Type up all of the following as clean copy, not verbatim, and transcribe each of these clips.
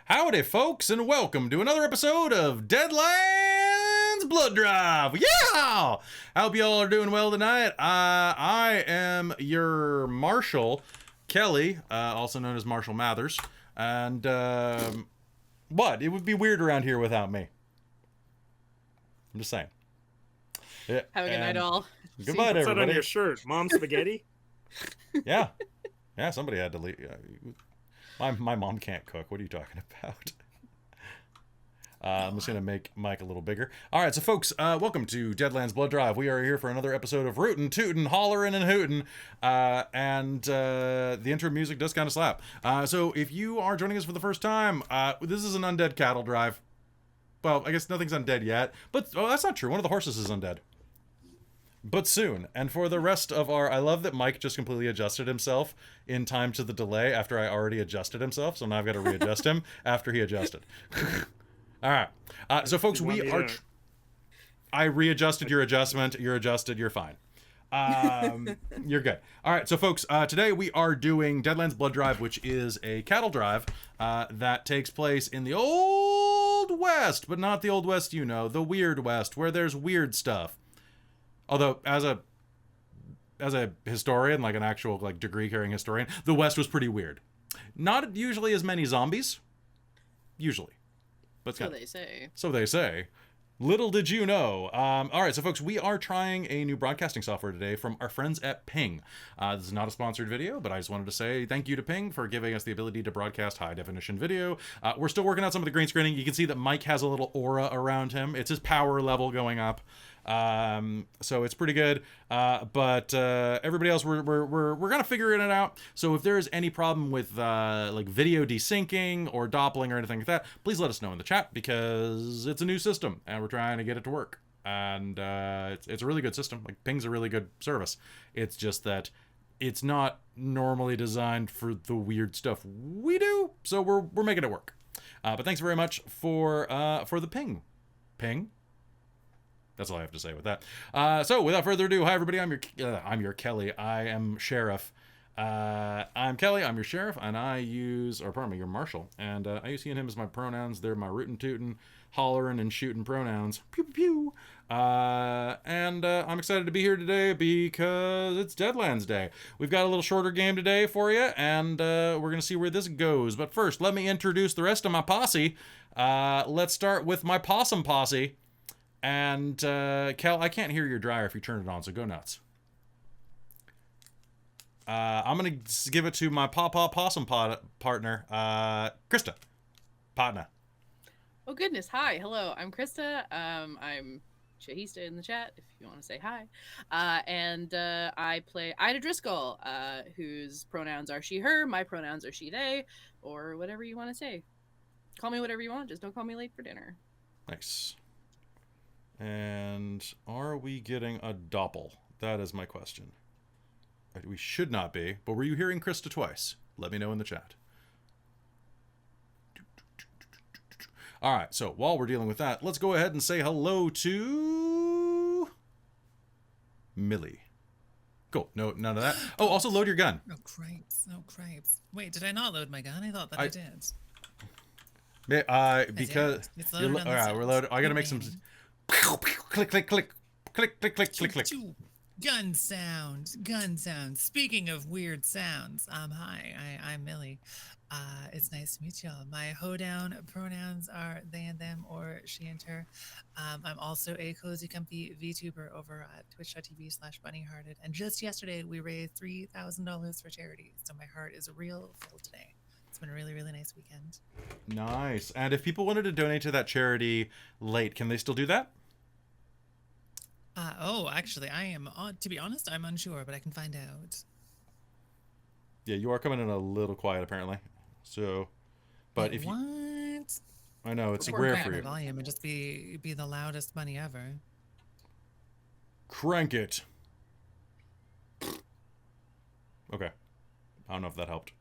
Howdy, folks, and welcome to another episode of Deadlands Blood Drive. Yeah! I hope you all are doing well tonight. I am your Marshal, Kelly, also known as Marshal Mathers. And, what? It would be weird around here without me. I'm just saying. Yeah, have a good night, all. Goodbye, everybody. What's that on your shirt? Mom spaghetti? Yeah. Yeah, somebody had to leave. My mom can't cook. What are you talking about? I'm just going to make Mike a little bigger. All right, so folks, welcome to Deadlands Blood Drive. We are here for another episode of Rootin', Tootin', Hollerin', and Hootin'. The intro music does kind of slap. So if you are joining us for the first time, this is an undead cattle drive. Well, I guess nothing's undead yet, but that's not true. One of the horses is undead. But soon. And for the rest of our... I love that Mike just completely adjusted himself in time to the delay after I already adjusted himself. So now I've got to readjust him after he adjusted. All right. So folks, we are... I readjusted your adjustment. You're adjusted. You're fine. You're good. All right. So folks, today we are doing Deadlands Blood Drive, which is a cattle drive that takes place in the Old West, but not the Old West, you know, the Weird West, where there's weird stuff. Although, as a historian, like an actual like degree-carrying historian, the West was pretty weird. Not usually as many zombies. Usually. But so they say. So they say. Little did you know. All right, so folks, we are trying a new broadcasting software today from our friends at Ping. This is not a sponsored video, but I just wanted to say thank you to Ping for giving us the ability to broadcast high-definition video. We're still working out some of the green screening. You can see that Mike has a little aura around him. It's his power level going up. So it's pretty good. But everybody else, we're gonna figure it out. So if there is any problem with like video desyncing or doppling or anything like that, please let us know in the chat, because it's a new system and we're trying to get it to work. And it's a really good system. Like, Ping's a really good service. It's just that it's not normally designed for the weird stuff we do. So we're making it work. But thanks very much for the Ping. That's all I have to say with that. So without further ado, hi everybody. I'm your Kelly. I am Sheriff. I'm Kelly. I'm your Sheriff, and your Marshal, and I use he and him as my pronouns. They're my rootin', tootin', hollerin', and shootin' pronouns. Pew pew pew. And I'm excited to be here today because it's Deadlands Day. We've got a little shorter game today for you, and we're gonna see where this goes. But first, let me introduce the rest of my posse. Let's start with my possum posse. And, Kel, I can't hear your dryer if you turn it on, so go nuts. I'm going to give it to my possum partner, Christa. Partner. Oh, goodness. Hi. Hello. I'm Christa. I'm Shahista in the chat, if you want to say hi. And I play Ida Driscoll, whose pronouns are she, her. My pronouns are she, they, or whatever you want to say. Call me whatever you want. Just don't call me late for dinner. Nice. And are we getting a doppel? That is my question. We should not be, but were you hearing Christa twice? Let me know in the chat. All right, so while we're dealing with that, let's go ahead and say hello to Millie. Cool. No, none of that. Oh, also load your gun. Oh, cripes. Oh, cripes. Wait, did I not load my gun? I thought that I did. Because... All right, we're loaded. I gotta make some... Click, click, click, click, click, click, click, click. Gun sound. Speaking of weird sounds, hi, I'm Millie. It's nice to meet y'all. My hoedown pronouns are they and them, or she and her. I'm also a cozy, comfy VTuber over at twitch.tv/bunnyhearted. And just yesterday, we raised $3,000 for charity. So my heart is real full today. It's been a really, really nice weekend. Nice. And if people wanted to donate to that charity late, can they still do that? Actually, I am, to be honest, I'm unsure, but I can find out. Yeah, you are coming in a little quiet, apparently. So, but wait, if you... What? I know, it's rare for you. Volume and just be the loudest bunny ever. Crank it. Okay. I don't know if that helped.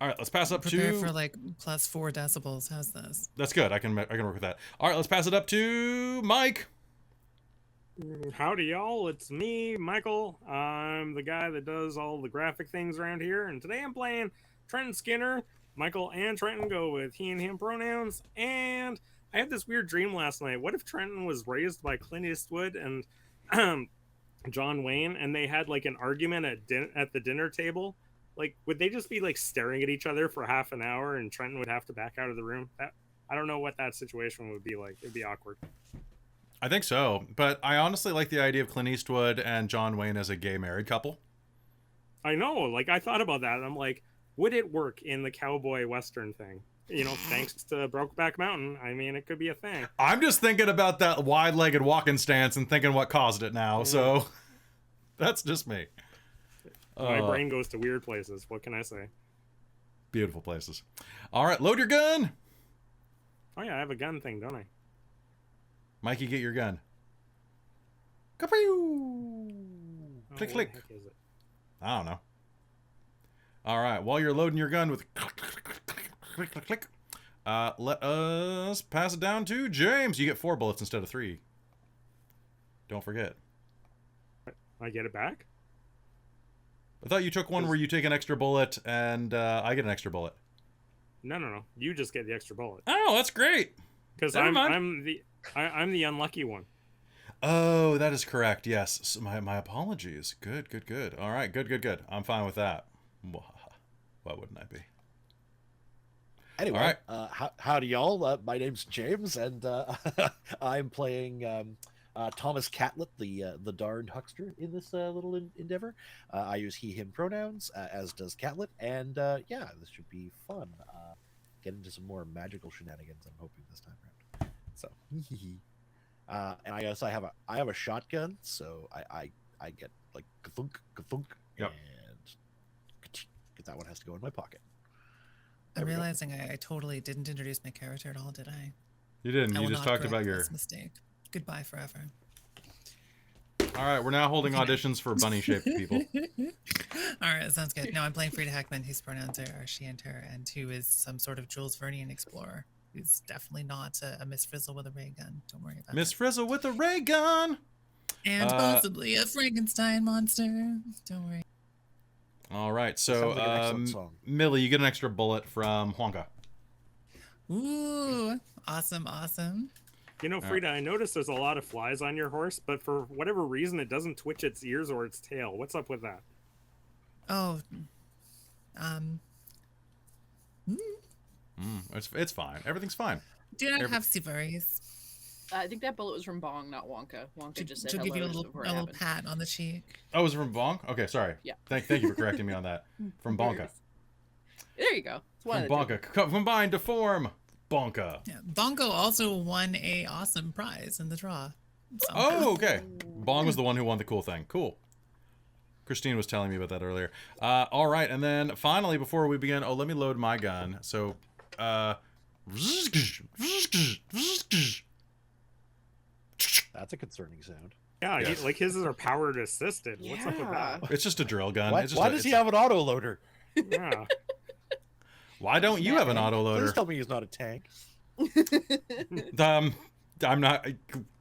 All right, let's pass up Prepare for like +4 decibels. How's this? That's good. I can work with that. All right, let's pass it up to Mike. Howdy, y'all. It's me, Michael. I'm the guy that does all the graphic things around here, and today I'm playing Trenton Skinner, Michael and Trenton go with he and him pronouns. And I had this weird dream last night. What if Trenton was raised by Clint Eastwood and John Wayne, and they had like an argument at the dinner table? Like, would they just be like staring at each other for half an hour, and Trenton would have to back out of the room? I don't know what that situation would be like. It'd be awkward. I think so, but I honestly like the idea of Clint Eastwood and John Wayne as a gay married couple. I know, like I thought about that. And I'm like, would it work in the cowboy western thing? You know, thanks to Brokeback Mountain. I mean, it could be a thing. I'm just thinking about that wide-legged walking stance and thinking what caused it now. So that's just me. My brain goes to weird places. What can I say? Beautiful places. All right, load your gun. Oh yeah, I have a gun thing, don't I? Mikey, get your gun. Ka-pew! Click, What click. the heck is it? I don't know. All right, while you're loading your gun with click, click, click, click, let us pass it down to James. You get 4 bullets instead of 3. Don't forget. I get it back? I thought you took one where you take an extra bullet and I get an extra bullet. No. You just get the extra bullet. Oh, that's great. Because Never mind. I'm the unlucky one. Oh, that is correct. Yes. So my apologies. Good. All right. Good. I'm fine with that. Why wouldn't I be? Anyway, All right. howdy y'all. My name's James, and I'm playing Thomas Catlett, the darned huckster in this little endeavor. I use he/him pronouns, as does Catlett, and yeah, this should be fun. Get into some more magical shenanigans, I'm hoping, this time around. So, and I guess I have a shotgun, so I get like ka-thunk, Yep. and that one has to go in my pocket. I'm There we go. realizing I totally didn't introduce my character at all, did I? You didn't. I You will just not talked about correct your... this mistake. Goodbye forever. All right. We're now holding auditions for bunny-shaped people. All right, sounds good. No, I'm playing Frida Heckmann, whose pronouns are she and her, and who is some sort of Jules Vernian explorer. Who's definitely not a Miss Frizzle with a ray gun. Don't worry about Miss it. Frizzle with a ray gun. And possibly a Frankenstein monster. Don't worry. All right. Sounds So, like an excellent song. Millie, you get an extra bullet from Huanca. Ooh, awesome. You know, Frida, I noticed there's a lot of flies on your horse, but for whatever reason, it doesn't twitch its ears or its tail. What's up with that? Oh, It's fine. Everything's fine. do not have Sivaris. I think that bullet was from Bong, not Wonka. Wonka just said She'll hello give you a just little, before a it little happened. pat on the cheek. Oh, was it from Bonk? Okay, sorry. Yeah. Thank you for correcting me on that. From Bonka. There you go. It's one From of the two. Bonka. Combined to form Bonka. Yeah, Bongo also won a awesome prize in the draw. So, Oh, okay. Bong was the one who won the cool thing. Cool. Christine was telling me about that earlier. All right, and then finally, before we begin, let me load my gun. So, That's a concerning sound. Yeah, Yes. like his are powered assisted. What's up with Yeah. that? it's just a drill gun. Why, It's just why does he have an autoloader? Yeah. Why don't you have an Please autoloader? tell me he's not a tank. I'm not.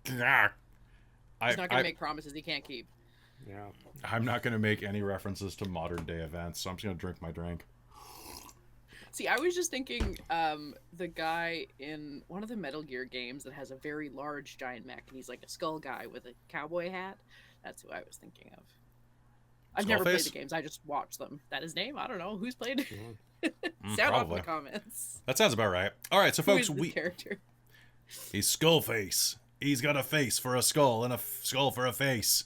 He's not gonna make promises he can't keep. Yeah. I'm not going to make any references to modern day events, so I'm just going to drink my drink. See, I was just thinking, the guy in one of the Metal Gear games that has a very large giant mech, and he's like a skull guy with a cowboy hat. That's who I was thinking of. I've never played Skullface? the games. I just watched them. That his name? I don't know. Who's played? Mm, Sound off in probably. the comments. That sounds about right. All right, so Who folks, is this we character? he's Skullface. He's got a face for a skull and a skull for a face.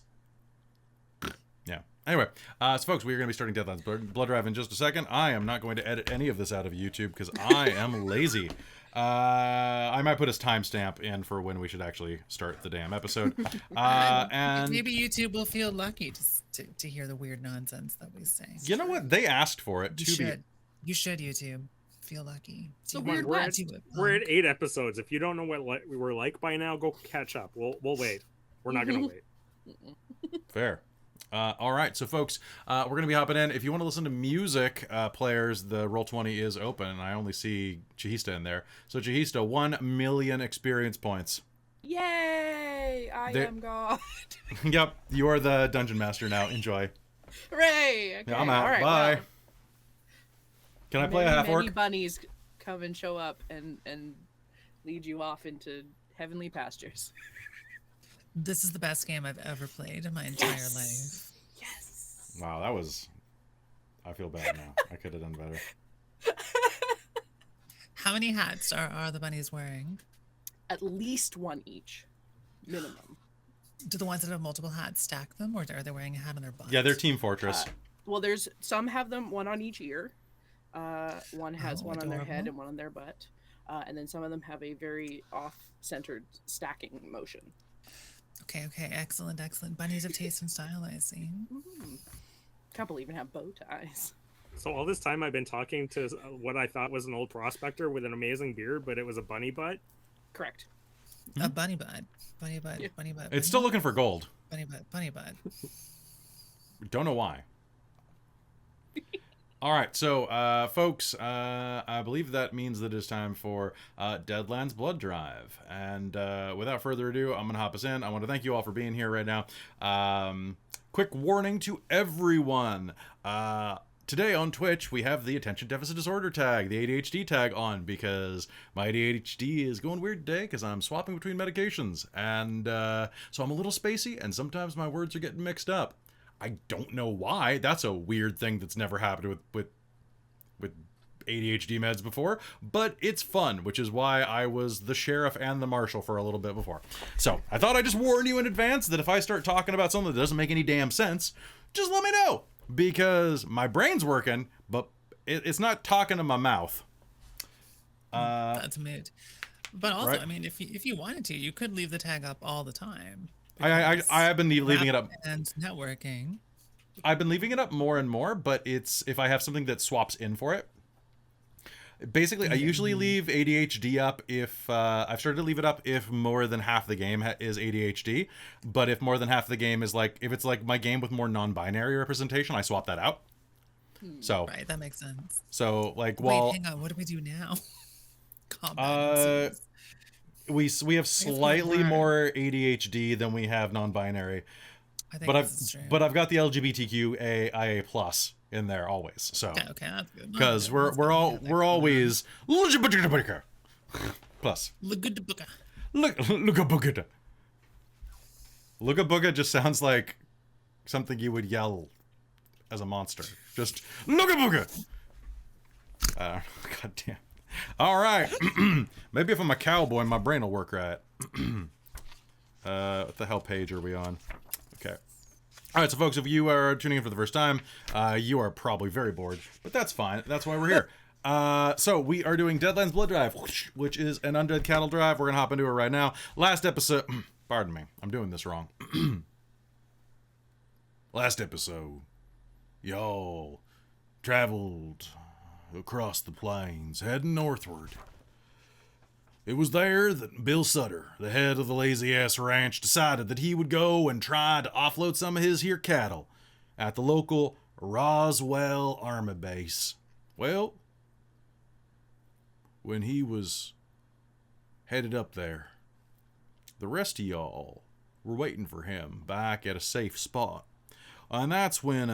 Yeah. Anyway, so folks, we are going to be starting Deadlands Blood Drive in just a second. I am not going to edit any of this out of YouTube because I am lazy. I might put his timestamp in for when we should actually start the damn episode. And maybe YouTube will feel lucky to hear the weird nonsense that we say. you know what? They asked for it. You should. You should, YouTube. Feel lucky. So Do weird it. West. Do it, We're at punk. 8 episodes. If you don't know what we were like by now, go catch up. We'll wait. We're not gonna wait. Fair. All right, so folks, we're going to be hopping in. If you want to listen to music players, the Roll20 is open, and I only see Chihista in there. So Chihista, 1 million experience points. Yay! I There- am God. Yep, you are the dungeon master now. Enjoy. Hooray! Okay, Yeah, I'm out. all right, Bye. well, Can I play a half Many orc? bunnies come and show up and lead you off into heavenly pastures. This is the best game I've ever played in my entire life. Yes. Wow, that was. I feel bad now. I could have done better. How many hats are the bunnies wearing? At least one each, minimum. Do the ones that have multiple hats stack them, or are they wearing a hat on their butt? Yeah, they're Team Fortress. Well, there's some have them one on each ear. One has one on their head adorable. and one on their butt. And then some of them have a very off-centered stacking motion. Okay, excellent. Bunnies of taste and style, I see. A couple even have bow ties. So all this time I've been talking to what I thought was an old prospector with an amazing beard, but it was a bunny butt. Correct. A bunny butt. Bunny butt. Yeah. Bunny butt. It's still looking for gold. Bunny butt. Bunny butt. Don't know why. All right, so folks, I believe that means that it's time for Deadlands Blood Drive. And without further ado, I'm going to hop us in. I want to thank you all for being here right now. Quick warning to everyone. Today on Twitch, we have the Attention Deficit Disorder tag, the ADHD tag on, because my ADHD is going weird today because I'm swapping between medications. And so I'm a little spacey, and sometimes my words are getting mixed up. I don't know why. That's a weird thing that's never happened with ADHD meds before, but it's fun, which is why I was the sheriff and the marshal for a little bit before. So I thought I'd just warn you in advance that if I start talking about something that doesn't make any damn sense, just let me know, because my brain's working, but it's not talking to my mouth. That's mid. But also, Right. I mean, if you wanted to, you could leave the tag up all the time. I have been leaving it up. And networking. I've been leaving it up more and more, but it's if I have something that swaps in for it. Basically, I usually leave ADHD up if I've started to leave it up if more than half the game is ADHD. But if more than half the game is like, if it's like my game with more non-binary representation, I swap that out. So Right, that makes sense. So like, Wait, well, hang on. What do we do now? Combat. we have slightly more ADHD than we have non-binary. I think But this is true. I've got the LGBTQIA plus in there always. So Okay, that's good. because we're always plus. Look at the book. Look a booga. Look a booga just sounds like something you would yell as a monster. Just look a booga. God damn. All right. Maybe if I'm a cowboy, my brain will work right. What the hell page are we on? Okay. All right, so folks, if you are tuning in for the first time, you are probably very bored, but that's fine. That's why we're here. So we are doing Deadlands Blood Drive, which is an undead cattle drive. We're going to hop into it right now. Last episode... Pardon me. I'm doing this wrong. Last episode, y'all traveled across the plains, heading northward. It was there that Bill Sutter, the head of the Lazy Ass Ranch, decided that he would go and try to offload some of his here cattle at the local Roswell Army Base. Well, when he was headed up there, the rest of y'all were waiting for him back at a safe spot. And that's when,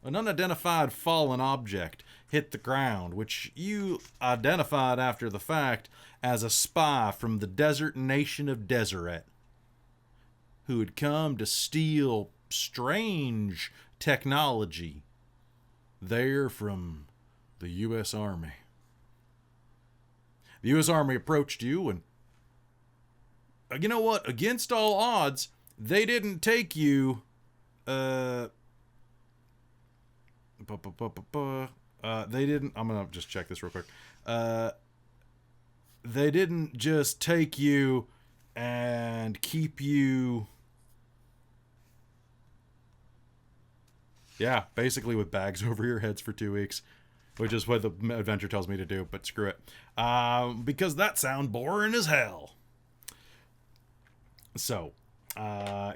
an unidentified fallen object hit the ground, which you identified after the fact as a spy from the desert nation of Deseret, who had come to steal strange technology there from the U.S. Army. The U.S. Army approached you, and you know what? Against all odds, they didn't take you. They didn't. I'm gonna just check this real quick. They didn't just take you and keep you. Yeah, basically with bags over your heads for 2 weeks, which is what the adventure tells me to do. But screw it, because that sounds boring as hell. So,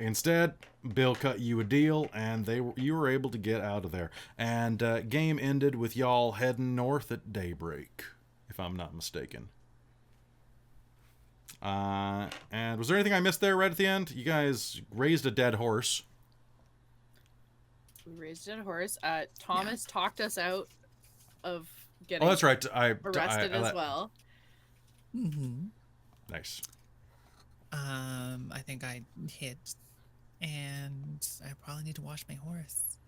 instead, Bill cut you a deal, and you were able to get out of there. And game ended with y'all heading north at daybreak, if I'm not mistaken. And was there anything I missed there right at the end? You guys raised a dead horse. We raised a dead horse. Thomas talked us out of getting Oh, that's right. arrested as well. Mm-hmm. Nice. I think I hit, and I probably need to wash my horse.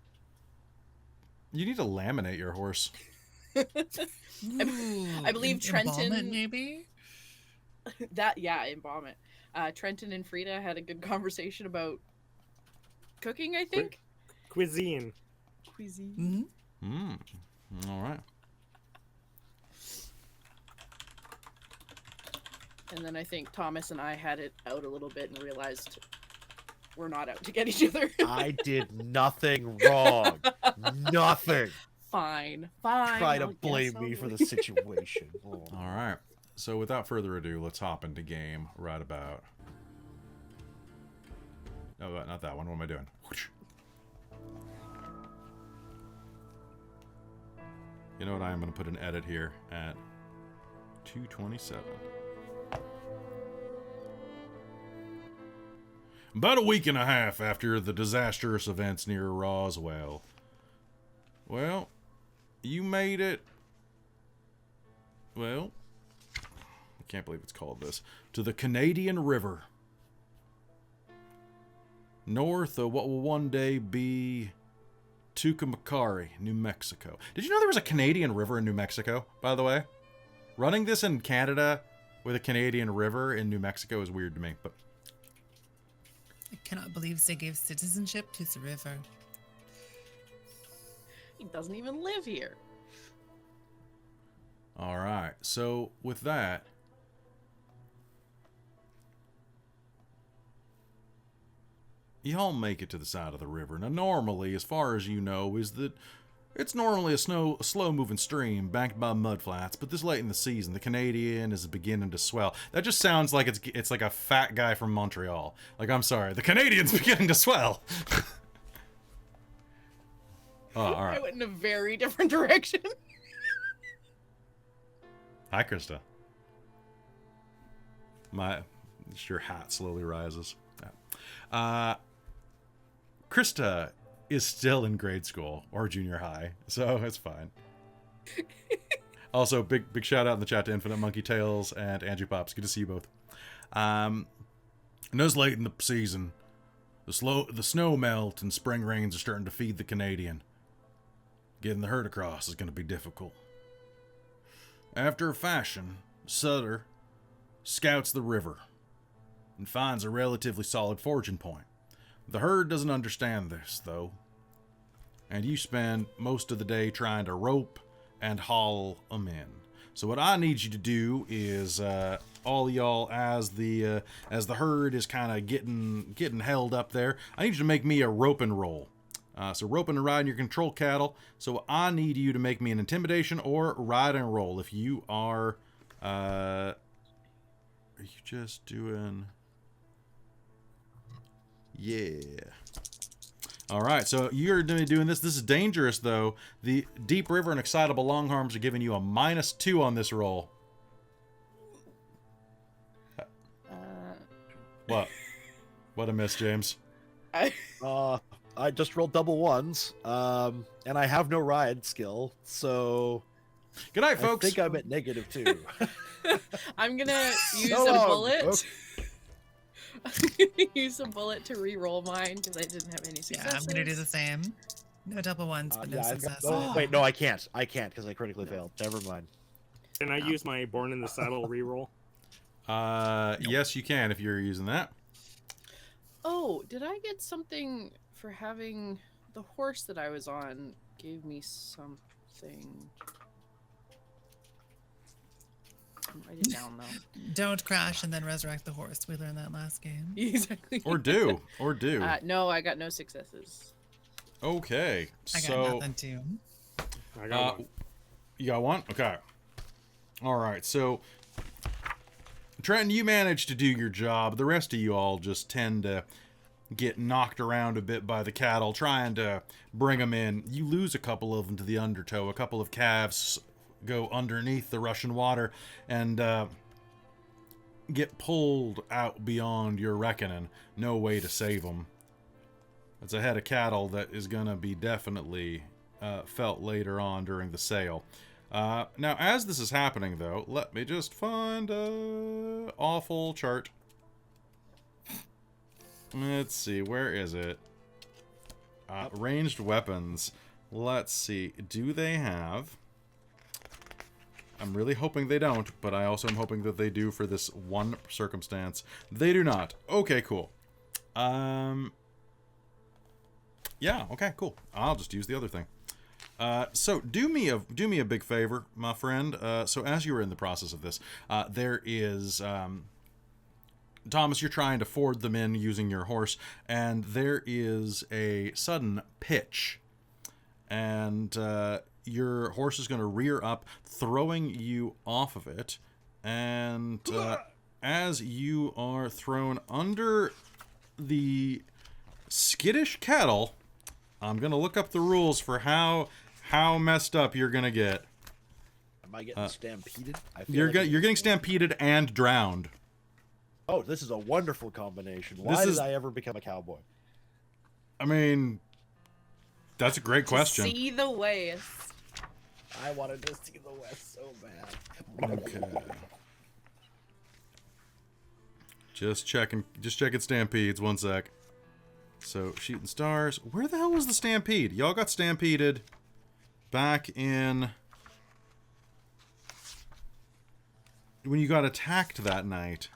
You need to laminate your horse. I believe Embalm it, Trenton. maybe. Embalm it. Trenton and Frida had a good conversation about cooking, I think. Cuisine. Cuisine. Mm-hmm. All right. And then I think Thomas and I had it out a little bit and realized we're not out to get each other. I did nothing wrong. Nothing. Fine. Try to I'll blame guess me I'll for the leave. situation. Oh. All right. So without further ado, let's hop into game right about. No, not that one. What am I doing? Whoosh. You know what? I am going to put an edit here at 2:27. About a week and a half after the disastrous events near Roswell. Well, you made it. Well, I can't believe it's called this. To the Canadian River. North of what will one day be Tucumcari, New Mexico. Did you know there was a Canadian river in New Mexico, by the way? Running this in Canada with a Canadian river in New Mexico is weird to me, but... I cannot believe they gave citizenship to the river. He doesn't even live here. All right. So with that, y'all make it to the side of the river. Now, normally, as far as you know, is that it's normally a slow-moving stream banked by mudflats. But this late in the season, the Canadian is beginning to swell. That just sounds like it's like a fat guy from Montreal. Like, I'm sorry, the Canadian's beginning to swell. Oh, all right. I went in a very different direction. Hi, Christa. Your hat slowly rises. Yeah. Christa is still in grade school or junior high, so it's fine. Also, big shout out in the chat to Infinite Monkey Tales and Andrew Pops. Good to see you both. And it's late in the season. The snow melt and spring rains are starting to feed the Canadian. Getting the herd across is going to be difficult. After a fashion, Sutter scouts the river and finds a relatively solid foraging point. The herd doesn't understand this, though, and you spend most of the day trying to rope and haul them in. So what I need you to do is, all y'all, as the herd is kind of getting held up there, I need you to make me a rope and roll. So roping and riding your control cattle. So I need you to make me an intimidation or ride and roll. If you are you just doing? Yeah. All right, so you're going to be doing this. This is dangerous, though. The Deep River and Excitable Longhorns are giving you a -2 on this roll. What? What a miss, James. I just rolled double ones, and I have no ride skill, so... Good night, folks. I think I'm at -2. I'm gonna use So a long. bullet. Okay. I'm gonna use a bullet to re-roll mine because I didn't have any Yeah, successes. I'm gonna do the same. No double ones, but no I've got- successes. oh, wait, no, I can't. I can't because I critically failed. Never mind. Can I use my Born in the Saddle reroll? Yes, you can if you're using that. Oh, did I get something for having the horse that I was on gave me something? Write it down though. Don't crash and then resurrect the horse. We learned that last game. Exactly. Or do. No, I got no successes. Okay, I got so nothing too. I got one. you got one? Okay. All right, so Trenton, you managed to do your job. The rest of you all just tend to get knocked around a bit by the cattle, trying to bring them in. You lose a couple of them to the undertow. A couple of calves go underneath the Russian water and get pulled out beyond your reckoning. No way to save them. It's a head of cattle that is going to be definitely felt later on during the sale. Now, as this is happening, though, let me just find a awful chart. Let's see, where is it? Ranged weapons. Let's see, do they have... I'm really hoping they don't, but I also am hoping that they do for this one circumstance. They do not. Okay, cool. Yeah, okay, cool. I'll just use the other thing. So do me a big favor, my friend. So as you were in the process of this, there is Thomas, you're trying to ford them in using your horse, and there is a sudden pitch, and your horse is going to rear up, throwing you off of it, and as you are thrown under the skittish cattle, I'm going to look up the rules for how messed up you're going to get. Am I getting stampeded? You're getting stampeded and drowned. Oh, this is a wonderful combination. Why did I ever become a cowboy? I mean, that's a great question. See the West. I wanted to see the West so bad. Okay. Just checking stampedes. 1 sec. So, shooting stars. Where the hell was the stampede? Y'all got stampeded back in... when you got attacked that night.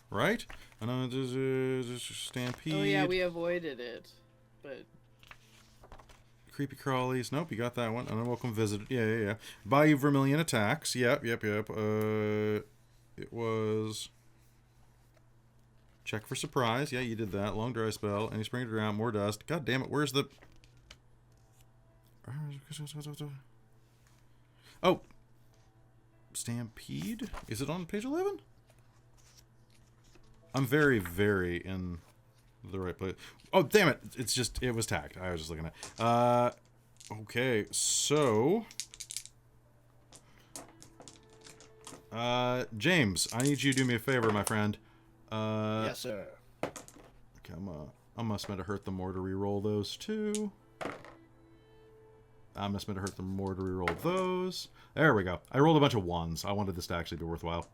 Right? I know, just stampede. Oh yeah, we avoided it, but... Creepy crawlies. Nope, you got that one. Unwelcome visit. Yeah. Bayou Vermilion attacks. Yep. It was... check for surprise. Yeah, you did that. Long dry spell. Any spring to drown. More dust. God damn it. Where's the... oh. Stampede? Is it on page 11? I'm very, very in the right place. Oh, damn it. It was tagged. I was just looking at okay, so... James, I need you to do me a favor, my friend. Yes, sir. Come on. I must meant to hurt them more to reroll those too. I must meant to hurt them more to reroll those. There we go. I rolled a bunch of ones. I wanted this to actually be worthwhile.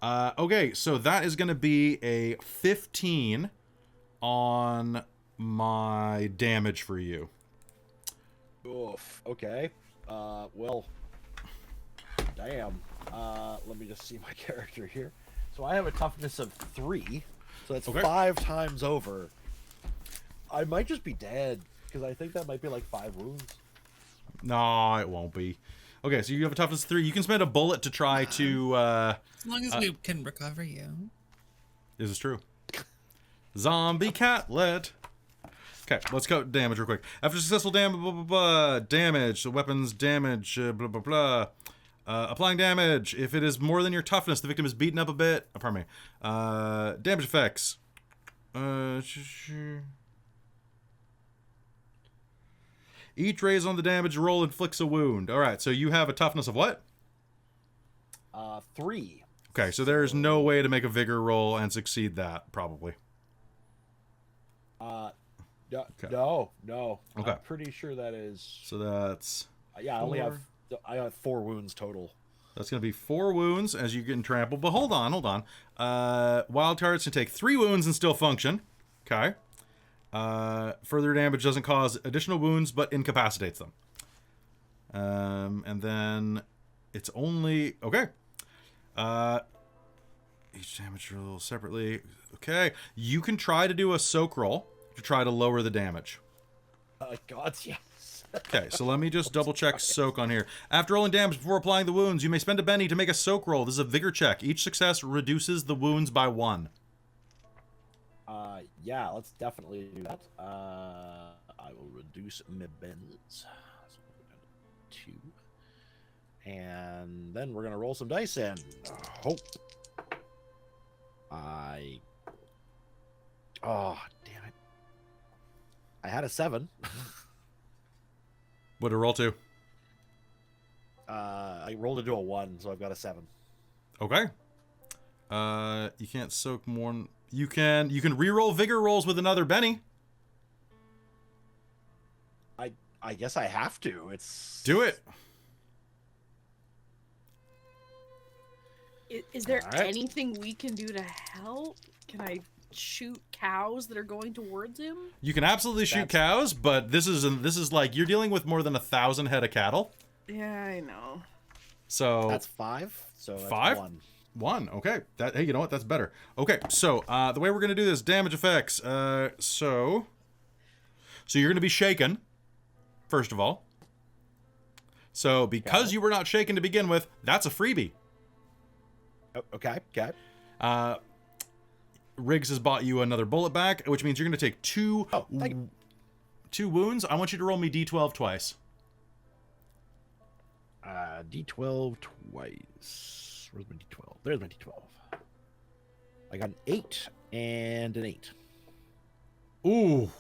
Okay, so that is going to be a 15 on my damage for you. Oof. Okay. Well, damn. Let me just see my character here. So I have a toughness of 3, so that's 5 times over. I might just be dead, because I think that might be like 5 wounds. No, it won't be. Okay, so you have a toughness of 3. You can spend a bullet to try to... as long as we can recover you. This is true. Zombie Catlett. Okay, let's go damage real quick. After successful damage, the weapons damage, blah, blah, blah. Applying damage. If it is more than your toughness, the victim is beaten up a bit. Oh, pardon me. Damage effects. Each raise on the damage roll inflicts a wound. Alright, so you have a toughness of what? 3. Okay, so there's no way to make a vigor roll and succeed that, probably. Okay. No. Okay. I'm pretty sure that is... So that's... yeah, I have 4 wounds total. That's going to be 4 wounds as you get trampled. But hold on. Wild cards can take 3 wounds and still function. Okay. Further damage doesn't cause additional wounds, but incapacitates them. And then it's only... okay. Each damage roll separately. Okay. You can try to do a soak roll to try to lower the damage. God, yes. Okay, so let me just double check soak on here. After rolling damage before applying the wounds, you may spend a penny to make a soak roll. This is a vigor check. Each success reduces the wounds by 1. Yeah, let's definitely do that. I will reduce my bends. So 2. And then we're going to roll some dice and hope. Oh, damn it. I had a 7. What did it roll to? I rolled into a 1, so I've got a 7. Okay. You can't soak more... You can re-roll vigor rolls with another Benny. I guess I have to. It's... Do it. Is there All right. anything we can do to help? Can I shoot cows that are going towards him? You can absolutely shoot cows, but this is like you're dealing with more than 1,000 head of cattle. Yeah, I know. So That's 5. So that's 5? 1. 1. Okay. Hey, you know what? That's better. Okay. So the way we're gonna do this, damage effects. So you're gonna be shaken, first of all. So because you were not shaken to begin with, that's a freebie. Oh, okay. Riggs has bought you another bullet back, which means you're going to take 2 wounds. I want you to roll me D12 twice. D12 twice. Where's my D12? There's my D12. I got an 8 and an 8. Ooh,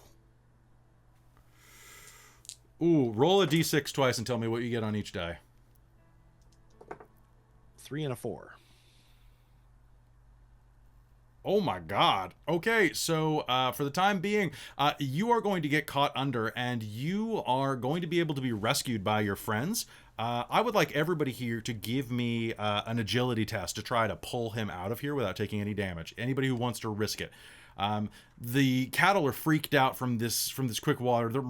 roll a D6 twice and tell me what you get on each die. 3 and a 4. Oh my god. Okay, so for the time being, you are going to get caught under, and you are going to be able to be rescued by your friends. I would like everybody here to give me an agility test to try to pull him out of here without taking any damage. Anybody who wants to risk it. The cattle are freaked out from this quick water. They're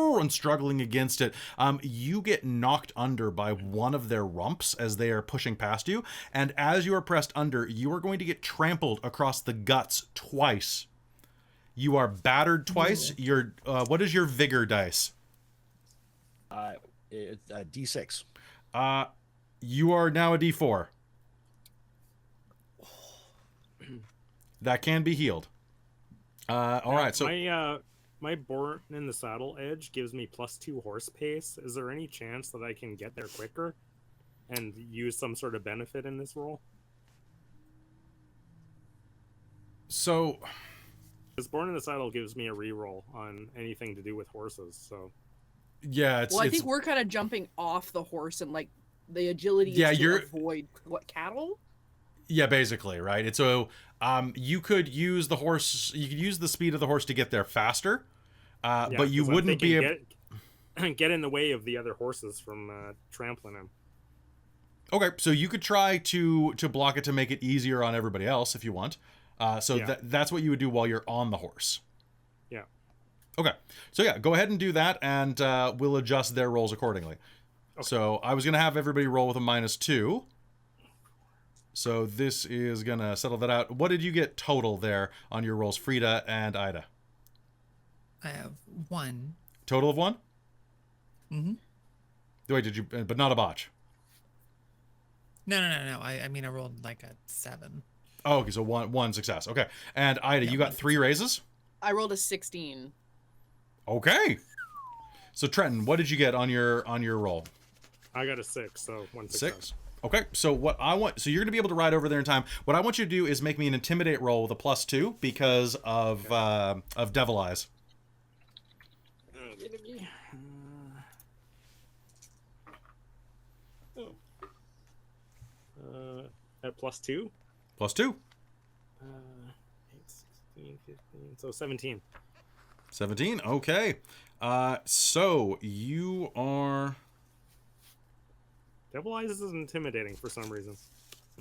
and struggling against it. You get knocked under by one of their rumps as they are pushing past you, and as you are pressed under, you are going to get trampled across the guts twice. You are battered twice. Your what is your vigor dice? It's a D6. You are now a D4. That can be healed. All right, so my born in the saddle edge gives me +2 horse pace. Is there any chance that I can get there quicker and use some sort of benefit in this roll? So, Because born in the saddle gives me a reroll on anything to do with horses. So yeah, I think we're kind of jumping off the horse, and like the agility is to avoid what, cattle? Yeah, basically, right? And so you could use the horse, you could use the speed of the horse to get there faster, but you wouldn't be able get in the way of the other horses from trampling him. Okay, so you could try to block it to make it easier on everybody else if you want. That's what you would do while you're on the horse. Yeah. Okay, so yeah, go ahead and do that, and we'll adjust their rolls accordingly. Okay. So I was gonna have everybody roll with a -2. So this is gonna settle that out. What did you get total there on your rolls, Frida and Ida? I have 1. Total of 1? Mm-hmm. Wait, did you? But not a botch. No. I mean, I rolled like a 7. Oh, okay, so one success. Okay, and Ida, you got 3 raises. I rolled a 16. Okay. So Trenton, what did you get on your roll? I got a 6, so 1 success. 6. Okay, so so you're gonna be able to ride over there in time. What I want you to do is make me an intimidate roll with a +2 because of Devil Eyes. At +2? +2. 8, 16, 15, so 17. 17. Okay. So you are. Devil Eyes is intimidating for some reason.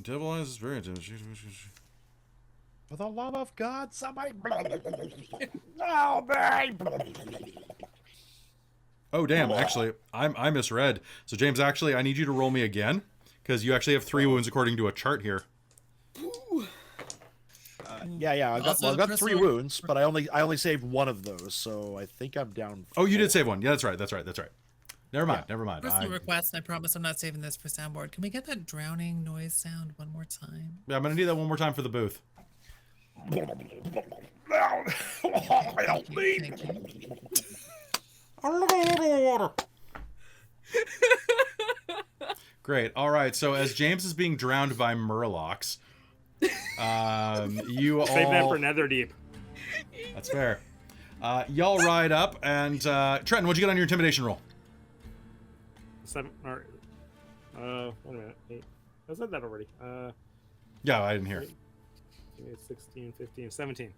Devil Eyes is very intimidating. For the love of God, somebody. No, babe. Oh damn! Actually, I misread. So James, actually, I need you to roll me again because you actually have 3 wounds according to a chart here. Yeah. I've got 3 wounds, but I only saved 1 of those, so I think I'm down. Oh, you did save 1. Yeah, that's right. Never mind. Personal request. I promise I'm not saving this for soundboard. Can we get that drowning noise sound one more time? Yeah, I'm gonna need that one more time for the booth. Help me! Water. Great. All right. So as James is being drowned by murlocs, you all Save that for Netherdeep. That's fair. Y'all ride up, and Trenton, what'd you get on your intimidation roll? 7. Or, wait a minute. 8. I said that already. Yeah, I didn't hear. 16, 15, 17.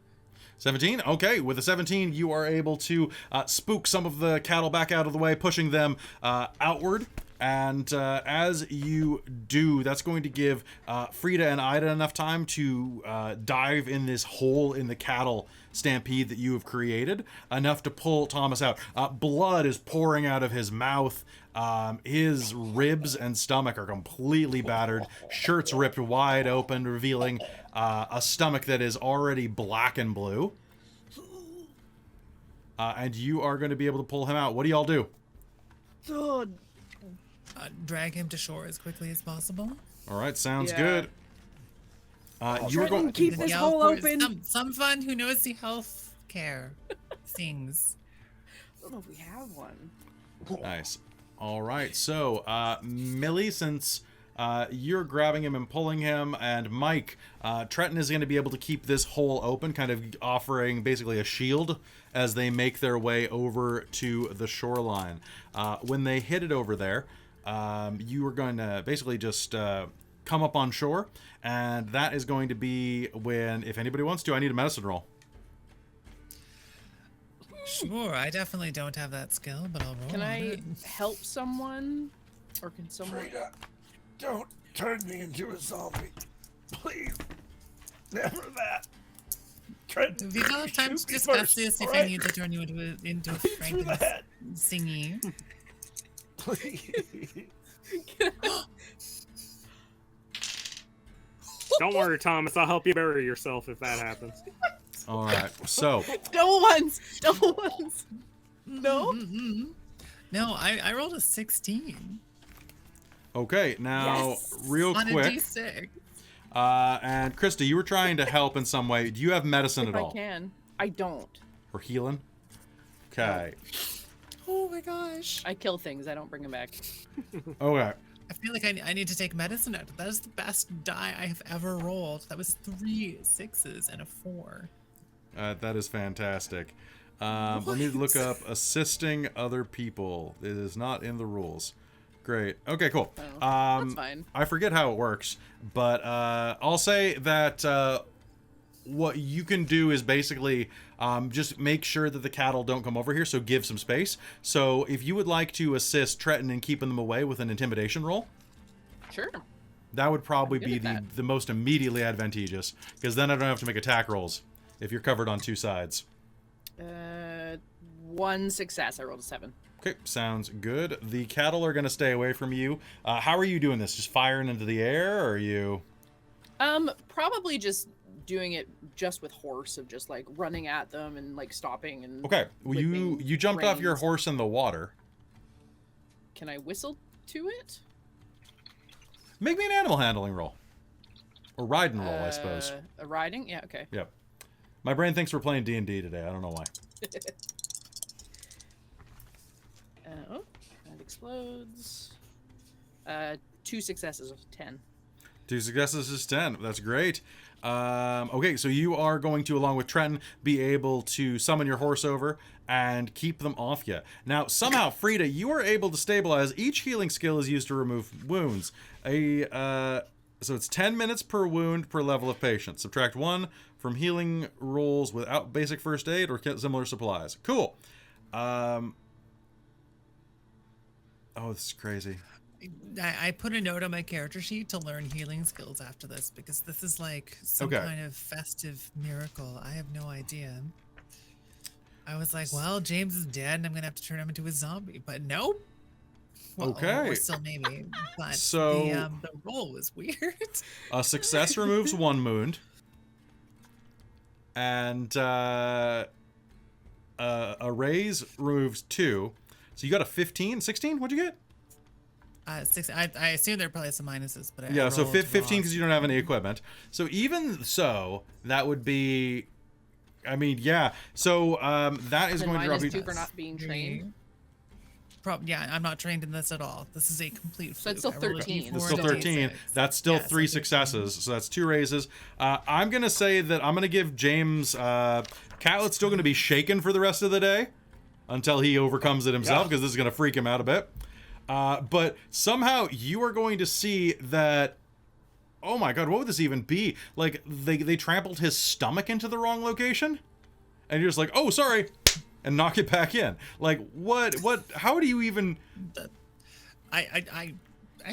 17? Okay, with a 17, you are able to spook some of the cattle back out of the way, pushing them outward. And as you do, that's going to give Frida and Ida enough time to dive in this hole in the cattle stampede that you have created, enough to pull Thomas out. Blood is pouring out of his mouth. His ribs and stomach are completely battered. Shirt's ripped wide open, revealing a stomach that is already black and blue. And you are going to be able to pull him out. What do y'all do? Drag him to shore as quickly as possible. All right, sounds Yeah. good. You were going. Keep this hole open. Some fun. Who knows the health care things? I don't know if we have one. Nice. All right, so Millie, since you're grabbing him and pulling him, and Mike, Trenton is going to be able to keep this hole open, kind of offering basically a shield as they make their way over to the shoreline. When they hit it over there, you are going to basically just come up on shore, and that is going to be when, if anybody wants to, I need a medicine roll. Sure, I definitely don't have that skill, but I'll roll Can on I it. help someone? Or can someone... Frida, don't turn me into a zombie. Please. Never that. Trenton, We will have time to discuss this if I need to turn you into a Frank that. singy. Please. Don't worry, Thomas. I'll help you bury yourself if that happens. All right, so Double ones! Double ones! No? Mm-hmm. No, I rolled a 16 okay, now Yes. real on a quick. D6. And Christa, you were trying to help in some way. Do you have medicine If at I all? can. I don't. Or healing? Okay. Oh my gosh. I kill things. I don't bring them back. Okay. I feel like I need to take medicine out. That is the best die I have ever rolled. That was 3 6s and a 4. That is fantastic. Let me look up assisting other people. It is not in the rules. Great. Okay, cool. Oh, that's fine. I forget how it works, but I'll say that what you can do is basically just make sure that the cattle don't come over here, so give some space. So if you would like to assist Trenton in keeping them away with an intimidation roll, Sure. that would probably I'm be good at the most immediately advantageous, because then I don't have to make attack rolls if you're covered on 2 sides. 1 success. I rolled a 7. Okay, sounds good. The cattle are going to stay away from you. How are you doing this? Just firing into the air, or are you... Probably just doing it just with horse, of just like running at them and like stopping and... Okay, well, whipping you jumped off your reins. horse in the water. Can I whistle to it? Make me an animal handling roll. Or riding roll, I suppose. A riding? Yeah, okay. Yep. My brain thinks we're playing D&D today. I don't know why. Oh, that explodes. 2 successes of 10. 2 successes is 10. That's great. Okay, so you are going to, along with Trenton, be able to summon your horse over and keep them off you. Now, somehow, Frida, you are able to stabilize. Each healing skill is used to remove wounds. So it's 10 minutes per wound per level of patience. Subtract 1 from healing rolls without basic first aid or similar supplies. Cool. Oh, this is crazy. I put a note on my character sheet to learn healing skills after this, because this is like some Okay. kind of festive miracle. I have no idea. I was like, well, James is dead and I'm going to have to turn him into a zombie. But nope. Well, Okay. Or still maybe. But So- the roll was weird. A success removes 1 wound. And a raise removes 2. So you got a 15? 16? What'd you get? 6. I assume there are probably some minuses, but Yeah, I so rolled 15 wrong. because you don't have any equipment. So even so, that would be... I mean, yeah. So that is And going to drop minus you... 2 for not being trained. Yeah, I'm not trained in this at all. This is a complete So it's fluke. still I rolled a 13. D4 It's still and a 13. D6. That's still Yeah, so 3 13. successes. So that's 2 raises. I'm going to say that I'm going to give James... Catlett's still going to be shaken for the rest of the day until he overcomes it himself, because this is going to freak him out a bit. But somehow you are going to see that... Oh my god, what would this even be? Like, they trampled his stomach into the wrong location? And you're just like, oh, sorry, and knock it back in. Like, what, how do you even... I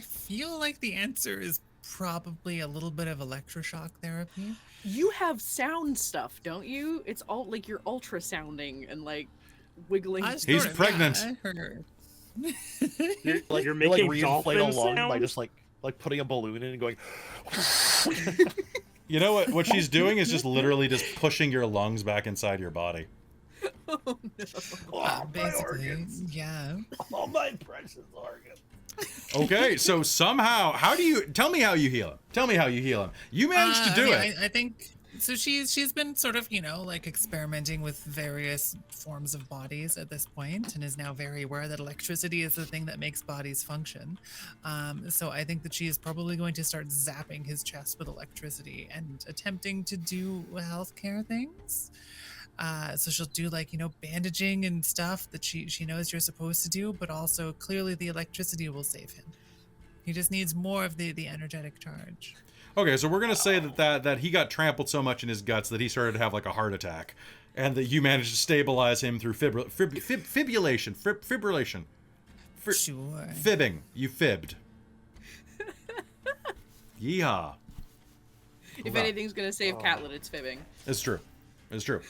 feel like the answer is probably a little bit of electroshock therapy. You have sound stuff, don't you? It's all like you're ultrasounding and like wiggling. He's Sort of, pregnant. Yeah, I heard. You're You're making reinflate a dolphin lung by sounds? just like putting a balloon in and going. You know what she's doing is just literally just pushing your lungs back inside your body. Oh no. Oh, my Basically, organs. yeah. All my precious organs. Okay, so somehow, tell me how you heal him. Tell me how you heal him. You managed to do it. I think so. She's been sort of, like experimenting with various forms of bodies at this point, and is now very aware that electricity is the thing that makes bodies function. So I think that she is probably going to start zapping his chest with electricity and attempting to do healthcare things. So she'll do bandaging and stuff that she knows you're supposed to do, but also clearly the electricity will save him. He just needs more of the energetic charge. Okay, so we're gonna say that he got trampled so much in his guts that he started to have like a heart attack, and that you managed to stabilize him through fibrillation. Sure. Fibbing. You fibbed. Yeehaw. If anything's gonna save Catlett, it's fibbing. It's true. It's true.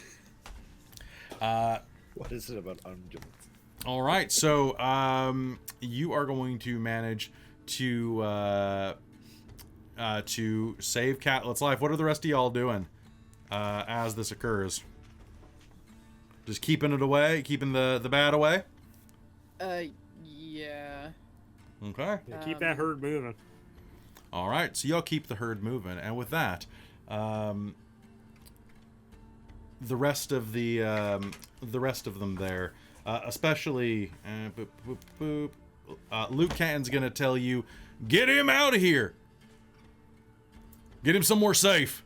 What is it about ungulates? All right, so you are going to manage to save Catlett's life. What are the rest of y'all doing as this occurs? Just keeping it away, keeping the bad away. Yeah. Okay. Yeah, keep that herd moving. All right, so y'all keep the herd moving, and with that, the rest of them there, especially Luke Canton's gonna tell you, get him out of here. Get him somewhere safe.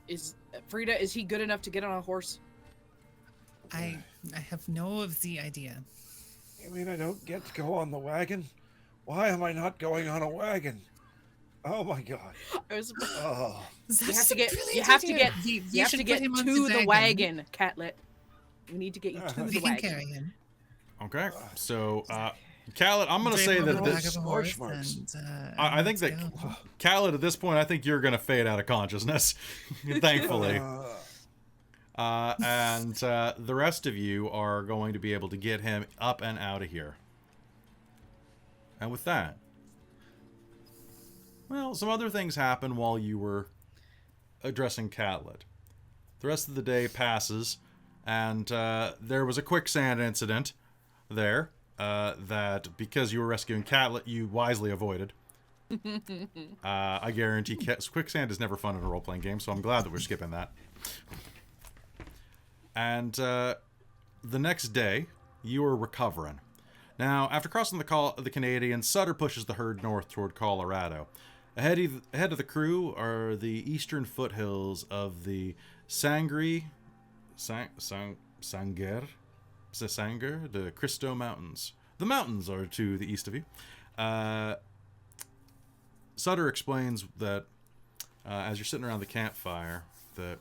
Is Frida? Is he good enough to get on a horse? I have no of the idea. You mean I don't get to go on the wagon? Why am I not going on a wagon? Oh my god. I was. Oh. You have to get. You have to get. You have to get to the wagon, Catlett. We need to get you to We the can wagon. carry him. Okay, so Catlett, I'm gonna say that this. I think that Catlett, at this point, I think you're gonna fade out of consciousness, thankfully. And the rest of you are going to be able to get him up and out of here. And with that, well, some other things happen while you were addressing Catlett. The rest of the day passes, and there was a quicksand incident there that, because you were rescuing Catlett, you wisely avoided. I guarantee quicksand is never fun in a role-playing game, so I'm glad that we're skipping that. And the next day, you are recovering. Now, after crossing the Canadian, Sutter pushes the herd north toward Colorado. Ahead of the crew are the eastern foothills of the Sanger, the Christo Mountains. The mountains are to the east of you. Sutter explains that as you're sitting around the campfire, that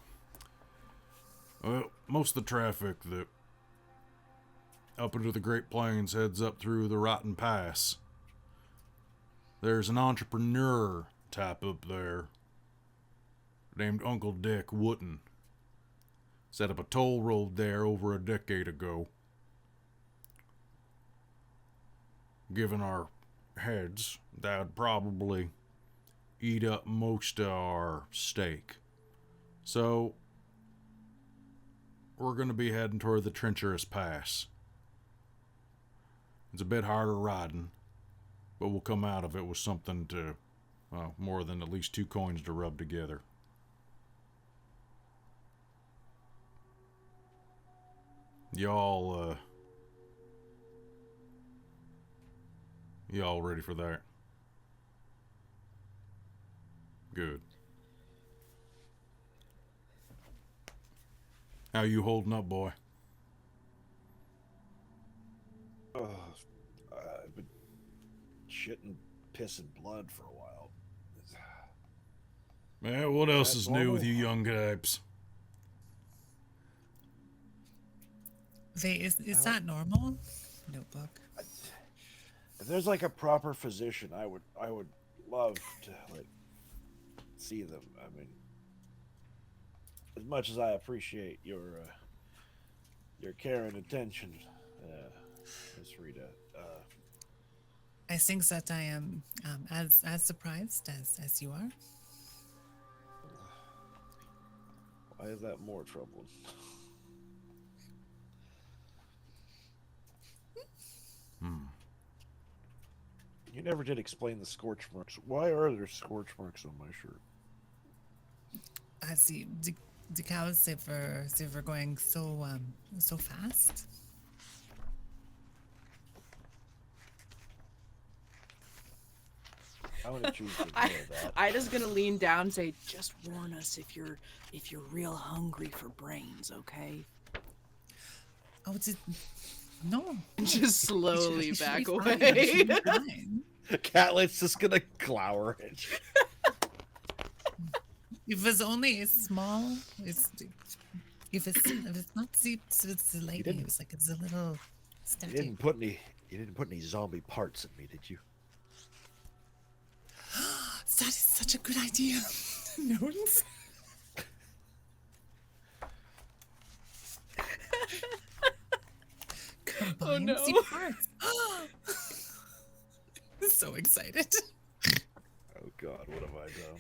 most of the traffic that up into the Great Plains heads up through the Rotten Pass. There's an entrepreneur type up there named Uncle Dick Wooten. Set up a toll road there over a decade ago. Given our heads, that would probably eat up most of our steak. So, we're going to be heading toward the Treacherous Pass. It's a bit harder riding, but we'll come out of it with something to, well, more than at least 2 coins to rub together. Y'all ready for that? Good. How you holding up, boy? I've been shitting piss and blood for a while. Man, what else That's is new with normal. you young types? Vay, is that normal? Notebook. If there's like a proper physician, I would love to like see them. I mean, as much as I appreciate your care and attention, Miss Frida. I think that I am as surprised as you are. Why is that more troubling? You never did explain the scorch marks. Why are there scorch marks on my shirt? I see. The cows they were going so fast. I'm gonna choose to ignore that. Ida's gonna lean down and say, "Just warn us if you're real hungry for brains, okay?" Oh, no. Just slowly You should back be fine. away. You should be fine. Catlett's just gonna glower at you. It was only a small. If it's not it's the lightning. It was like it's a little You static. didn't put any zombie parts in me, did you? That is such a good idea. Notes. Combine no. the parts. So excited. Oh God, what have I done?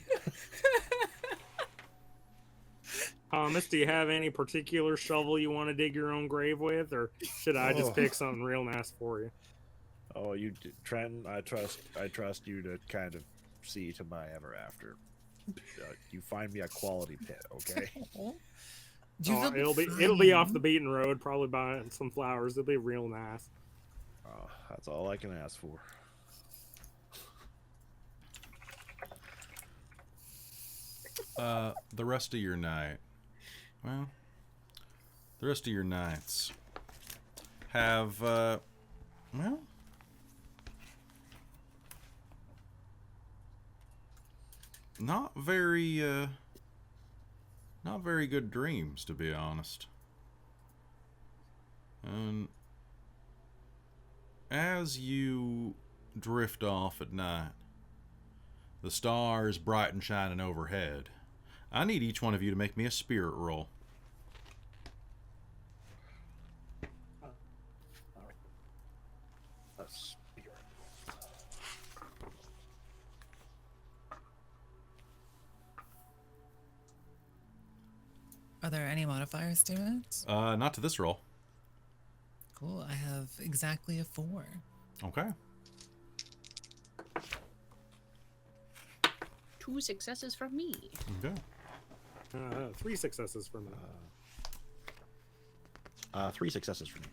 Thomas, do you have any particular shovel you want to dig your own grave with, or should I just pick something real nice for you? Oh, Trenton, I trust you to kind of see to my ever after. You find me a quality pit, okay? It'll be off the beaten road, probably buying some flowers. It'll be real nice. Oh, that's all I can ask for. The rest of your night. Well, the rest of your nights have, well, not very good dreams, to be honest. And as you drift off at night, the stars bright and shining overhead, I need each one of you to make me a spirit roll. A spirit. Are there any modifiers to it? Not to this roll. Cool. I have exactly a 4. Okay. 2 successes from me. Okay. 3 successes for me. 3 successes for me.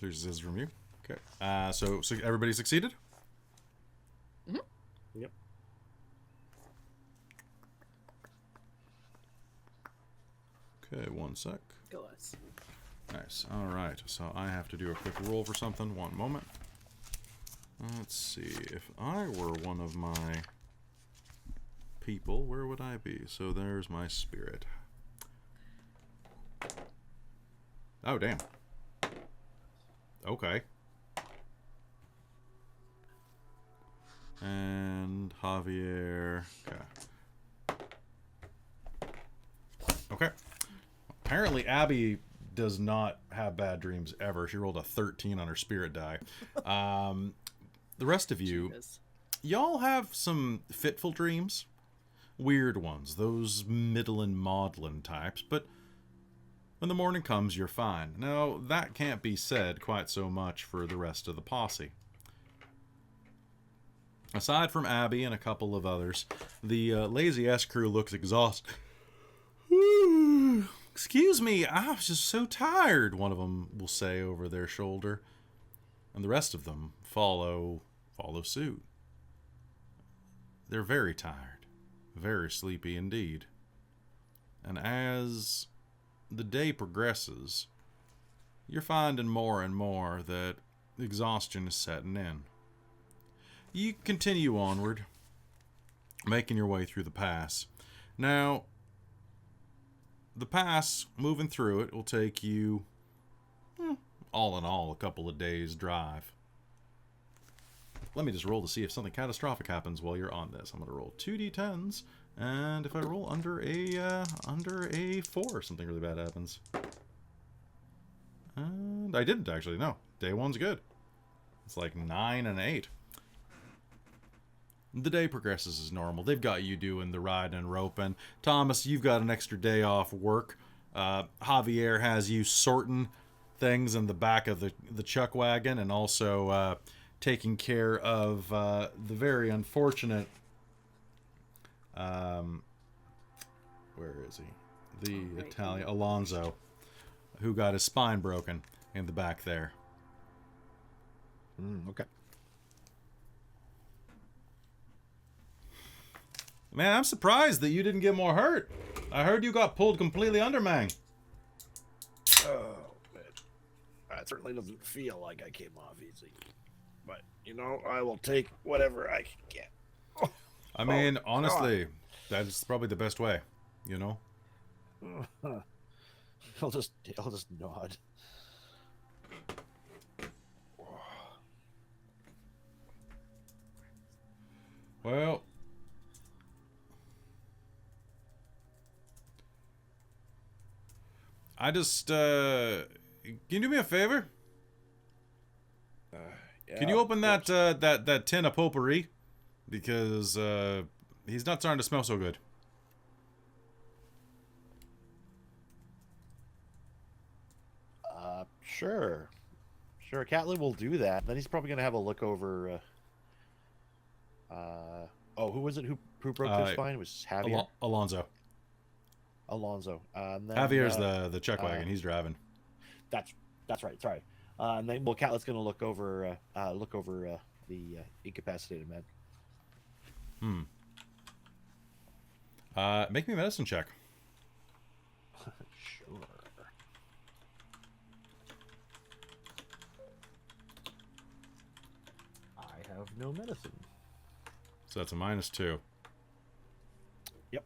3 successes from you. Okay. So everybody succeeded? Yep. Okay, one sec. Go us. Nice. All right. So I have to do a quick roll for something. One moment. Let's see. If I were one of my people, where would I be? So there's my spirit. Oh, damn. Okay. And Javier. Okay. Okay. Apparently, Abby does not have bad dreams ever. She rolled a 13 on her spirit die. The rest of you, y'all have some fitful dreams. Weird ones. Those middlin' maudlin types. But when the morning comes, you're fine. Now, that can't be said quite so much for the rest of the posse. Aside from Abby and a couple of others, the Lazy S crew looks exhausted. Excuse me, I was just so tired, one of them will say over their shoulder. And the rest of them follow suit. They're very tired, very sleepy indeed. And as the day progresses, you're finding more and more that exhaustion is setting in. You continue onward, making your way through the pass. Now, the pass, moving through it, will take you all in all, a couple of days drive. Let me just roll to see if something catastrophic happens while you're on this. I'm going to roll 2d10s, and if I roll under a 4, something really bad happens. And I didn't, actually. No. Day 1's good. It's like 9 and 8. The day progresses as normal. They've got you doing the riding and roping. Thomas, you've got an extra day off work. Javier has you sorting things in the back of the chuck wagon, and also taking care of the very unfortunate... where is he? The Italian... Alonzo, who got his spine broken in the back there. Okay. Man, I'm surprised that you didn't get more hurt. I heard you got pulled completely under, man. Oh, man. That certainly doesn't feel like I came off easy. But, you know, I will take whatever I can get. I mean, honestly, that's probably the best way, you know? I'll just nod. Well... I just, can you do me a favor? Yeah, Can you open that tin of potpourri? Because, he's not starting to smell so good. Sure. Sure, Catlett will do that. Then he's probably going to have a look over, who was it who broke their spine? It was Javier? Alonzo. Alonzo. And then, Javier's the chuck wagon. He's driving. That's right. Sorry. And then Catlett's going to look over the incapacitated man. Make me a medicine check. Sure. I have no medicine. So that's a -2. Yep.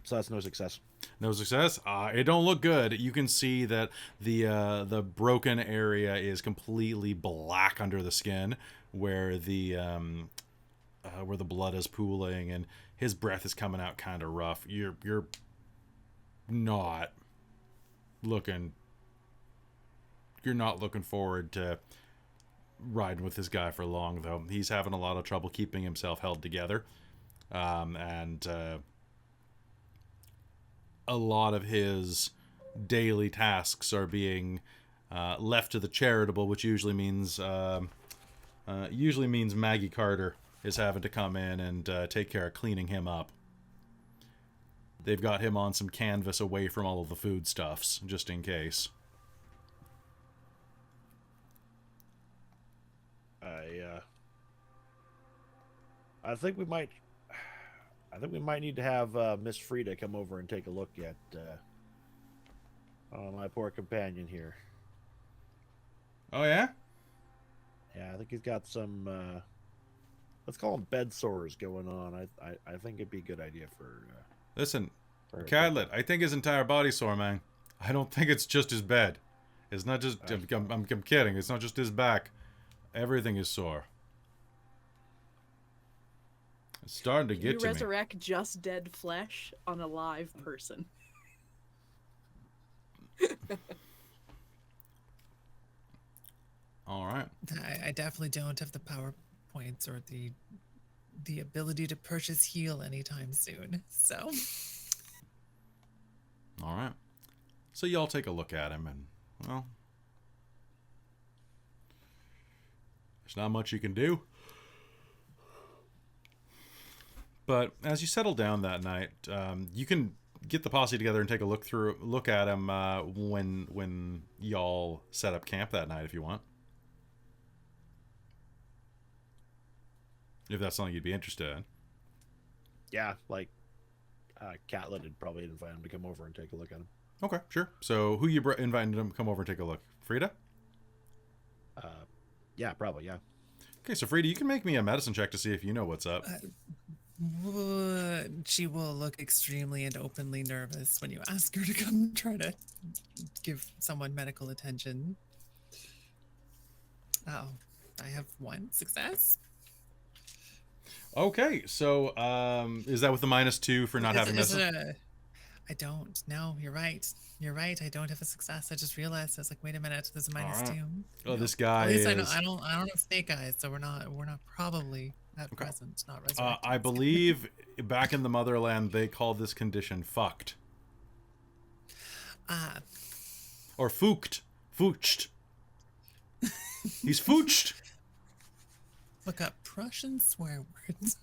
So that's no success. No success. It don't look good. You can see that the broken area is completely black under the skin, where the blood is pooling, and his breath is coming out kind of rough. You're not looking. You're not looking forward to riding with this guy for long, though. He's having a lot of trouble keeping himself held together, and a lot of his daily tasks are being left to the charitable, which usually means Maggie Carter is having to come in and take care of cleaning him up. They've got him on some canvas away from all of the foodstuffs, just in case. I think we might need to have Miss Frida come over and take a look at my poor companion here. Oh yeah? Yeah, I think he's got some let's call them bed sores going on. I think it'd be a good idea for Listen, for Catlett, I think his entire body's sore, man. I don't think it's just his bed. It's not just... I'm kidding. It's not just his back. Everything is sore. It's starting to get You to me. resurrect just dead flesh on a live person. All right. I definitely don't have the PowerPoints or the ability to purchase heal anytime soon. So, All right. So y'all take a look at him, and, well, there's not much you can do. But as you settle down that night, you can get the posse together and take a look at him when y'all set up camp that night, if you want. If that's something you'd be interested in. Yeah, like Catlett would probably invite him to come over and take a look at him. Okay, sure. So who you inviting him to come over and take a look? Frida? Yeah, probably, yeah. Okay, so Frida, you can make me a medicine check to see if you know what's up. she will look extremely and openly nervous when you ask her to come try to give someone medical attention. Oh, I have 1 success. Okay, so is that with the -2 for not having medicine? I don't. No, you're right. You're right. I don't have a success. I just realized. I was like, wait a minute. There's a -2. Oh, this guy At least is. I don't have snake eyes, so we're not probably at present not resurrected. I believe back in the motherland they called this condition fucked. Or fooked. Foocht. He's fooched. Look up Prussian swear words.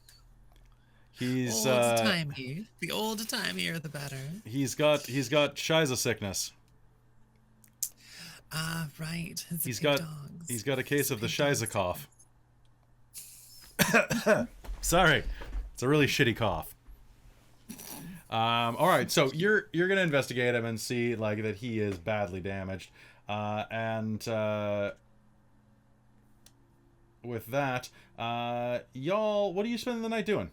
He's old-timey. The old-timeier, the better. He's got Shiza sickness. Right. He's got a case of the Shiza cough. Sorry, it's a really shitty cough. All right, so you're gonna investigate him and see like that he is badly damaged, and with that, y'all, what are you spending the night doing?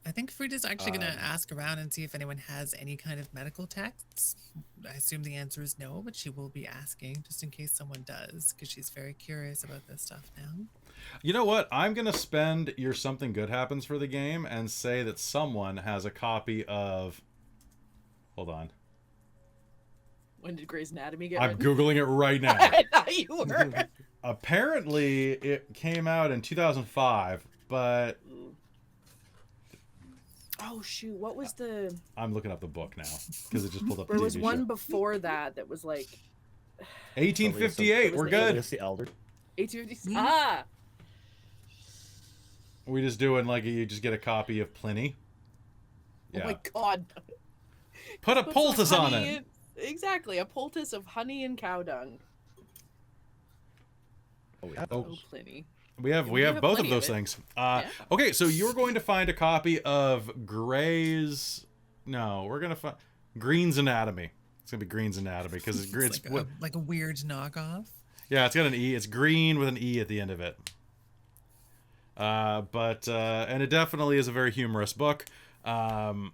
I think Frida's actually going to ask around and see if anyone has any kind of medical texts. I assume the answer is no, but she will be asking just in case someone does, because she's very curious about this stuff now. You know what? I'm going to spend your something good happens for the game and say that someone has a copy of... Hold on. When did Grey's Anatomy get I'm written? Googling it right now. I thought you were. Apparently, it came out in 2005, but... Oh shoot! What was the? I'm looking up the book now because it just pulled up. There the was TV one show. before that was like 1858. We're good. Elias the Elder. 1850. Ah. We just doing like you just get a copy of Pliny. Yeah. Oh my god. Put a Put some poultice on honey it. Exactly, a poultice of honey and cow dung. Oh, yeah. Oh, Oh, Pliny. we have both of plenty those of it. things. Yeah. Okay, so you're going to find a copy of Gray's. No, we're gonna find Green's Anatomy. It's gonna be Green's Anatomy because it's like a weird knockoff. Yeah, it's got an E. It's green with an E at the end of it. And it definitely is a very humorous book. So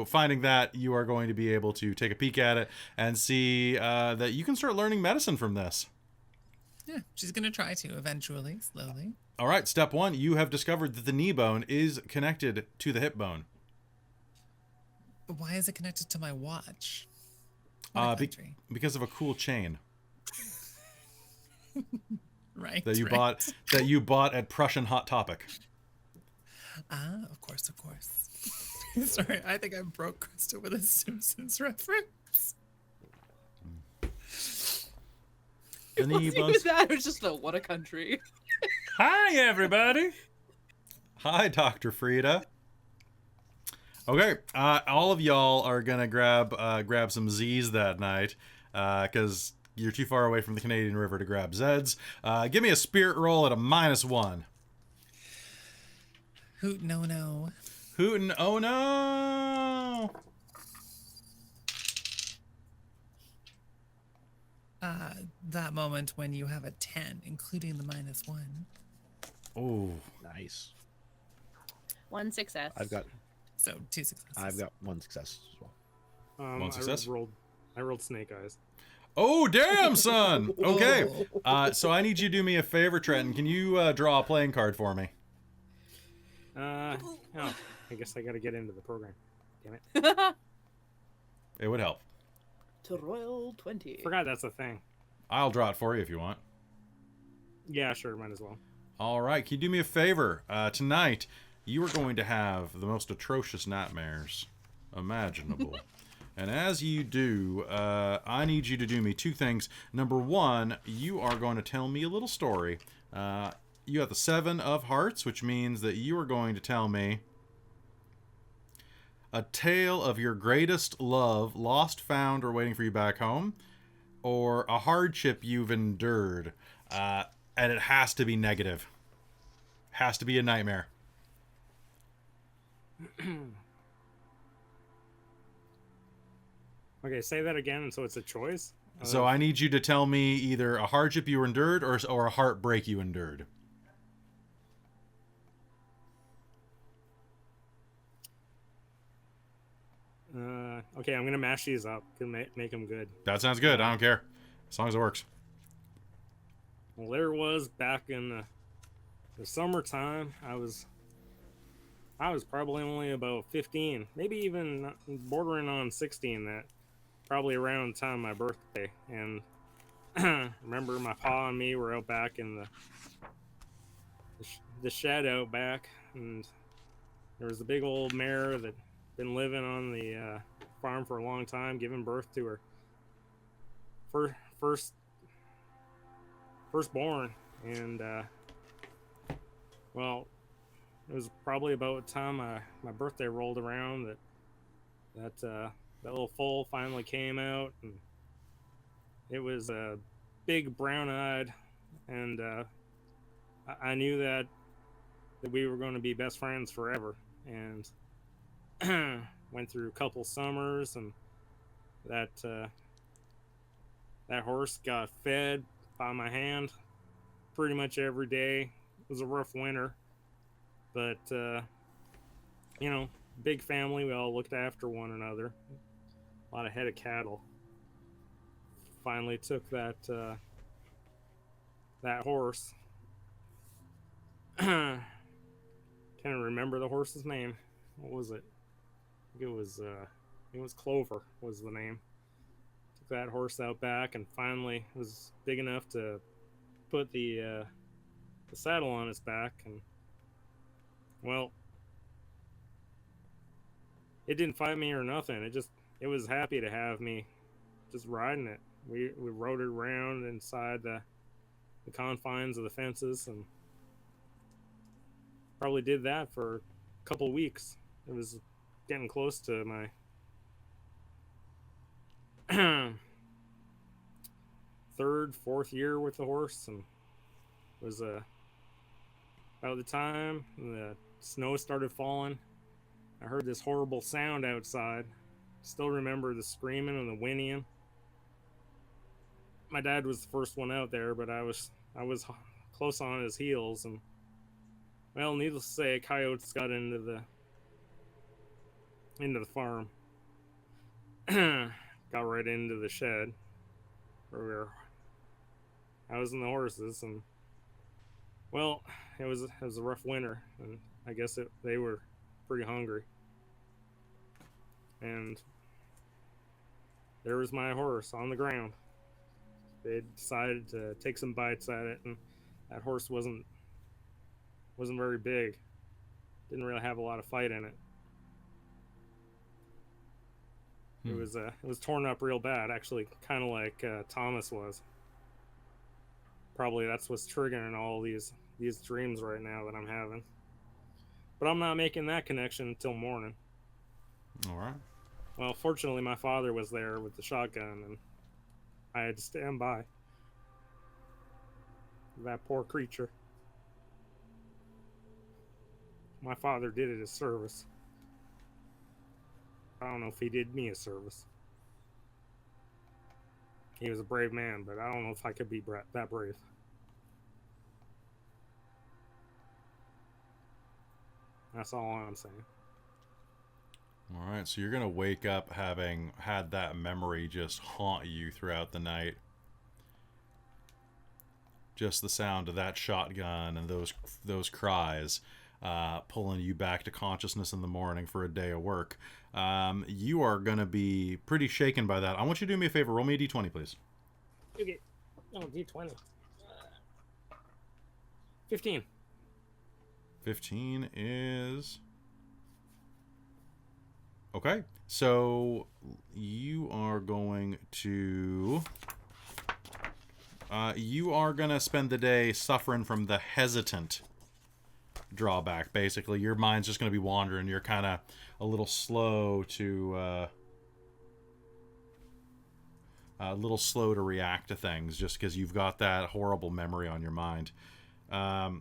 finding that, you are going to be able to take a peek at it and see that you can start learning medicine from this. Yeah, she's going to try to eventually, slowly. All right, step 1, you have discovered that the knee bone is connected to the hip bone. But why is it connected to my watch? What country? Because of a cool chain Right. that you right. bought at Prussian Hot Topic. Of course. Sorry, I think I broke Christa with a Simpsons reference. The knee It was that. It was just what a country. Hi, everybody. Hi, Dr. Frida. Okay, all of y'all are gonna grab some Z's that night, because you're too far away from the Canadian River to grab Zeds. Give me a spirit roll at a -1. Hoot no. Hootin', oh no! That moment when you have a 10, including the -1. Oh, Nice. 1 success. So 2 successes. I've got 1 success as well. One success? I rolled snake eyes. oh, damn, son. Okay, so I need you to do me a favor, Trenton. Can you draw a playing card for me? Oh, I guess I got to get into the program. Damn it. It would help. To roll 20. Forgot that's a thing. I'll draw it for you if you want. Yeah, sure, might as well. All right, can you do me a favor? Tonight, you are going to have the most atrocious nightmares imaginable. And as you do, I need you to do me 2 things. Number 1, you are going to tell me a little story. You have the 7 of Hearts, which means that you are going to tell me a tale of your greatest love, lost, found, or waiting for you back home, or a hardship you've endured. And it has to be negative. Has to be a nightmare. Okay, say that again, so it's a choice? So I need you to tell me either a hardship you endured or a heartbreak you endured. Okay, I'm gonna mash these up. Gonna make them good. That sounds good. I don't care, as long as it works. Well, there was back in the summertime. I was probably only about 15, maybe even bordering on 16. That probably around the time of my birthday. And remember, my pa and me were out back in the shed out back, and there was a big old mare that been living on the farm for a long time, giving birth to her firstborn. And well, it was probably about the time my birthday rolled around that little foal finally came out, and it was big, brown-eyed, and I knew that we were going to be best friends forever. And went through a couple summers, and that horse got fed by my hand pretty much every day. It was a rough winter, but you know, big family, we all looked after one another. A lot of head of cattle. Finally took that horse. Can't remember the horse's name. What was it? I think it was Clover was the name. Took that horse out back, and finally was big enough to put the saddle on its back. And well, it didn't fight me or nothing. It was happy to have me just riding it. We rode it around inside the confines of the fences, and probably did that for a couple weeks. It was getting close to my third, fourth year with the horse, and it was about the time the snow started falling. I heard this horrible sound outside. Still remember the screaming and the whinnying. My dad was the first one out there, but I was close on his heels, and well, needless to say, coyotes got into the farm. Got right into the shed where we were housing the horses, and well, it was a rough winter, and I guess they were pretty hungry. And there was my horse on the ground. They decided to take some bites at it, and that horse wasn't very big. Didn't really have a lot of fight in it. It was torn up real bad, actually, kind of like Thomas was. Probably that's what's triggering all these dreams right now that I'm having. But I'm not making that connection until morning. All right. Well, fortunately, my father was there with the shotgun, and I had to stand by. That poor creature. My father did it as service. I don't know if he did me a service. He was a brave man, but I don't know if I could be that brave. That's all I'm saying. All right, so you're going to wake up having had that memory just haunt you throughout the night. Just the sound of that shotgun and those cries pulling you back to consciousness in the morning for a day of work. You are going to be pretty shaken by that. I want you to do me a favor. Roll me a d20, please. Okay. Oh, d20. 15. 15 is... Okay, so you are going to... you are going to spend the day suffering from the hesitant drawback, basically. Your mind's just going to be wandering. You're kind of a little slow to... react to things just because you've got that horrible memory on your mind. The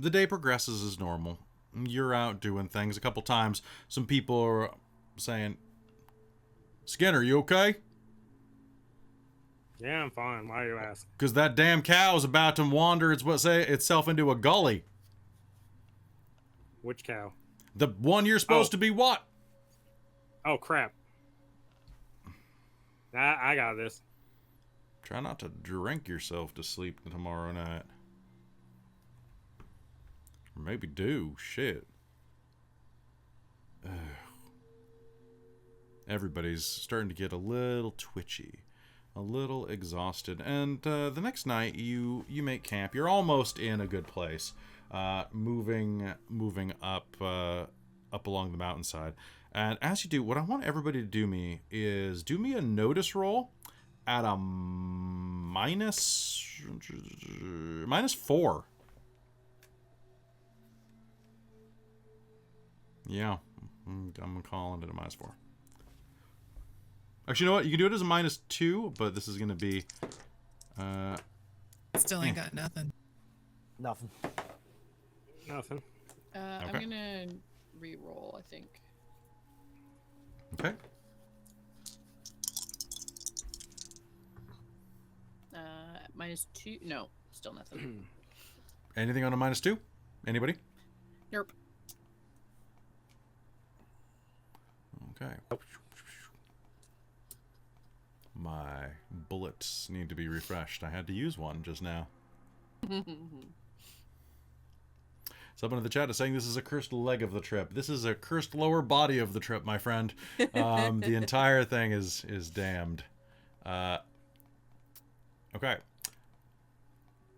day progresses as normal. You're out doing things. A couple times, some people are saying, "Skinner, you okay?" Yeah, I'm fine. Why do you ask? Because that damn cow's about to wander itself into a gully. Which cow? The one you're supposed to be what? Oh, crap. I got this. Try not to drink yourself to sleep tomorrow night. Or maybe do. Shit. Ugh. Everybody's starting to get a little twitchy. A little exhausted. And the next night, you make camp. You're almost in a good place. Moving up along the mountainside. And as you do, what I want everybody to do me is do me a notice roll at a -4. Yeah, I'm calling it a -4. Actually, you know what? You can do it as a -2, but this is going to be... Still ain't got nothing. Nothing. Nothing. I'm gonna re-roll, I think. Okay. -2. No, still nothing. Anything on a -2? Anybody? Nope. Okay. My bullets need to be refreshed. I had to use one just now. Someone in the chat is saying this is a cursed leg of the trip. This is a cursed lower body of the trip, my friend. The entire thing is damned. Okay.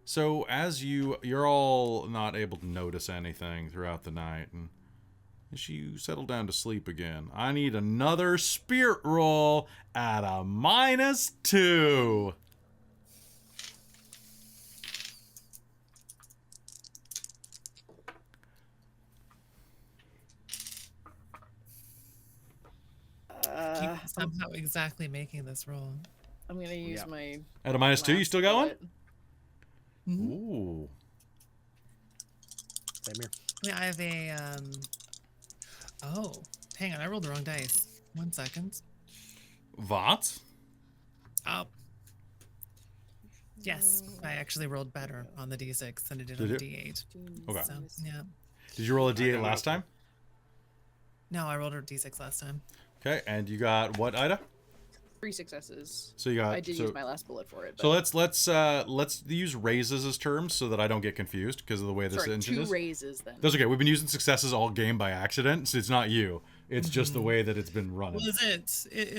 So as you're all not able to notice anything throughout the night, and as you settle down to sleep again, I need another spirit roll at a -2. Keep somehow exactly making this roll. I'm gonna use my. At a -2, you still got one? Mhm. Ooh. Same here. Yeah, I have a Oh, hang on, I rolled the wrong dice. 1 second. What? Oh. Yes, I actually rolled better on the D6 than I did Did on the you? D8. Okay. So, yeah. Did you roll a D8 last time? No, I rolled a D6 last time. Okay, and you got what, Ida? 3 successes. So you got. I did use my last bullet for it. So let's use raises as terms so that I don't get confused because of the way this engine two is. raises then. That's okay. We've been using successes all game by accident, so it's not you. It's just the way that it's been running. Well, is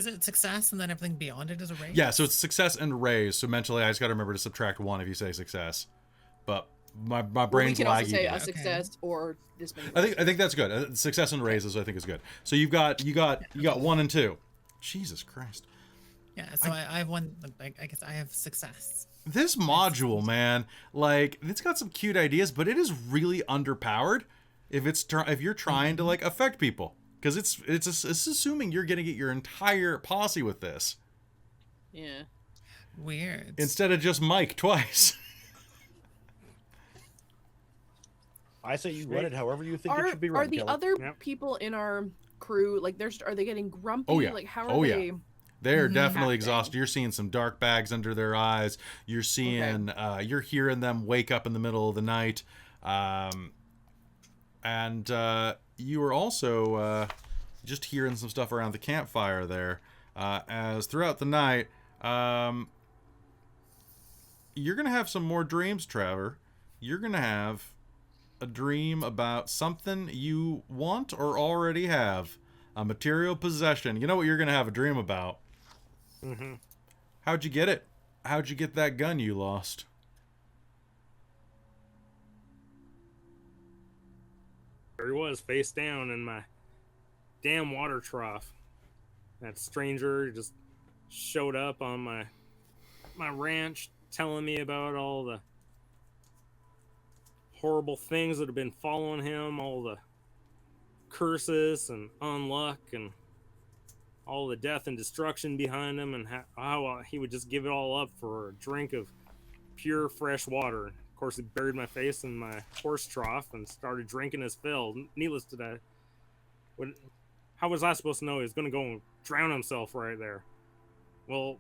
it success and then everything beyond it is a raise? Yeah, so it's success and raise. So mentally, I just got to remember to subtract 1 if you say success. But my brain's we can also laggy. say today. a success or this many. I think that's good. Success and raises I think is good. So you got 1 and 2. Jesus Christ. Yeah, so I have one. I guess I have success. This module, man, like it's got some cute ideas, but it is really underpowered. If you're trying to like affect people, because it's assuming you're gonna get your entire posse with this. Yeah. Weird. Instead of just Mike twice. I say you run it however you think it should be Are run. the Kelly. other Yep. people in our crew like are they getting grumpy? Oh, yeah. Like how are Oh, yeah. they? They're definitely Happening. exhausted. You're seeing some dark bags under their eyes. You're seeing, you're hearing them wake up in the middle of the night. And you are also just hearing some stuff around the campfire there. As throughout the night, you're going to have some more dreams, Trevor. You're going to have a dream about something you want or already have. A material possession. You know what you're going to have a dream about? Mm-hmm. How'd you get it? How'd you get that gun you lost? There he was, face down in my damn water trough. That stranger just showed up on my ranch, telling me about all the horrible things that have been following him, all the curses and unluck and all the death and destruction behind him, and how he would just give it all up for a drink of pure fresh water. Of course, he buried my face in my horse trough and started drinking his fill. Needless to say, how was I supposed to know he was going to go and drown himself right there? Well,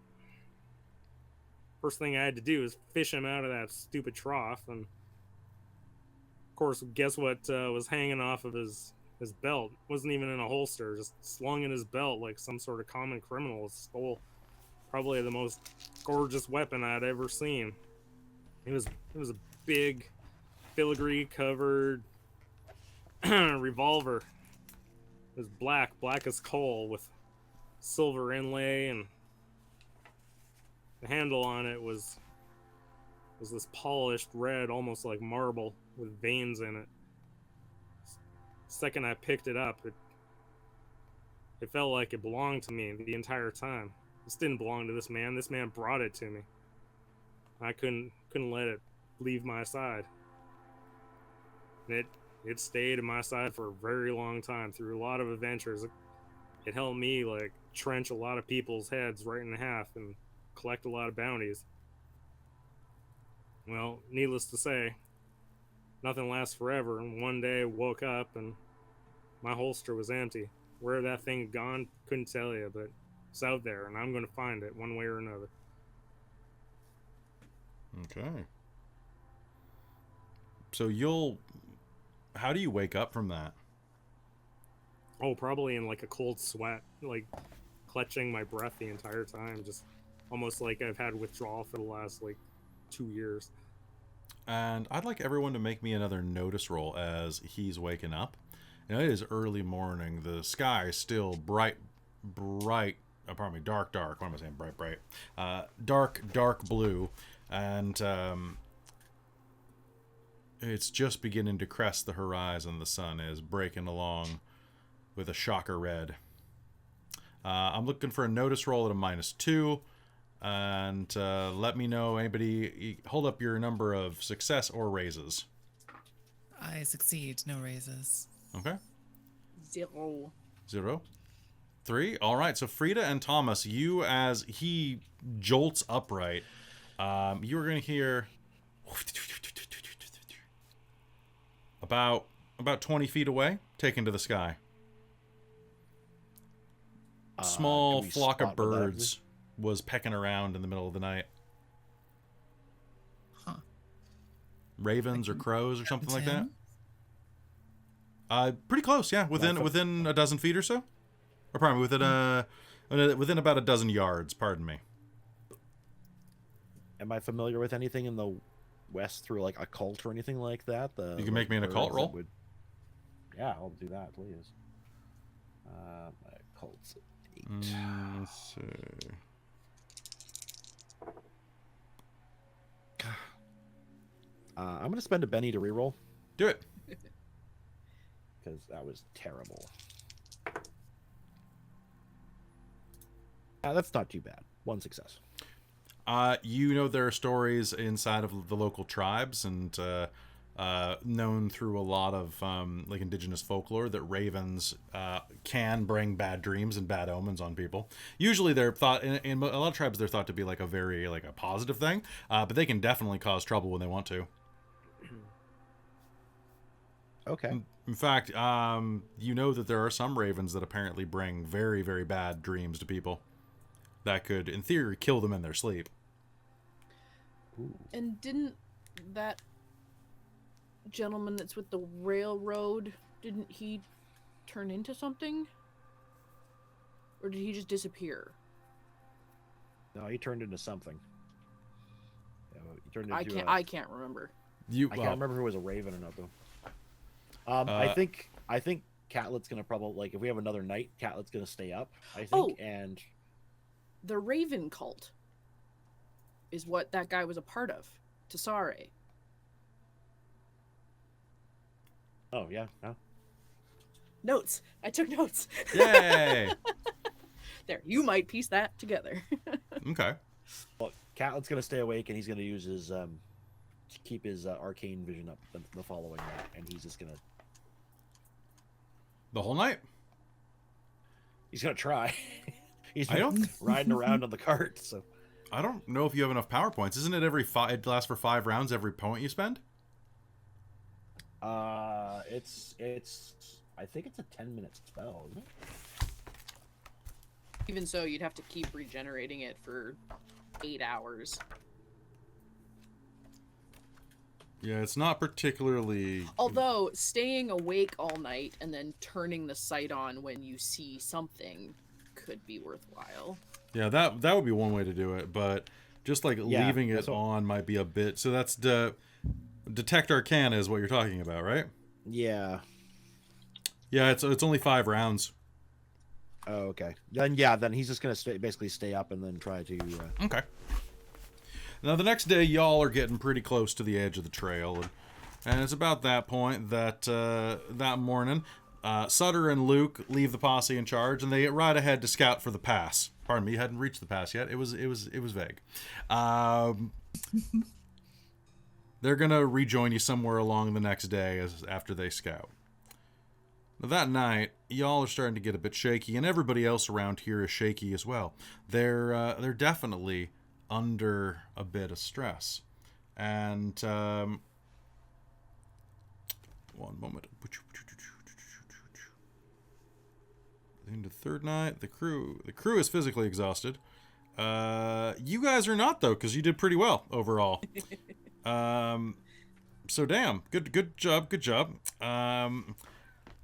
First thing I had to do is fish him out of that stupid trough, and of course, guess what was hanging off of his belt? Wasn't even in a holster, just slung in his belt like some sort of common criminal stole probably the most gorgeous weapon I'd ever seen. It was a big filigree covered revolver. It was black as coal with silver inlay, and the handle on it was this polished red, almost like marble, with veins in it. Second I picked it up, it felt like it belonged to me the entire time. This didn't belong to this man. This man brought it to me. I couldn't let it leave my side. It stayed in my side for a very long time through a lot of adventures. It helped me like trench a lot of people's heads right in half and collect a lot of bounties. Well, needless to say, nothing lasts forever, and one day I woke up and my holster was empty. Where that thing had gone, couldn't tell you, but it's out there, and I'm going to find it one way or another. Okay. So how do you wake up from that? Oh, probably in like a cold sweat, like clutching my breath the entire time, just almost like I've had withdrawal for the last like 2 years. And I'd like everyone to make me another notice roll as he's waking up. And it is early morning. The sky is still dark. What am I saying? Bright. Dark blue. And it's just beginning to crest the horizon. The sun is breaking along with a shocker red. I'm looking for a notice roll at a -2. And let me know, anybody, hold up your number of success or raises. I succeed. No raises. Okay. 0. 0. 3. All right. So Frida and Thomas, you, as he jolts upright, you are going to hear about 20 feet away, taken to the sky. Small flock of birds was pecking around in the middle of the night. Huh. Ravens or crows or something like that. Pretty close, yeah. Within a dozen feet or so. Or probably within about a dozen yards, pardon me. Am I familiar with anything in the West through like a cult or anything like that? You can make me an occult roll. Yeah, I'll do that, please. My occult's 8. Let's see. I'm going to spend a Benny to reroll. Do it. Because that was terrible. That's not too bad. 1 success. You know, there are stories inside of the local tribes and known through a lot of like indigenous folklore that ravens can bring bad dreams and bad omens on people. Usually they're thought, in a lot of tribes, they're thought to be like a very like a positive thing, but they can definitely cause trouble when they want to. Okay. In fact, you know that there are some ravens that apparently bring very, very bad dreams to people that could, in theory, kill them in their sleep. Ooh. And didn't that gentleman that's with the railroad, didn't he turn into something? Or did he just disappear? No, he turned into something. Yeah, he turned into I can't remember. I can't remember if it was a raven or not, though. I think Catlett's gonna probably, like, if we have another night, Catlett's gonna stay up, I think, and the Raven cult is what that guy was a part of. Tesare. Oh yeah, no. Notes. I took notes. Yay! There, you might piece that together. Okay. Well, Catlett's gonna stay awake, and he's gonna use his to keep his arcane vision up the following night, and he's just gonna. The whole night? He's gonna try. He's I don't riding around on the cart, so. I don't know if you have enough power points. Isn't it it lasts for 5 rounds every point you spend? It's I think it's a 10-minute spell, isn't it? Even so, you'd have to keep regenerating it for 8 hours. Yeah, it's not particularly... Although staying awake all night and then turning the sight on when you see something could be worthwhile. Yeah, that would be one way to do it, but just like leaving it on might be a bit... So that's Detect Arcana is what you're talking about, right? Yeah. Yeah, it's only 5 rounds. Oh, okay. Then he's just gonna basically stay up and then try to. Okay. Now the next day, y'all are getting pretty close to the edge of the trail, and it's about that point that that morning, Sutter and Luke leave the posse in charge, and they get right ahead to scout for the pass. Pardon me, you hadn't reached the pass yet. It was vague. They're gonna rejoin you somewhere along the next day after they scout. Now, that night, y'all are starting to get a bit shaky, and everybody else around here is shaky as well. They're definitely under a bit of stress. And one moment. Into the third night, the crew is physically exhausted. You guys are not, though, because you did pretty well overall. So damn, good job.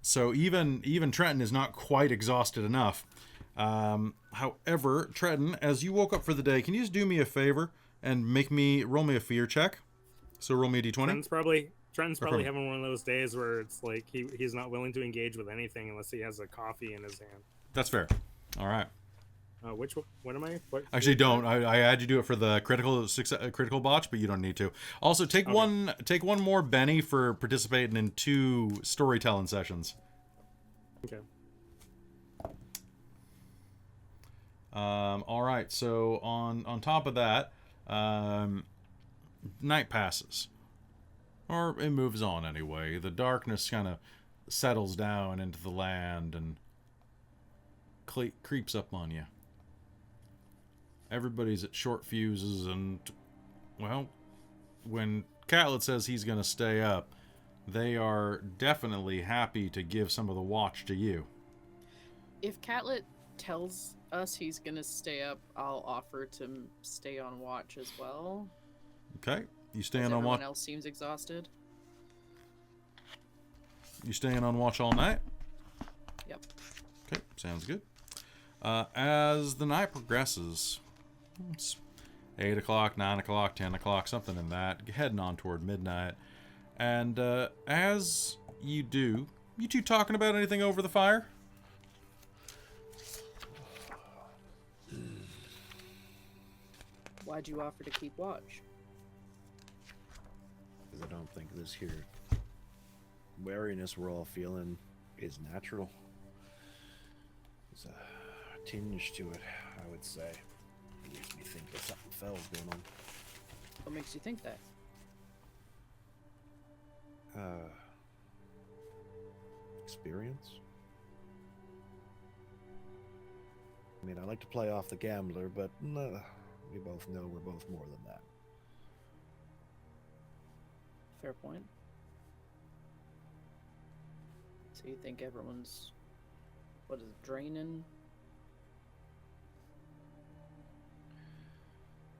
So even Trenton is not quite exhausted enough. However, Trenton, as you woke up for the day, can you just do me a favor and roll me a fear check? So roll me a d20. Trenton's probably having one of those days where it's like he's not willing to engage with anything unless he has a coffee in his hand. That's fair. All right. Which one? What am I? What? Actually, don't. I had you do it for the critical botch, but you don't need to. Also, take one more Benny for participating in 2 storytelling sessions. Okay. All right. So on top of that, night passes, or it moves on anyway. The darkness kind of settles down into the land and creeps up on you. Everybody's at short fuses, and, well, when Catlett says he's going to stay up, they are definitely happy to give some of the watch to you. If Catlett tells us he's going to stay up, I'll offer to stay on watch as well. Okay. You staying on watch? Everyone else seems exhausted. You staying on watch all night? Yep. Okay, sounds good. As the night progresses... It's 8 o'clock, 9 o'clock, 10 o'clock, something in that, heading on toward midnight. And as you do, you two talking about anything over the fire? Why'd you offer to keep watch? Because I don't think this here wariness we're all feeling is natural. There's a tinge to it, I would say. It makes me think there's something fell's going on. What makes you think that? Experience? I mean, I like to play off the gambler, but we both know we're both more than that. Fair point. So you think everyone's, what is it, draining?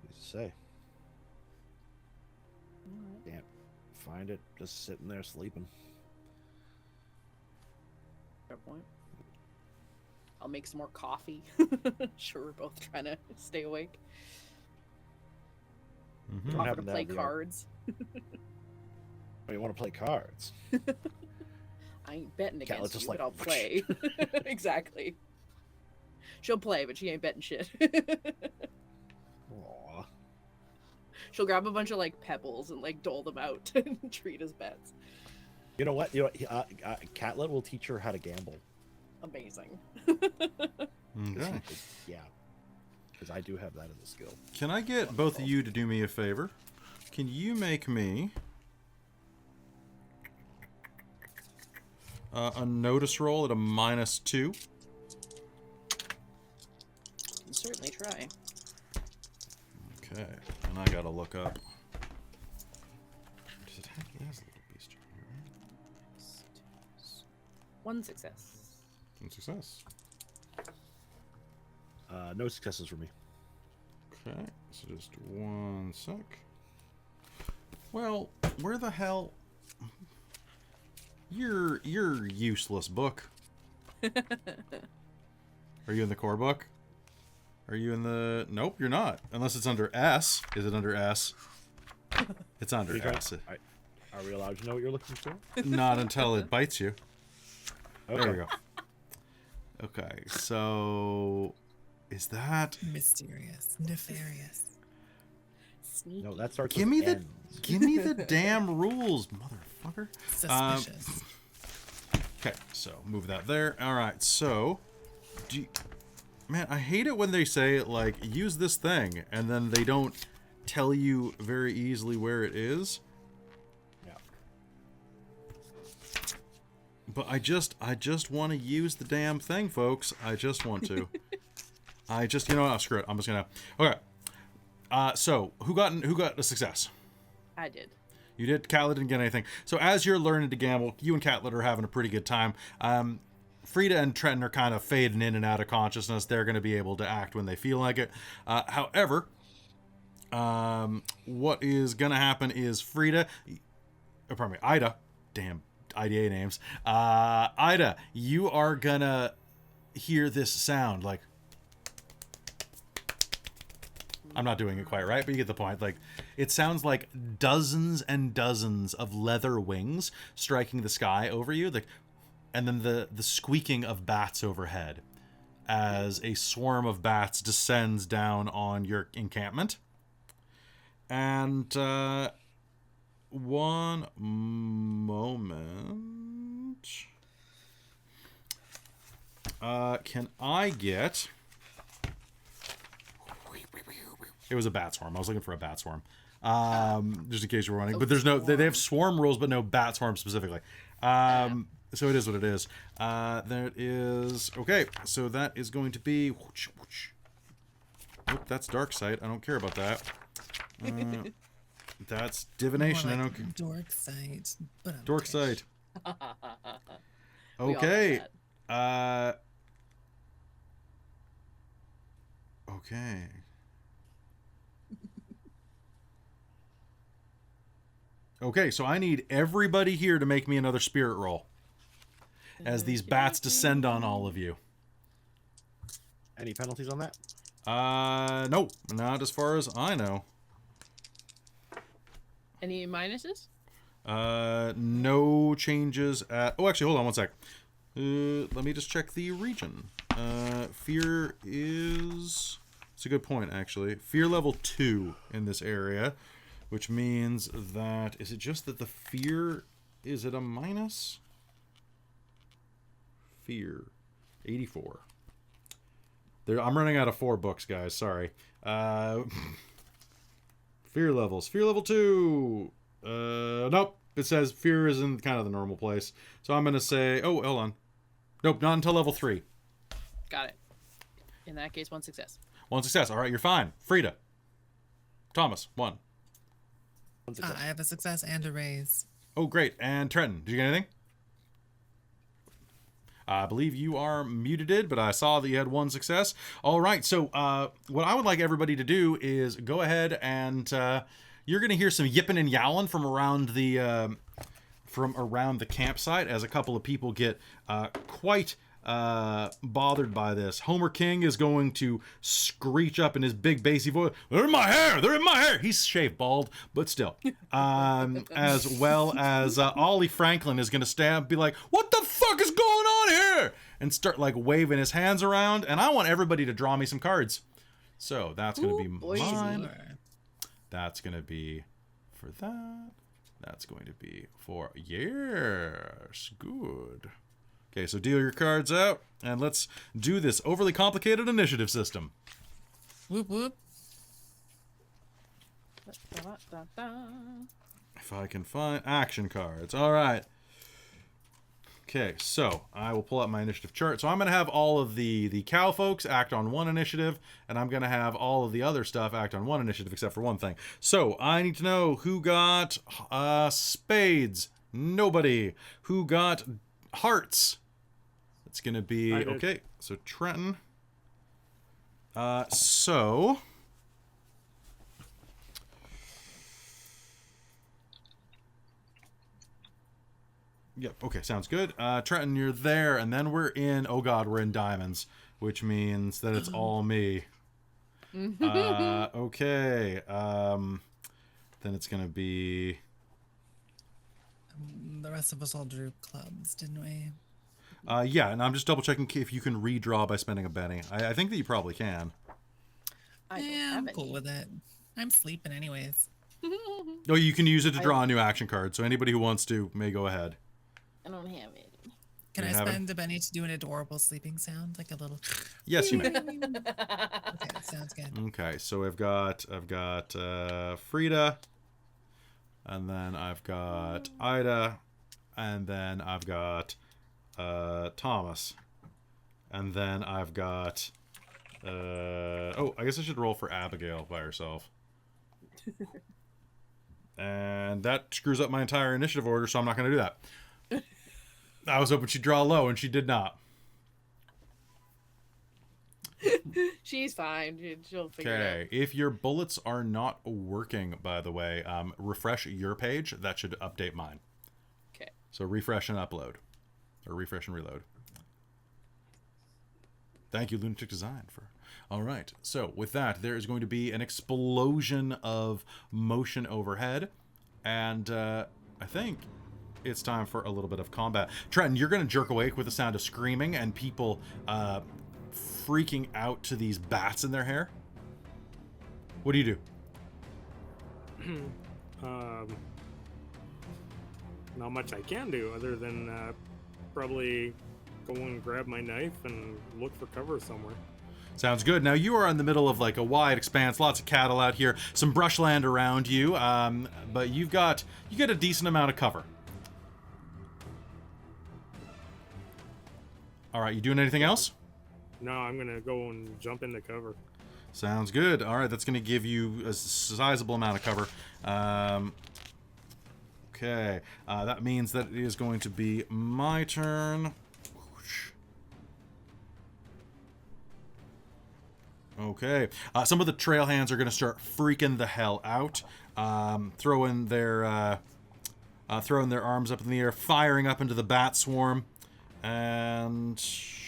Who's to say? Alright. Can't find it, just sitting there sleeping. Fair point. I'll make some more coffee. Sure, we're both trying to stay awake. Mm-hmm. Offer to play cards. Oh, you want to play cards? I ain't betting against you, like, but I'll play. Exactly. She'll play, but she ain't betting shit. Aww. She'll grab a bunch of like pebbles and like dole them out and treat as bets. You know what? Catlett will teach her how to gamble. Amazing. Okay. Yeah, because I do have that as a skill. Can I get both of you to do me a favor? Can you make me a notice roll at a -2? Can certainly try. Okay, and I gotta look up. Does it have this little beast here? One success. One success. No successes for me. Okay, so just one sec. Well, Where the hell? You're useless, book. Are you in the core book? Are you in the... Nope, you're not. Unless it's under S. Is it under S? It's under S. Are we allowed to know what you're looking for? Not until it bites you. Okay. There we go. Okay, so... Is that... Mysterious. Nefarious. Sneaky. No, that starts Give with me the... N. Give me the damn rules, motherfucker. Suspicious. Okay, so move that there. All right, so... Man, I hate it when they say, like, use this thing, and then they don't tell you very easily where it is. Yeah. But I just want to use the damn thing, folks. I just want to. You know what? Oh, screw it. I'm just gonna... Okay. So, who got a success? I did. You did. Catlett didn't get anything. So as you're learning to gamble, you and Catlett are having a pretty good time. Frida and Trenton are kind of fading in and out of consciousness. They're going to be able to act when they feel like it. However, what is going to happen is Frida... pardon me, Ida. Damn, IDA names. Ida, you are going to hear this sound like... I'm not doing it quite right, but you get the point. Like, it sounds like dozens and dozens of leather wings striking the sky over you, like, and then the squeaking of bats overhead as a swarm of bats descends down on your encampment. And one moment. Can I get... It was a bat swarm. I was looking for a bat swarm. Just in case you were wondering. But there's no... They have swarm rules, but no bat swarm specifically. So it is what it is. There is... Okay, so that is going to be... Nope, that's dark sight. I don't care about that. That's divination. More I like don't... Dork sight. But I'm Dork tight. sight. We all Okay. have that. Okay. Okay, so I need everybody here to make me another spirit roll as these bats descend on all of you. Any penalties on that? No, not as far as I know. Any minuses? No changes at... Oh, actually, hold on one sec. Let me just check the region. Fear is... It's a good point, actually. Fear level 2 in this area, which means that... Is it just that the fear... Is it a minus? Fear. 84. There, I'm running out of 4 books, guys. Sorry. Fear levels. Fear level 2. Nope. It says fear is in kind of the normal place. So I'm going to say... Oh, hold on. Nope, not until level 3. Got it. In that case, one success. One success. All right, you're fine. Frida. Thomas, 1. I have a success and a raise. Oh, great. And Trenton, did you get anything? I believe you are muted, but I saw that you had 1 success. All right, so what I would like everybody to do is go ahead and you're going to hear some yipping and yowling from around the campsite as a couple of people get quite bothered by this. Homer King is going to screech up in his big bassy voice, "They're in my hair! They're in my hair!" He's shaved bald, but still. As well as Ollie Franklin is going to stand up and be like, "What the fuck is going on here?" And start like waving his hands around. And I want everybody to draw me some cards. So that's going to be mine. Sure. That's going to be for that. That's going to be for... Yes, good. Okay, so deal your cards out, and let's do this overly complicated initiative system. Whoop whoop. If I can find action cards. All right. Okay, so I will pull up my initiative chart. So I'm going to have all of the cow folks act on 1 initiative, and I'm going to have all of the other stuff act on 1 initiative, except for one thing. So I need to know who got spades. Nobody. Who got hearts? It's going to be... Okay, so Trenton. Yep. Okay, sounds good. Trenton, you're there, and then we're in. Oh God, we're in diamonds, which means that it's all me. Okay. Then it's gonna be. The rest of us all drew clubs, didn't we? Yeah, and I'm just double checking if you can redraw by spending a Benny. I think that you probably can. I don't Yeah, have I'm any. cool with it. I'm sleeping anyways. Oh, you can use it to draw a new action card. So anybody who wants to may go ahead. I don't have any. Can You I have it? spend a Benny to do an adorable sleeping sound, like a little? Yes, you may. Okay, sounds good. Okay, so I've got Frida, and then I've got Ida, and then I've got Thomas, and then I've got oh, I guess I should roll for Abigail by herself. And that screws up my entire initiative order, so I'm not going to do that. I was hoping she'd draw low, and she did not. She's fine. She'll figure it Okay, if your bullets are not working, by the way, refresh your page. That should update mine. out. Okay. So refresh and upload. Or refresh and reload. Thank you, Lunatic Design, for... All right, so with that, there is going to be an explosion of motion overhead. And I think it's time for a little bit of combat. Trenton, you're going to jerk awake with the sound of screaming and people freaking out to these bats in their hair. What do you do? Not much I can do other than probably go and grab my knife and look for cover somewhere. Sounds good. Now you are in the middle of like a wide expanse, lots of cattle out here, some brushland around you, but you get a decent amount of cover. All right, you doing anything else? No, I'm gonna go and jump into cover. Sounds good. All right, that's going to give you a sizable amount of cover. Okay, that means that it is going to be my turn. Okay, some of the trail hands are going to start freaking the hell out, throwing their arms up in the air, firing up into the bat swarm, and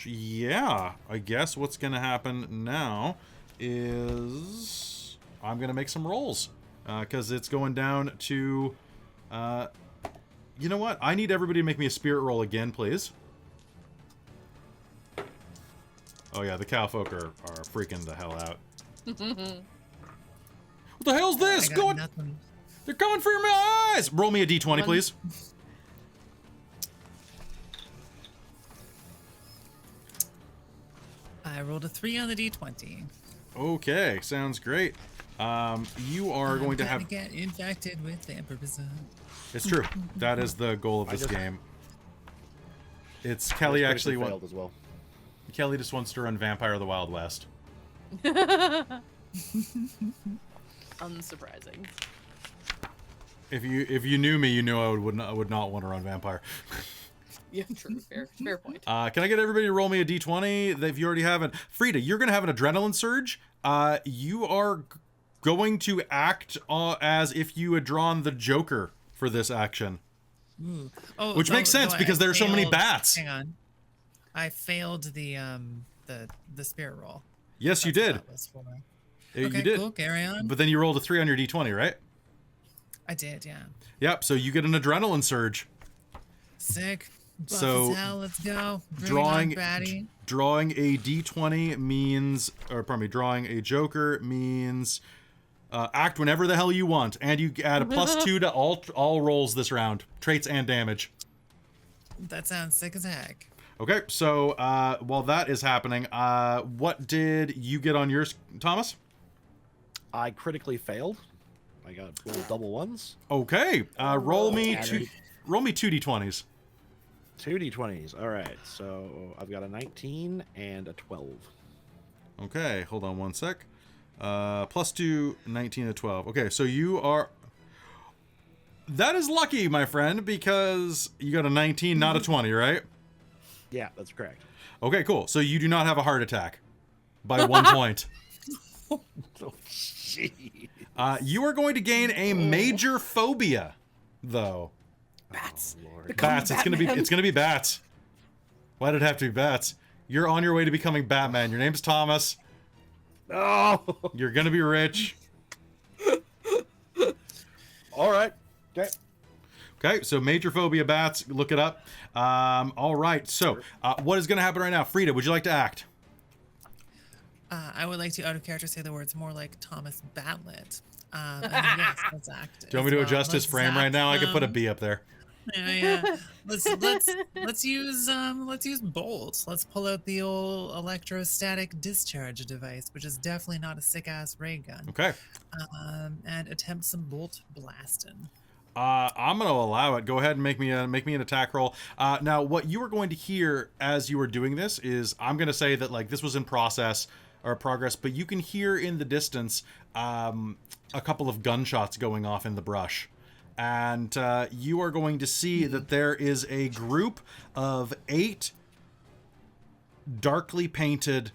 yeah, I guess what's going to happen now is I'm going to make some rolls, because it's going down to, you know what? I need everybody to make me a spirit roll again, please. Oh yeah, the cowfolk are freaking the hell out. What the hell's this? I got Going? nothing. They're coming for my eyes! Roll me a d20, please. I rolled a 3 on the d20. Okay, sounds great. You are going to have... get infected with vampirism. It's true. That is the goal of this game. It's Kelly I actually failed as well. Kelly just wants to run Vampire of the Wild West. Unsurprising. If you knew me, you knew I would not want to run Vampire. Yeah, true. Fair point. Can I get everybody to roll me a d20 if you already haven't? Frida, you're going to have an adrenaline surge. You are going to act as if you had drawn the Joker for this action. Ooh. Oh, Which makes sense because there are so many bats. Hang on. I failed the spirit roll. Yes, you That's did. what that was for. You Okay, did. cool. Carry on. But then you rolled a 3 on your d20, right? I did, yeah. Yep, so you get an adrenaline surge. Sick. Buff So, as hell, let's go. Bring drawing it on, baddie. drawing a d20 means, or pardon me, drawing a Joker means act whenever the hell you want, and you add a +2 to all rolls this round, traits and damage. That sounds sick as heck. Okay, so while that is happening, what did you get on yours, Thomas? I critically failed. I got little double ones. Okay, roll me Added. roll me 2 d20s. 2 d20s. All right, so I've got a 19 and a 12. Okay, hold on one sec. +2, 19 to 12. Okay, so you are... That is lucky, my friend, because you got a 19, not a 20, right? Yeah, that's correct. Okay, cool. So you do not have a heart attack by 1 point. Oh, gee. You are going to gain a major phobia, though. Bats. Lord. Become Bats. It's Batman. gonna be bats. Why did it have to be bats? You're on your way to becoming Batman. Your name's Thomas. Oh. You're gonna be rich. All right. Okay. Okay, so major phobia bats. Look it up. All right. So, what is gonna happen right now? Frida, would you like to act? I would like to, out of character, say the words more like Thomas Batlet. And yes, let's act. Do you want me to adjust his frame right now? I can put a B up there. Yeah. Let's use bolts. Let's pull out the old electrostatic discharge device, which is definitely not a sick ass ray gun. Okay. And attempt some bolt blasting. I'm gonna allow it. Go ahead and make me an attack roll. Now, what you are going to hear as you are doing this is, I'm gonna say that like this was in progress, but you can hear in the distance a couple of gunshots going off in the brush, and you are going to see that there is a group of 8 darkly painted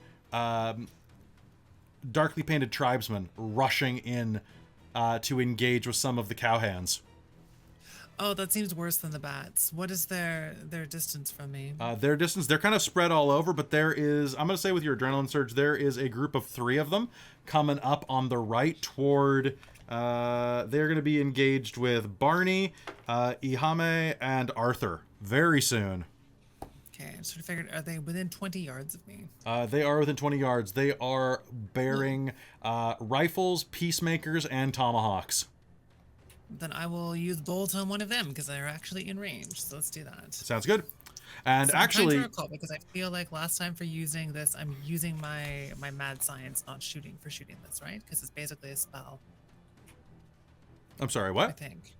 tribesmen rushing in to engage with some of the cowhands. Oh, that seems worse than the bats. What is their distance from me? Their distance, they're kind of spread all over, but there is, I'm going to say with your adrenaline surge, there is a group of 3 of them coming up on the right toward, they're going to be engaged with Barney, Ihame, and Arthur very soon. Okay, I sort of figured, are they within 20 yards of me? They are within 20 yards. They are bearing rifles, peacemakers, and tomahawks. Then I will use bolt on one of them because they're actually in range. So let's do that. Sounds good. And So actually, I'm trying to recall because I feel like last time for using this, I'm using my mad science, not shooting for shooting this, right? Because it's basically a spell, I'm sorry, I what? think.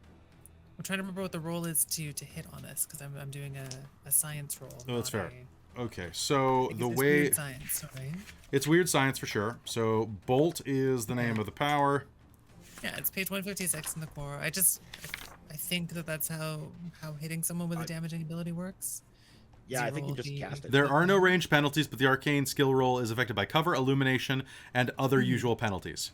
I'm trying to remember what the roll is to hit on this because I'm doing a science roll. Oh, that's not fair. Okay, so because the it's way weird science, right? it's weird science for sure. So Bolt is the name of the power. Yeah, it's page 156 in the core. I think that's how hitting someone with a damaging ability works. Yeah, I think you Zero just D. cast it. There are no range penalties, but the arcane skill roll is affected by cover, illumination, and other usual penalties.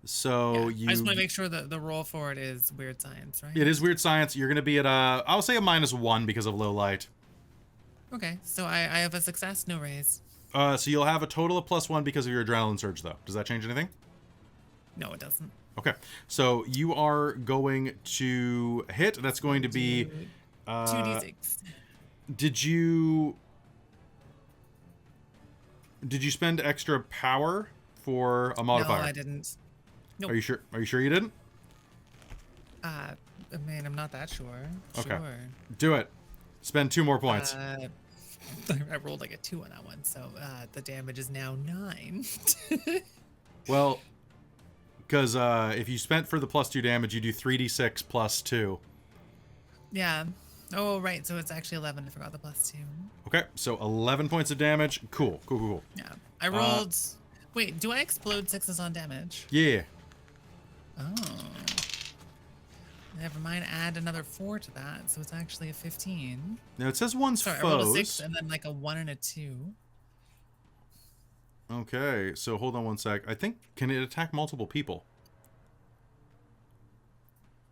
So Yeah, I just want to make sure that the roll for it is weird science, right? it is weird science. You're going to be at I'll say a -1 because of low light. Okay, so I have a success, no raise. So you'll have a total of +1 because of your adrenaline surge, though. Does that change anything? No, it doesn't. Okay, so you are going to hit. That's going to be 2d6. Did you spend extra power for a modifier? No, I didn't. Nope. Are you sure? Are you sure you didn't? I mean, I'm not that sure. Okay. Sure. Do it. Spend 2 more points. I rolled like a 2 on that one, so the damage is now 9. Well, because if you spent for the +2 damage, you do 3d6 plus 2. Yeah. Oh, right. So it's actually 11. I forgot the +2. Okay, so 11 points of damage. Cool. Yeah. I rolled. Wait, do I explode 6s on damage? Yeah. Oh. Never mind. Add another 4 to that, so it's actually a 15. Now it says one's Sorry, I foes. rolled a 6 and then like a 1 and a 2. Okay, so hold on one sec. I think, can it attack multiple people?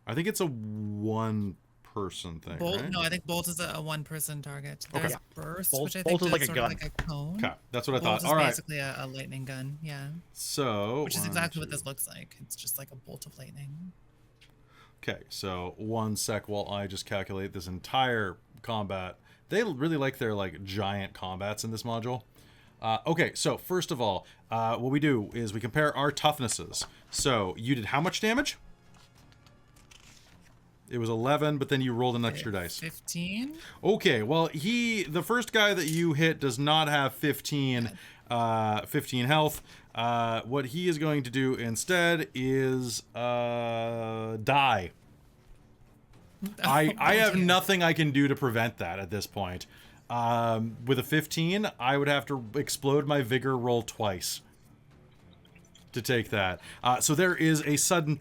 I think it's a one-person thing, Bolt? right? No, I think Bolt is a one-person target. Okay. There's Burst, Bolt- which I Bolt think is like is a sort of gun. like a cone. Okay, that's what I Bolt thought. is All right, basically a lightning gun, yeah. so... Which is one, exactly what two. this looks like. It's just like a bolt of lightning. Okay, so one sec while I just calculate this entire combat. They really like their like giant combats in this module. Okay, so first of all, what we do is we compare our toughnesses. So you did how much damage? It was 11, but then you rolled an extra dice. 15? Okay, well the first guy that you hit does not have 15 health. What he is going to do instead is die. I have dear. nothing I can do to prevent that at this point. With a 15, I would have to explode my vigor roll twice to take that. So there is a sudden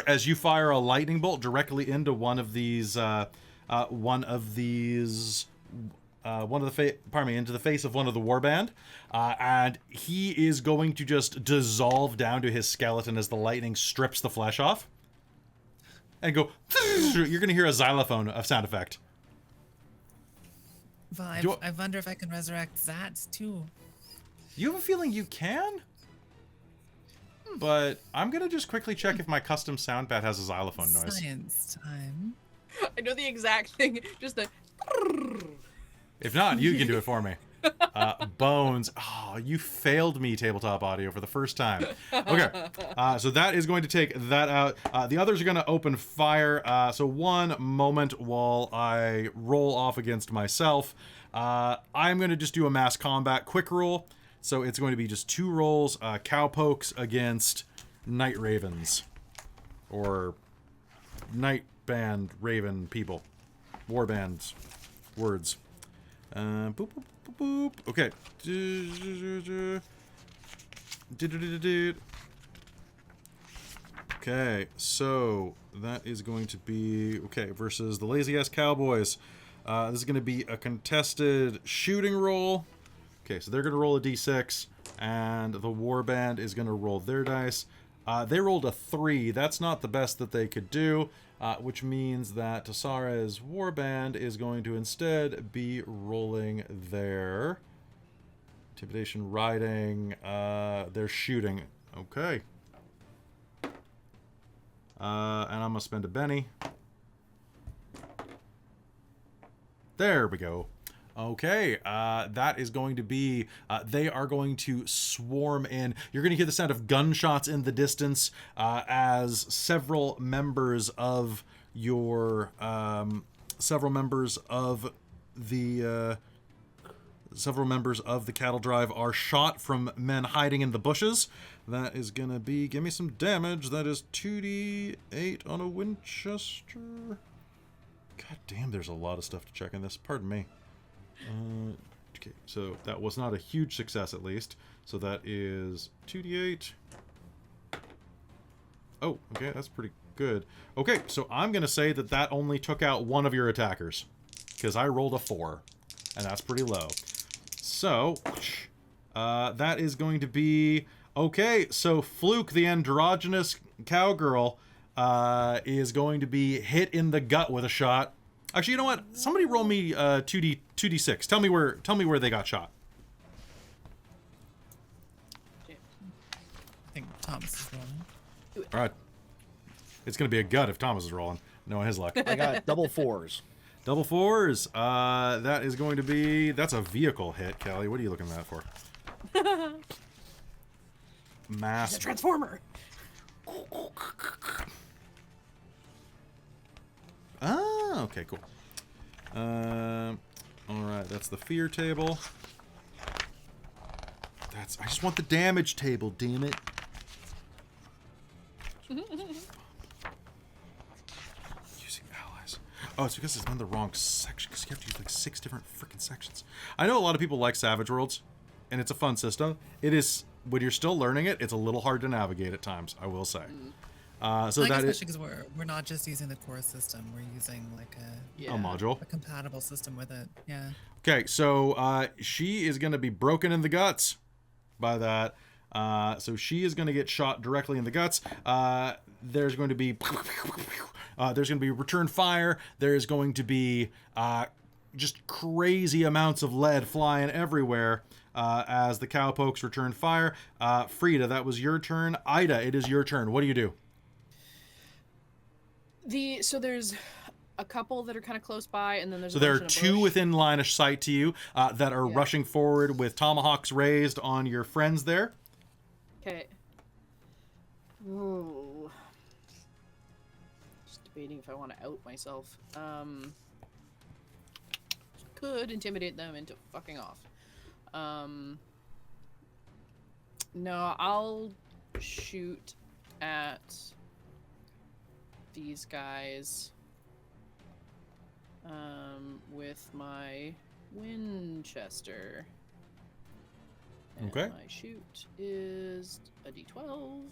as you fire a lightning bolt directly into into the face of one of the warband, and he is going to just dissolve down to his skeleton as the lightning strips the flesh off. and go. You're gonna hear a xylophone of sound effect. Well, I wonder if I can resurrect Zats too. You have a feeling you can? But I'm gonna just quickly check if my custom sound pad has a xylophone noise. Science time. I know the exact thing. Just the. If not, you can do it for me. Bones. Oh, you failed me, tabletop audio, for the first time. Okay, so that is going to take that out. The others are going to open fire. So one moment while I roll off against myself. I'm going to just do a mass combat quick roll. So it's going to be just 2 rolls, cowpokes against night ravens. Or night band raven people. War bands. Words. Boop, boop, boop, boop. Okay. Okay, so that is going to be... Okay, versus the Lazy Ass Cowboys. This is going to be a contested shooting roll. Okay, so they're going to roll a d6, and the Warband is going to roll their dice. They rolled a 3. That's not the best that they could do, which means that Tassara's Warband is going to instead be rolling their intimidation, riding, their shooting. Okay. And I'm going to spend a Benny. There we go. Okay, that is going to be, they are going to swarm in. You're going to hear the sound of gunshots in the distance as several members of your, several members of the cattle drive are shot from men hiding in the bushes. That is going to be, give me some damage. That is 2d8 on a Winchester. God damn, there's a lot of stuff to check in this. Pardon me. Okay, so that was not a huge success, at least. So that is 2d8. Oh, okay, that's pretty good. Okay, so I'm going to say that that only took out one of your attackers. Because I rolled a 4. And that's pretty low. So, that is going to be... Okay, so Fluke, the androgynous cowgirl, is going to be hit in the gut with a shot. Actually, you know what? Somebody roll me 2d6. Tell me where they got shot. I think Thomas is rolling. All right. It's going to be a gut if Thomas is rolling. Knowing his luck. I got double 4s. Double 4s. That is going to be... That's a vehicle hit, Kelly. What are you looking at that for? Mass... It's a transformer. Ah, okay, cool. Alright, that's the fear table. I just want the damage table, damn it. Using allies. Oh, it's because it's on the wrong section, because you have to use like 6 different freaking sections. I know a lot of people like Savage Worlds, and it's a fun system. It is, when you're still learning it, it's a little hard to navigate at times, I will say. So like, that especially because we're not just using the core system, we're using like a module, a compatible system with it. Yeah. Okay, so she is going to be broken in the guts by that. So she is going to get shot directly in the guts. There's going to be return fire. There's going to be just crazy amounts of lead flying everywhere as the cowpokes return fire. Frida, that was your turn. Ida, it is your turn. What do you do? So there's a couple that are kind of close by, and then there's So a there are bunch in a 2 bush. within line of sight to you that are rushing forward with tomahawks raised on your friends there. Okay. Ooh. Just debating if I want to out myself. Could intimidate them into fucking off. No, I'll shoot at these guys with my Winchester. And Okay. my shoot is a d12.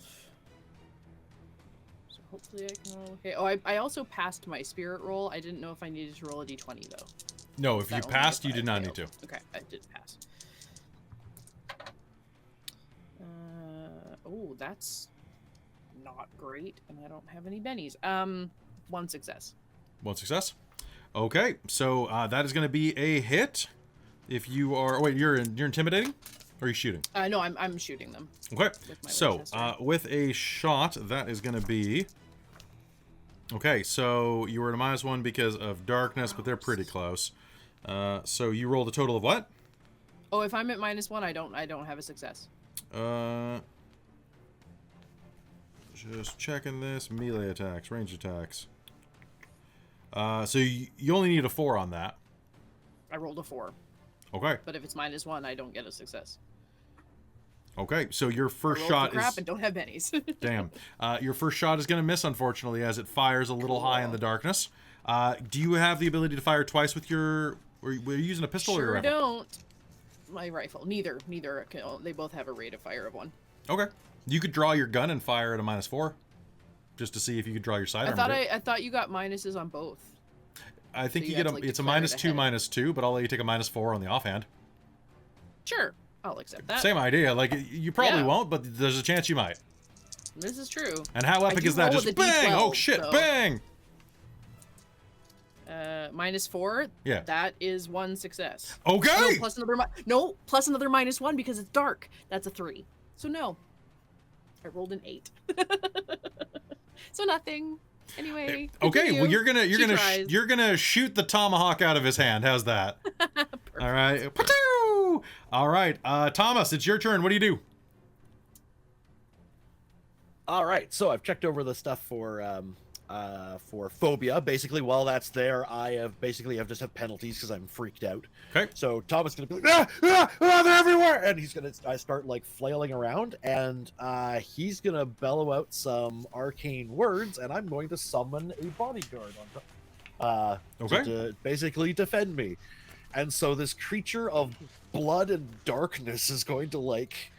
So hopefully I can roll. Okay. Oh, I also passed my spirit roll. I didn't know if I needed to roll a d20 though. No, if you That only passed, if you I did not need failed. to. Okay, I did pass. Oh, that's not great, and I don't have any bennies. 1 success. 1 success. Okay, so that is going to be a hit. If you are, wait, you're intimidating, or are you shooting? No, I'm shooting them. Okay, With my so Winchester. with a shot, that is going to be. Okay, so you were at a -1 because of darkness, but they're pretty close. So you rolled a total of what? Oh, if I'm at -1, I don't have a success. Just checking this. Melee attacks, range attacks. So you only need a 4 on that. I rolled a 4, Okay. but if it's -1, I don't get a success. Okay, so your I first rolled shot for crap is... and don't have bennies. Damn. Your first shot is going to miss, unfortunately, as it fires a little high in the darkness. Do you have the ability to fire twice with your... Were you using a pistol or your Sure rifle? don't. My rifle. Neither. They both have a rate of fire of 1. Okay. You could draw your gun and fire at a -4. Just to see if you could draw your sidearm. I thought you got minuses on both. I think so you you get have a... to, like, It's a declare it -2, -2, but I'll let you take a -4 on the offhand. Sure. I'll accept that. Same idea. Like, you probably Yeah. won't, but there's a chance you might. This is true. And how epic do is that? roll Just with a bang! Oh, D12, shit! so- Bang! -4. Yeah. That is 1 success. Okay! No, plus another -1 because it's dark. That's a 3. So no. I rolled an 8. So nothing. Anyway. Okay, well continue. you're gonna shoot the tomahawk out of his hand. How's that? All right. Patoo! All right, Thomas, it's your turn. What do you do? All right, so I've checked over the stuff for phobia. Basically, while that's there, I've just have penalties because I'm freaked out. Okay. So Thomas is gonna be like, they're everywhere, and he's gonna start like flailing around, and he's gonna bellow out some arcane words, and I'm going to summon a bodyguard to basically defend me. And so this creature of blood and darkness is going to like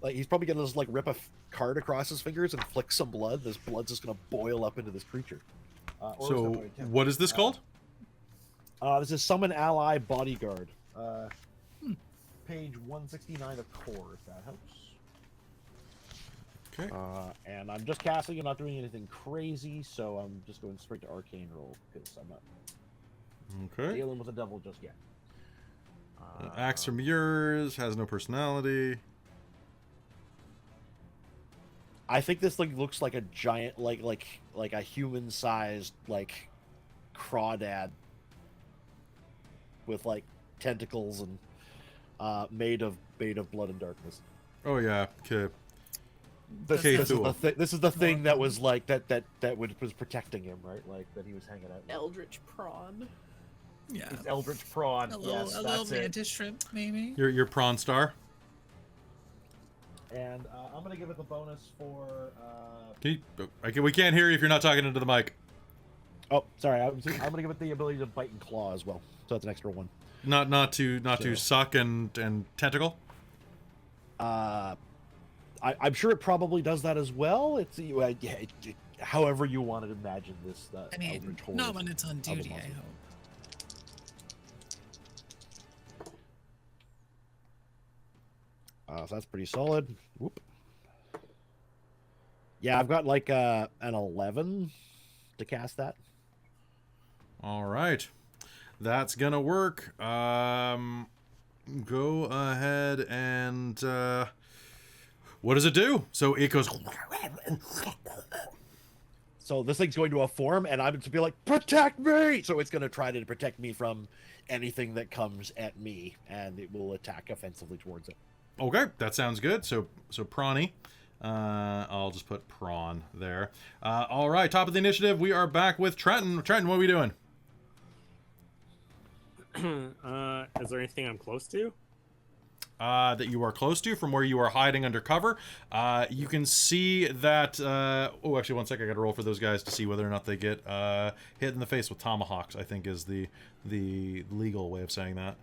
he's probably gonna just like rip a card across his fingers and flick some blood. This blood's just gonna boil up into this creature. So what is this called? This is Summon Ally Bodyguard. Page 169 of Core, if that helps. Okay. And I'm just casting. I'm not doing anything crazy, so I'm just going straight to Arcane Roll because I'm not dealing with the devil just yet. Axe from yours has no personality. I think this thing looks like a giant, like a human-sized crawdad with like tentacles and made of blood and darkness. Oh yeah. Okay. This is the thing that was like that was protecting him, right? Like that he was hanging out with. Eldritch Prawn. Yeah. It's Eldritch Prawn. A little mantis shrimp, maybe. Your prawn star. And I'm gonna give it the bonus for. We can't hear you if you're not talking into the mic. Oh, sorry. I'm gonna give it the ability to bite and claw as well. So that's an extra 1. Not to suck and tentacle. I'm sure it probably does that as well. It's however you want to imagine this. I mean, not when it's on duty, I hope. So that's pretty solid. Whoop. Yeah, I've got like an 11 to cast that. All right, that's gonna work. Go ahead and what does it do? So it goes. So this thing's going to a form, and I'm to be like, protect me! So it's going to try to protect me from anything that comes at me, and it will attack offensively towards it. Okay, that sounds good. So prawny. I'll just put prawn there. All right, top of the initiative. We are back with Trenton. Trenton, what are we doing? Is there anything I'm close to? That you are close to from where you are hiding under cover. You can see that... oh, actually, one sec. I got to roll for those guys to see whether or not they get hit in the face with tomahawks, I think is the legal way of saying that.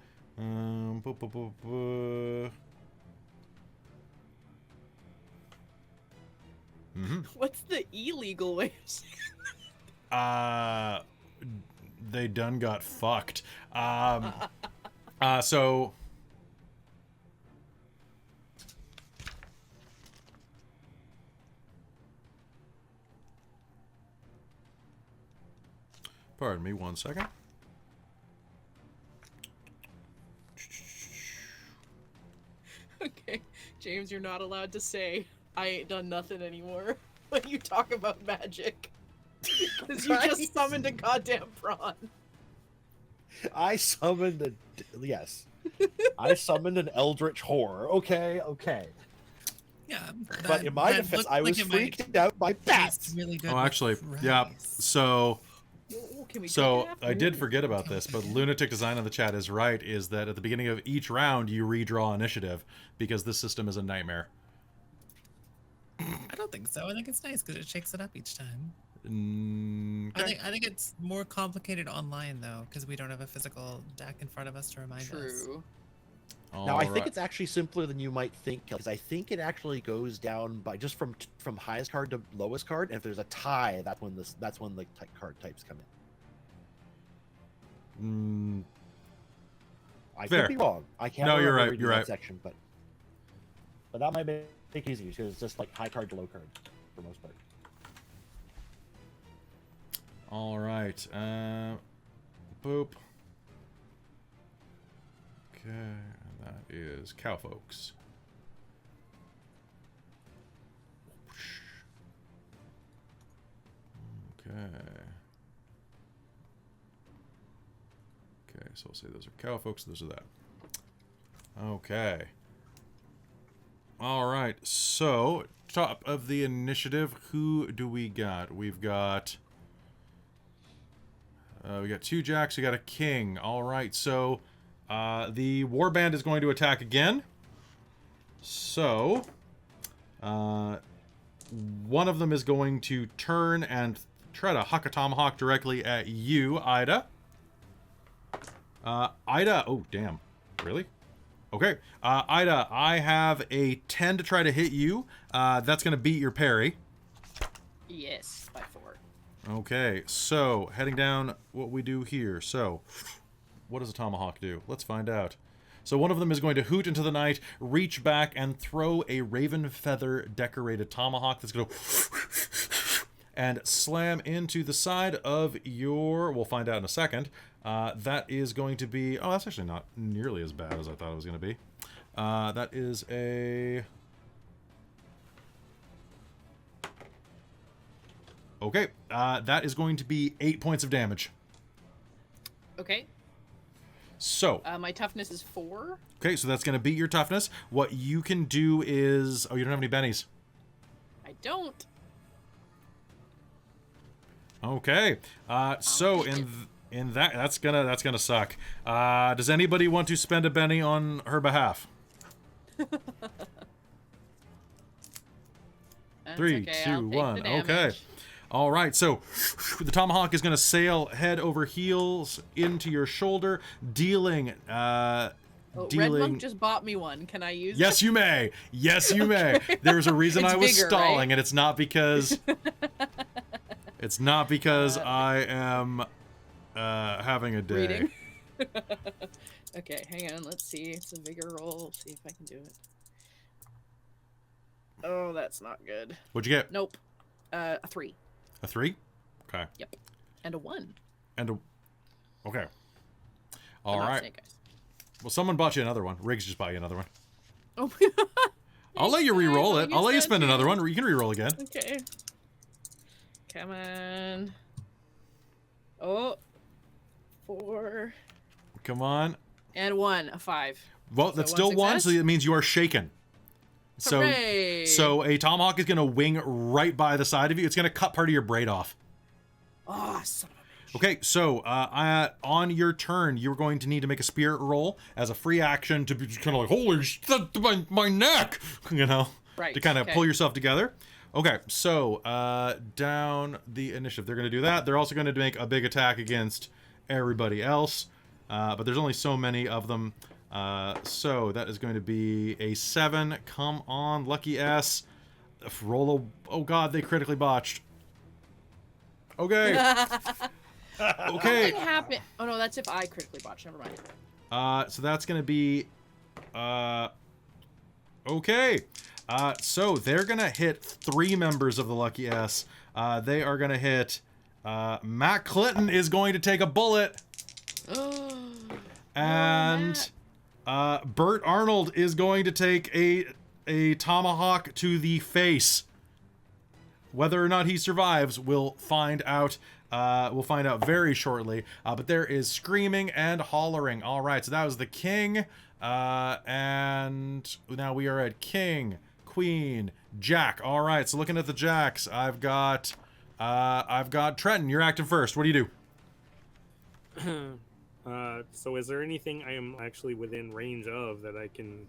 What's the illegal way of saying they done got fucked. So... Pardon me 1 second. Okay, James, you're not allowed to say, I ain't done nothing anymore when you talk about magic. Because you just summoned a goddamn prawn. I summoned a... Yes. I summoned an eldritch horror. Okay. Yeah. But in my defense, I was freaked out by bats. Really good Oh, actually, with yeah. rice. So Ooh, can we So take it I did forget about this, but Lunatic Design in the chat is right, is that at the beginning of each round you redraw initiative, because this system is a nightmare. I don't think so. I think it's nice because it shakes it up each time. Okay. I think it's more complicated online though, because we don't have a physical deck in front of us to remind us. True. Now, I think it's actually simpler than you might think, because I think it actually goes down by just from highest card to lowest card, and if there's a tie, that's when the card types come in. I Fair. could be wrong. I can't. No, you're remember right, reading you're that right. Section, but that might make it easier because it's just like high card to low card for most part. All right. Boop. Okay, that is Cowfolks. Okay. Okay, so we'll say those are Cowfolks, those are that. Okay. All right, so top of the initiative, who do we got? We've got... we got 2 jacks, we got a king. All right, so the warband is going to attack again. So one of them is going to turn and try to huck a tomahawk directly at you, Ida. Ida, oh damn, really? Okay, Ida, I have a 10 to try to hit you. That's going to beat your parry. Yes, by 4. Okay, so heading down what we do here. So, what does a tomahawk do? Let's find out. So one of them is going to hoot into the night, reach back, and throw a raven feather decorated tomahawk that's going to and slam into the side of your... We'll find out in a second. That is going to be... Oh, that's actually not nearly as bad as I thought it was going to be. That is a... Okay, that is going to be 8 points of damage. Okay. So. My toughness is 4. Okay, so that's going to beat your toughness. What you can do is... Oh, you don't have any bennies. I don't. Okay. So in that's gonna suck. Does anybody want to spend a benny on her behalf? That's 3, okay, 2, I'll take 1. the damage. Okay. All right, so the tomahawk is going to sail head over heels into your shoulder, dealing... Red Monk just bought me one. Can I use Yes, you may. Yes, you may. There's a reason It's I was bigger, stalling, right? and it's not because... it's not because I am having a day. reading? Okay, hang on. Let's see. It's a vigor roll. See if I can do it. Oh, that's not good. What'd you get? Nope. A 3. A 3? Okay. Yep. And a 1. And a... Okay. But All not right. Snake Eyes. Well, someone bought you another one. Riggs just bought you another one. Oh. I'll let you Thanks, re-roll guys. it. I'll let you spend another one. You can re-roll again. Okay. Come on. Oh. 4. Come on. And 1. A 5. Well, So that's one still 1, so success? it means you are shaken. Hooray! So a tomahawk is going to wing right by the side of you. It's going to cut part of your braid off. Awesome. Okay, so on your turn, you're going to need to make a spirit roll as a free action to be kind of like, holy shit, my neck, you know, Right, to kind of okay. pull yourself together. Okay, so down the initiative, they're going to do that. They're also going to make a big attack against everybody else, but there's only so many of them. So that is going to be a 7. Come on, lucky S. Roll a... Oh god, they critically botched. Okay. Okay. Something happened. Oh no, that's if I critically botch. Never mind. So that's going to be... Okay. So they're going to hit 3 members of the lucky S. They are going to hit Matt Clinton is going to take a bullet. And Bert Arnold is going to take a tomahawk to the face. Whether or not he survives, we'll find out. We'll find out very shortly. But there is screaming and hollering. All right, so that was the king. And now we are at king, queen, jack. All right, so looking at the jacks, I've got Trenton. You're acting first. What do you do? So is there anything I am actually within range of that I can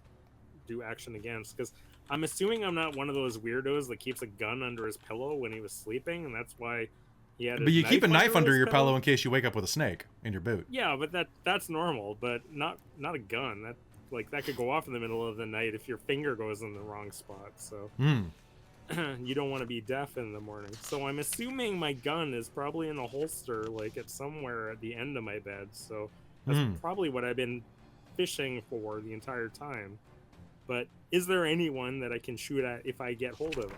do action against? Because I'm assuming I'm not one of those weirdos that keeps a gun under his pillow when he was sleeping, and that's why he had. But you keep a knife under your pillow pillow in case you wake up with a snake in your boot. Yeah, but that's normal, but not a gun. That could go off in the middle of the night if your finger goes in the wrong spot. So you don't want to be deaf in the morning. So I'm assuming my gun is probably in a holster, like it's somewhere at the end of my bed. So that's probably what I've been fishing for the entire time. But is there anyone that I can shoot at if I get hold of it?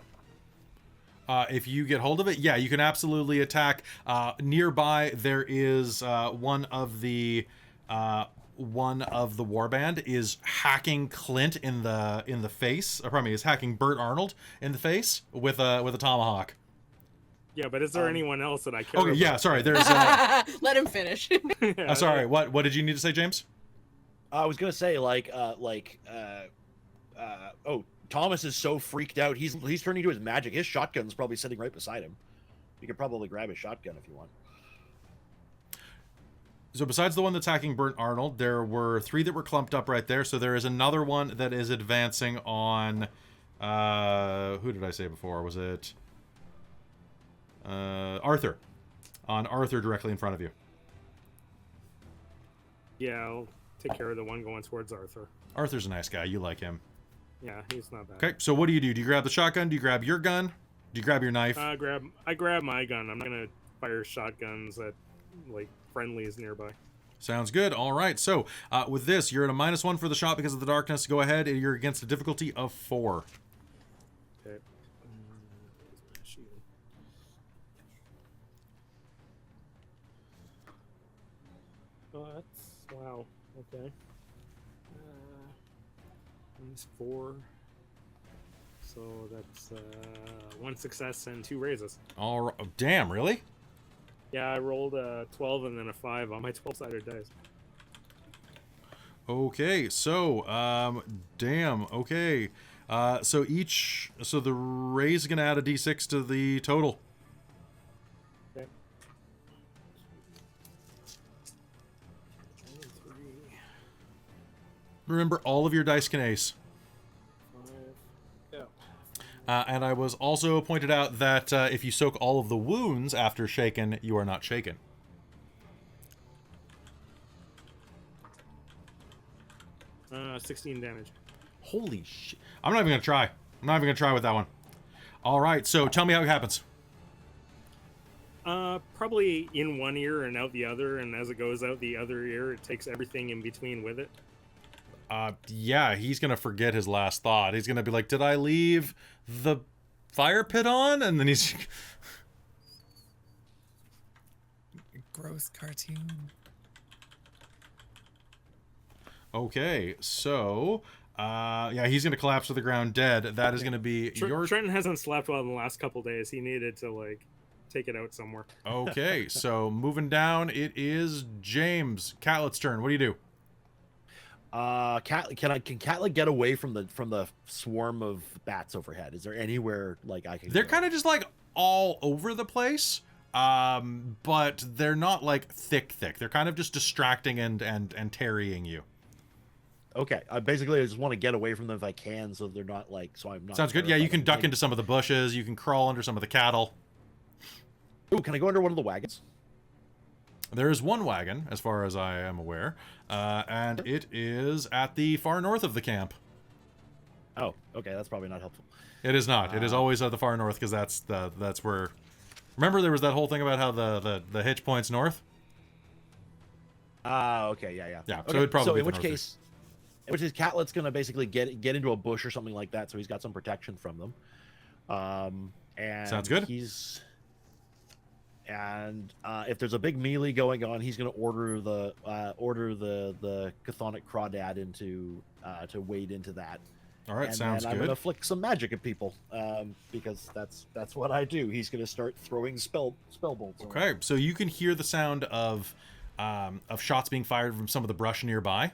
If you get hold of it, yeah, you can absolutely attack. Nearby, there is one of the warband is hacking Clint in the face. Pardon me, is hacking Bert Arnold in the face with a tomahawk. Yeah, but is there anyone else that I care Okay, about? yeah, sorry. There's. Let him finish. Sorry. What did you need to say, James? I was gonna say Thomas is so freaked out. He's turning to his magic. His shotgun's probably sitting right beside him. You could probably grab his shotgun if you want. So besides the one that's hacking Bert Arnold, there were 3 that were clumped up right there. So there is another one that is advancing on. Who did I say before? Was it Arthur? On Arthur directly in front of you. Yeah, I'll take care of the one going towards Arthur. Arthur's a nice guy. You like him. Yeah, he's not bad. Okay, so what do? Do you grab the shotgun? Do you grab your gun? Do you grab your knife? I grab my gun. I'm not gonna fire shotguns at like friendlies nearby. Sounds good. All right. So with this, you're at a -1 for the shot because of the darkness. Go ahead. You're against a difficulty of 4. Okay. Oh, that's wow. Okay. Minus 4. So that's 1 success and 2 raises. All right. Oh, damn, really? Yeah, I rolled a 12 and then a 5 on my 12-sided dice. Okay, so damn. Okay, so the raise is gonna add a d6 to the total. Okay. 3, Remember, all of your dice can ace. 5. Yeah. And I was also pointed out that if you soak all of the wounds after shaken, you are not shaken. Uh, 16 damage. Holy shit. I'm not even gonna try. I'm not even gonna try with that one. All right, so tell me how it happens. Probably in one ear and out the other, and as it goes out the other ear, it takes everything in between with it. Yeah, he's gonna forget his last thought. He's gonna be like, did I leave the fire pit on? And then he's... Gross cartoon. Okay, so... yeah, he's gonna collapse to the ground dead. That is gonna be your... Trenton hasn't slept well in the last couple days. He needed to, like, take it out somewhere. Okay, so moving down, it is James. Catlett's turn. What do you do? Can Catlett get away from the swarm of bats overhead? Is there anywhere like I can? They're go? kind of just like all over the place, but they're not like thick. They're kind of just distracting and tarrying you. Okay, basically I just want to get away from them if I can, so they're not like. So I'm not. Sounds good. Yeah, you can duck into some of the bushes. You can crawl under some of the cattle. Ooh, can I go under one of the wagons? There is one wagon, as far as I am aware, and it is at the far north of the camp. Oh, okay, that's probably not helpful. It is not. It is always at the far north because that's where. Remember, there was that whole thing about how the hitch points north. Okay, yeah. Yeah. Okay, So it'd probably. So in which case, Catlett's gonna basically get into a bush or something like that, so he's got some protection from them. And sounds good. And if there's a big melee going on, he's going to order the chthonic crawdad into to wade into that. All right, and sounds then I'm good. going to flick some magic at people because that's what I do. He's going to start throwing spell bolts. Okay, so you can hear the sound of shots being fired from some of the brush nearby.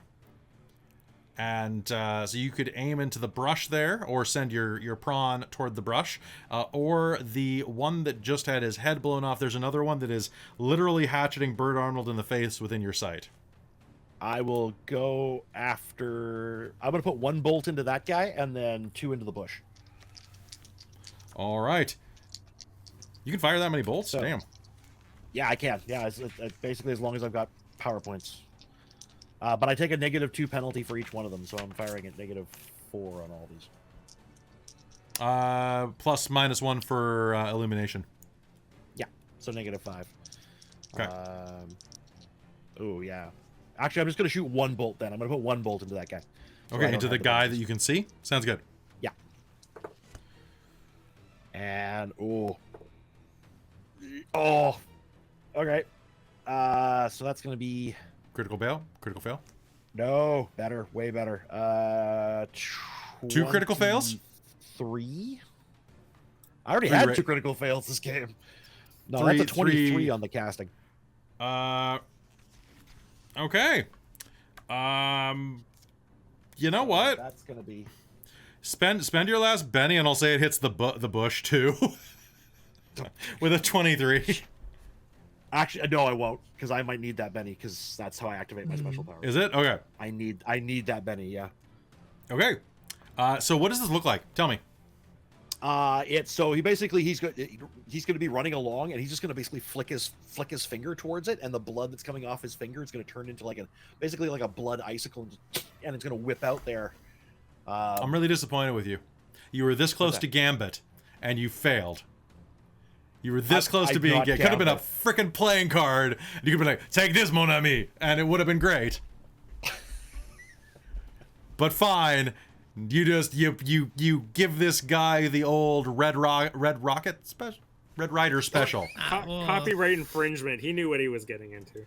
And so you could aim into the brush there, or send your prawn toward the brush, or the one that just had his head blown off. There's another one that is literally hatcheting Bird Arnold in the face within your sight. I will go after. I'm going to put 1 bolt into that guy and then 2 into the bush. All right. You can fire that many bolts? So, damn. Yeah, I can. Yeah, it's basically as long as I've got power points. But I take a -2 penalty for each one of them, so I'm firing at -4 on all these. Plus -1 for illumination. Yeah, so -5. Okay. Oh, yeah. Actually, I'm just going to shoot 1 bolt then. I'm going to put 1 bolt into that guy. So I Okay, don't into have the to guy bonus. that you can see? Sounds good. Yeah. And, oh. Okay. So that's going to be... Critical fail? Critical fail? No, better, way better. 2 critical fails? 3? I already Three had ra- 2 critical fails this game. No, Three- that's a 23 three- on the casting. Okay. You know what? That's gonna be... Spend your last Benny, and I'll say it hits the bush too, with a 23. Actually, no, I won't, because I might need that Benny, because that's how I activate my special power. Is it okay? I need that Benny, yeah. Okay. So what does this look like? Tell me. It's so he's going to be running along, and he's just going to basically flick his finger towards it, and the blood that's coming off his finger is going to turn into basically like a blood icicle, and it's going to whip out there. I'm really disappointed with you. You were this close that? to Gambit, and you failed. You were this close to I'm being not Gambit. Could have been a Gambit. freaking playing card. And you could be like, take this, mon ami, and it would have been great. But fine. You just you give this guy the old Red Rider special. Copyright infringement. He knew what he was getting into.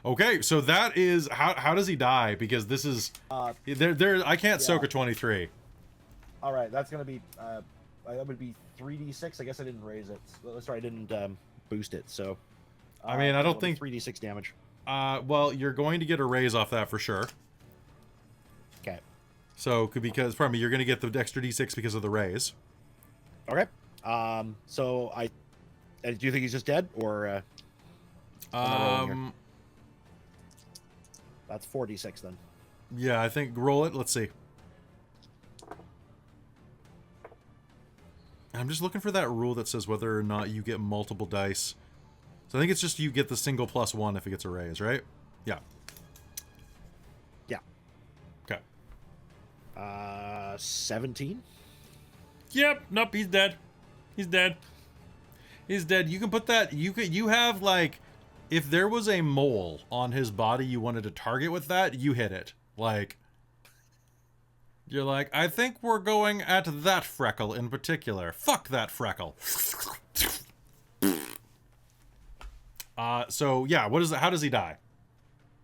Okay, so that is how does he die? Because this is there I can't soak a 23. All right, that's going to be that would be 3d6. I guess I didn't raise it. Sorry, I didn't boost it. So I mean, I don't think 3d6 damage. Well, you're going to get a raise off that for sure. Okay. So pardon me, you're going to get the extra d6 because of the raise. Okay. So do you think he's just dead, or that's 4d6 then? Yeah, I think roll it. Let's see. I'm just looking for that rule that says whether or not you get multiple dice. So I think it's just you get the single +1 if it gets a raise, right? Yeah. Yeah. Okay. 17. Yep. Nope. He's dead. He's dead. He's dead. You can put that. You have like, if there was a mole on his body you wanted to target with that, you hit it. Like, you're like, I think we're going at that freckle in particular. Fuck that freckle. So yeah, how does he die?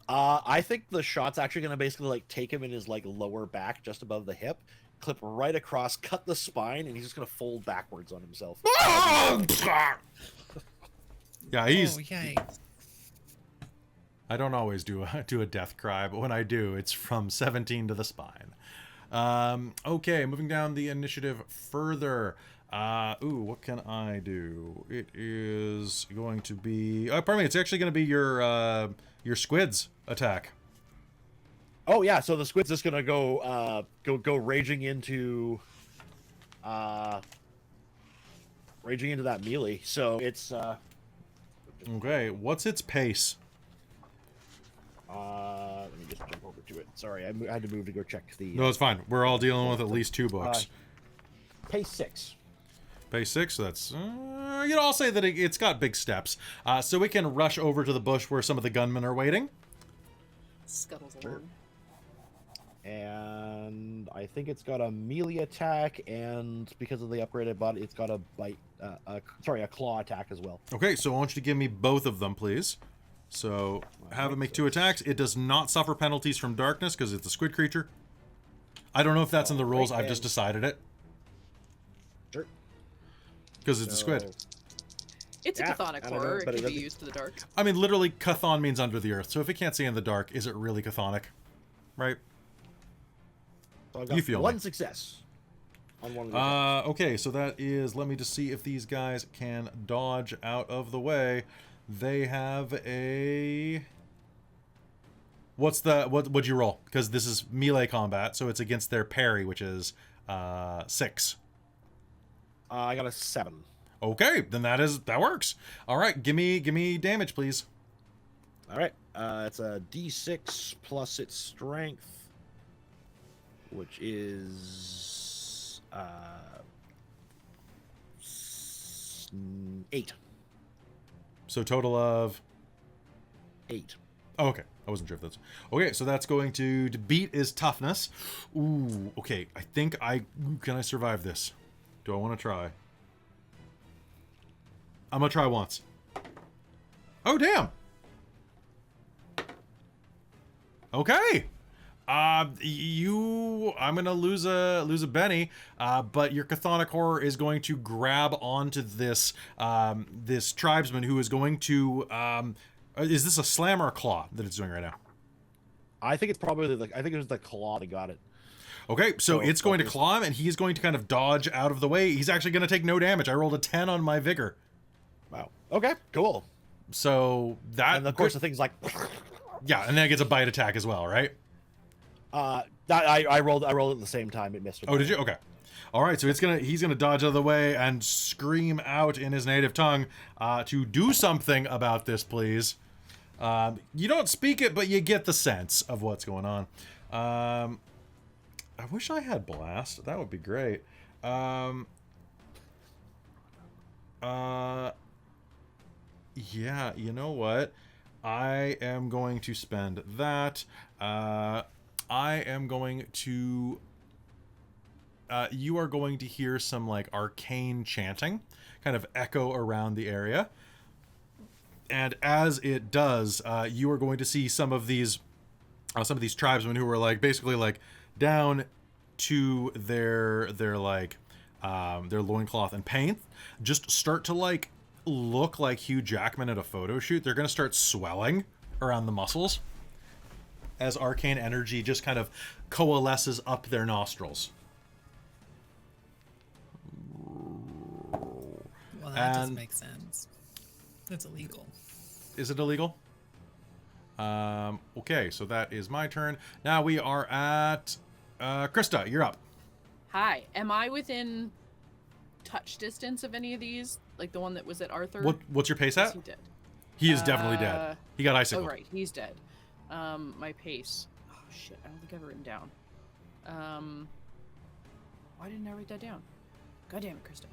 I think the shot's actually going to basically like take him in his like lower back, just above the hip, clip right across, cut the spine, and he's just going to fold backwards on himself. Yeah, he's. Oh, yikes. I don't always do a death cry, but when I do, it's from 17 to the spine. Okay, moving down the initiative further. What can I do? It is going to be. Oh, pardon me. It's actually going to be your squid's attack. Oh yeah, so the squid's just gonna go raging into that melee. So it's Okay, what's its pace? let me just jump over to it. Sorry, I had to move to go check the No, it's fine. We're all dealing with at least 2 books. pace 6. Pace 6, so that's I'll say that it's got big steps. So we can rush over to the bush where some of the gunmen are waiting. Scuttles along. and I think it's got a melee attack, and because of the upgraded body, it's got a bite. A claw attack as well. Okay, so I want you to give me both of them, please. So have it make 2 attacks. It does not suffer penalties from darkness because it's a squid creature. I don't know if that's in the rules. I've just decided it. Sure. Because it's a squid. It's a chthonic horror. It but can it be doesn't- used to the dark. I mean, literally, chthon means under the earth. So if it can't see in the dark, is it really chthonic? Right? So I've got You feel one me. success on one of the Okay, so that is, let me just see if these guys can dodge out of the way. They have a... What'd you roll? Because this is melee combat, so it's against their parry, which is 6. I got a 7. Okay, then that works. All right, give me damage, please. All right, it's a D6 plus its strength, which is 8. So total of 8. Oh, okay. I wasn't sure if that's... Okay, so that's going to beat is toughness. Ooh, okay. I think Can I survive this? Do I want to try? I'm going to try once. Oh, damn! Okay! I'm gonna lose a Benny, but your chthonic horror is going to grab onto this this tribesman who is going to is this a slam or a claw that it's doing right now? I think it's probably I think it was the claw that got it. Okay, so it's going to focus. claw him, and he's going to kind of dodge out of the way. He's actually going to take no damage. I rolled a 10 on my vigor. Wow. Okay. Cool. So that... And of course the thing's like. Yeah, and then it gets a bite attack as well, right? I rolled at the same time. It missed. Oh, did you? Okay. All right, so he's gonna dodge out of the way and scream out in his native tongue to do something about this, please. You don't speak it, but you get the sense of what's going on. I wish I had blast. That would be great. Yeah, you know what? I am going to spend that. I am going to... you are going to hear some, like, arcane chanting kind of echo around the area. And as it does, you are going to see some of these tribesmen who are, like, basically, like, down to their loincloth and paint just start to, like, look like Hugh Jackman at a photo shoot. They're going to start swelling around the muscles as arcane energy just kind of coalesces up their nostrils. Well, that doesn't make sense. That's illegal. Is it illegal? Okay, so that is my turn. Now we are at Christa. You're up. Hi. Am I within touch distance of any of these? Like the one that was at Arthur? What's your pace Is at? he dead? He is definitely dead. He got icicled. Oh, right. He's dead. My pace. Oh, shit. I don't think I have it written down. Why didn't I write that down? God damn it, Krista.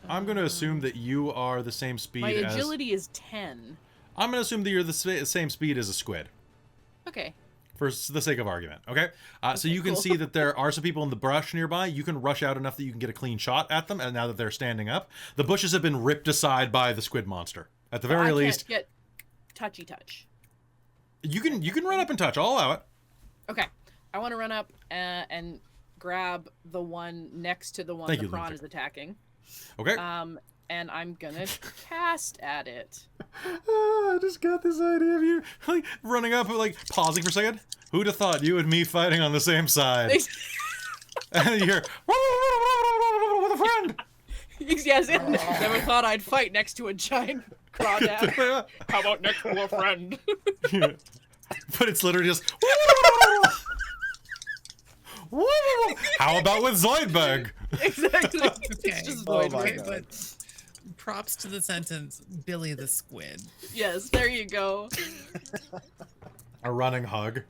I'm going to assume that you are the same speed My as... agility is 10. I'm going to assume that you're the same speed as a squid. Okay. For the sake of argument, okay? So you can cool. see that there are some people in the brush nearby. You can rush out enough that you can get a clean shot at them, and now that they're standing up. The bushes have been ripped aside by the squid monster. At the very least... I can't get touchy touch. You can run up and touch. I'll allow it. Okay. I want to run up and grab the one next to the one Thank the you, prawn Lindsay. is attacking. Okay. And I'm gonna cast at it. I just got this idea of you like running up, like pausing for a second. Who'd have thought you and me fighting on the same side? And you're with a friend. Yes, never thought I'd fight next to a giant crawdad. How about next to a friend? But it's literally just. How about with Zoidberg? Exactly. Okay. It's just Oh void my work. God. But props to the sentence, Billy the Squid. Yes, there you go. A running hug.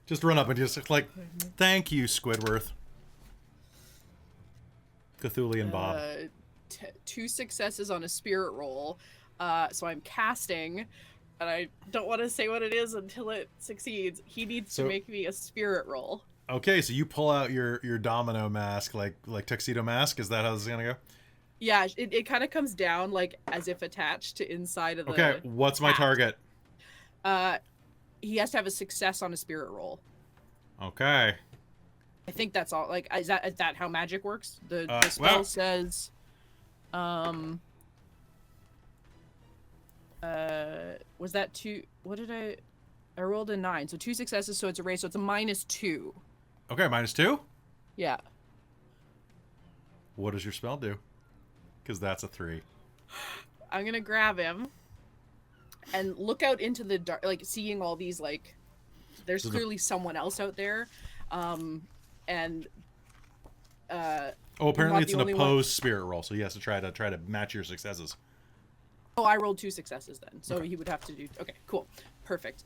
Just run up and just like, thank you, Squidworth. Cthulian Bob. 2 successes on a spirit roll. So I'm casting and I don't want to say what it is until it succeeds. He needs to make me a spirit roll. Okay, so you pull out your domino mask, like tuxedo mask. Is that how this is gonna go? Yeah, it kind of comes down like as if attached to inside of the. Okay, what's my target? He has to have a success on a spirit roll. Okay. I think that's all. Like, is that how magic works? The spell says, was that 2? What did I rolled a 9, so 2 successes, so it's a raise, so it's a -2. Okay, -2? Yeah. What does your spell do? Because that's a 3. I'm gonna grab him and look out into the dark, like seeing all these, like, there's clearly someone else out there, and apparently it's an opposed spirit roll, so he has to try to match your successes. Oh, I rolled 2 successes then, so he would have to do. Okay, cool, perfect.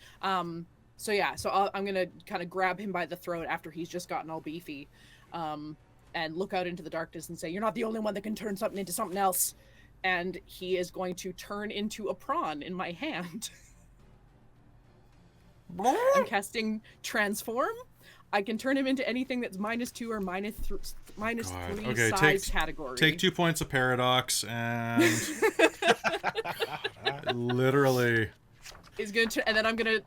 So yeah, so I'm gonna kind of grab him by the throat after he's just gotten all beefy, and look out into the darkness and say, "You're not the only one that can turn something into something else." And he is going to turn into a prawn in my hand. I'm casting transform. I can turn him into anything that's -2 or -3 okay, size category. Take 2 points of paradox and literally is going to, and then I'm gonna,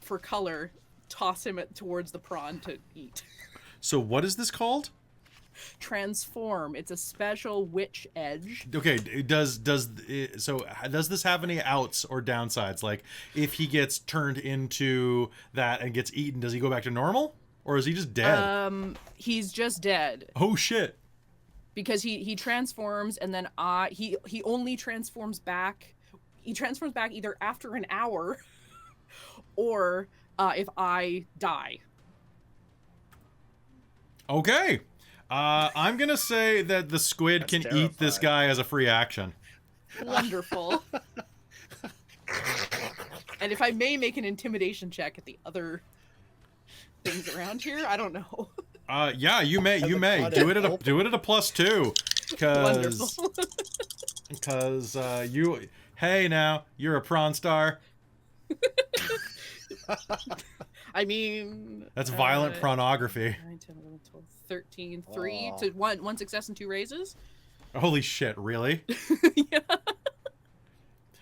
for color, toss him towards the prawn to eat. So what is this called? Transform. It's a special witch edge. Okay, does this have any outs or downsides? Like, if he gets turned into that and gets eaten, does he go back to normal, or is he just dead? He's just dead. Oh shit! Because he transforms, and then he only transforms back. He transforms back either after an hour, or if I die. Okay. I'm gonna say that the squid can eat this guy as a free action. Wonderful. And if I may make an intimidation check at the other things around here, I don't know. Yeah, you may do it at a +2, because you. Hey, now you're a prawn star. I mean, that's violent pornography. 9, 10, 11, 12, 13, 3 to 1 success and 2 raises. Holy shit! Really? Yeah.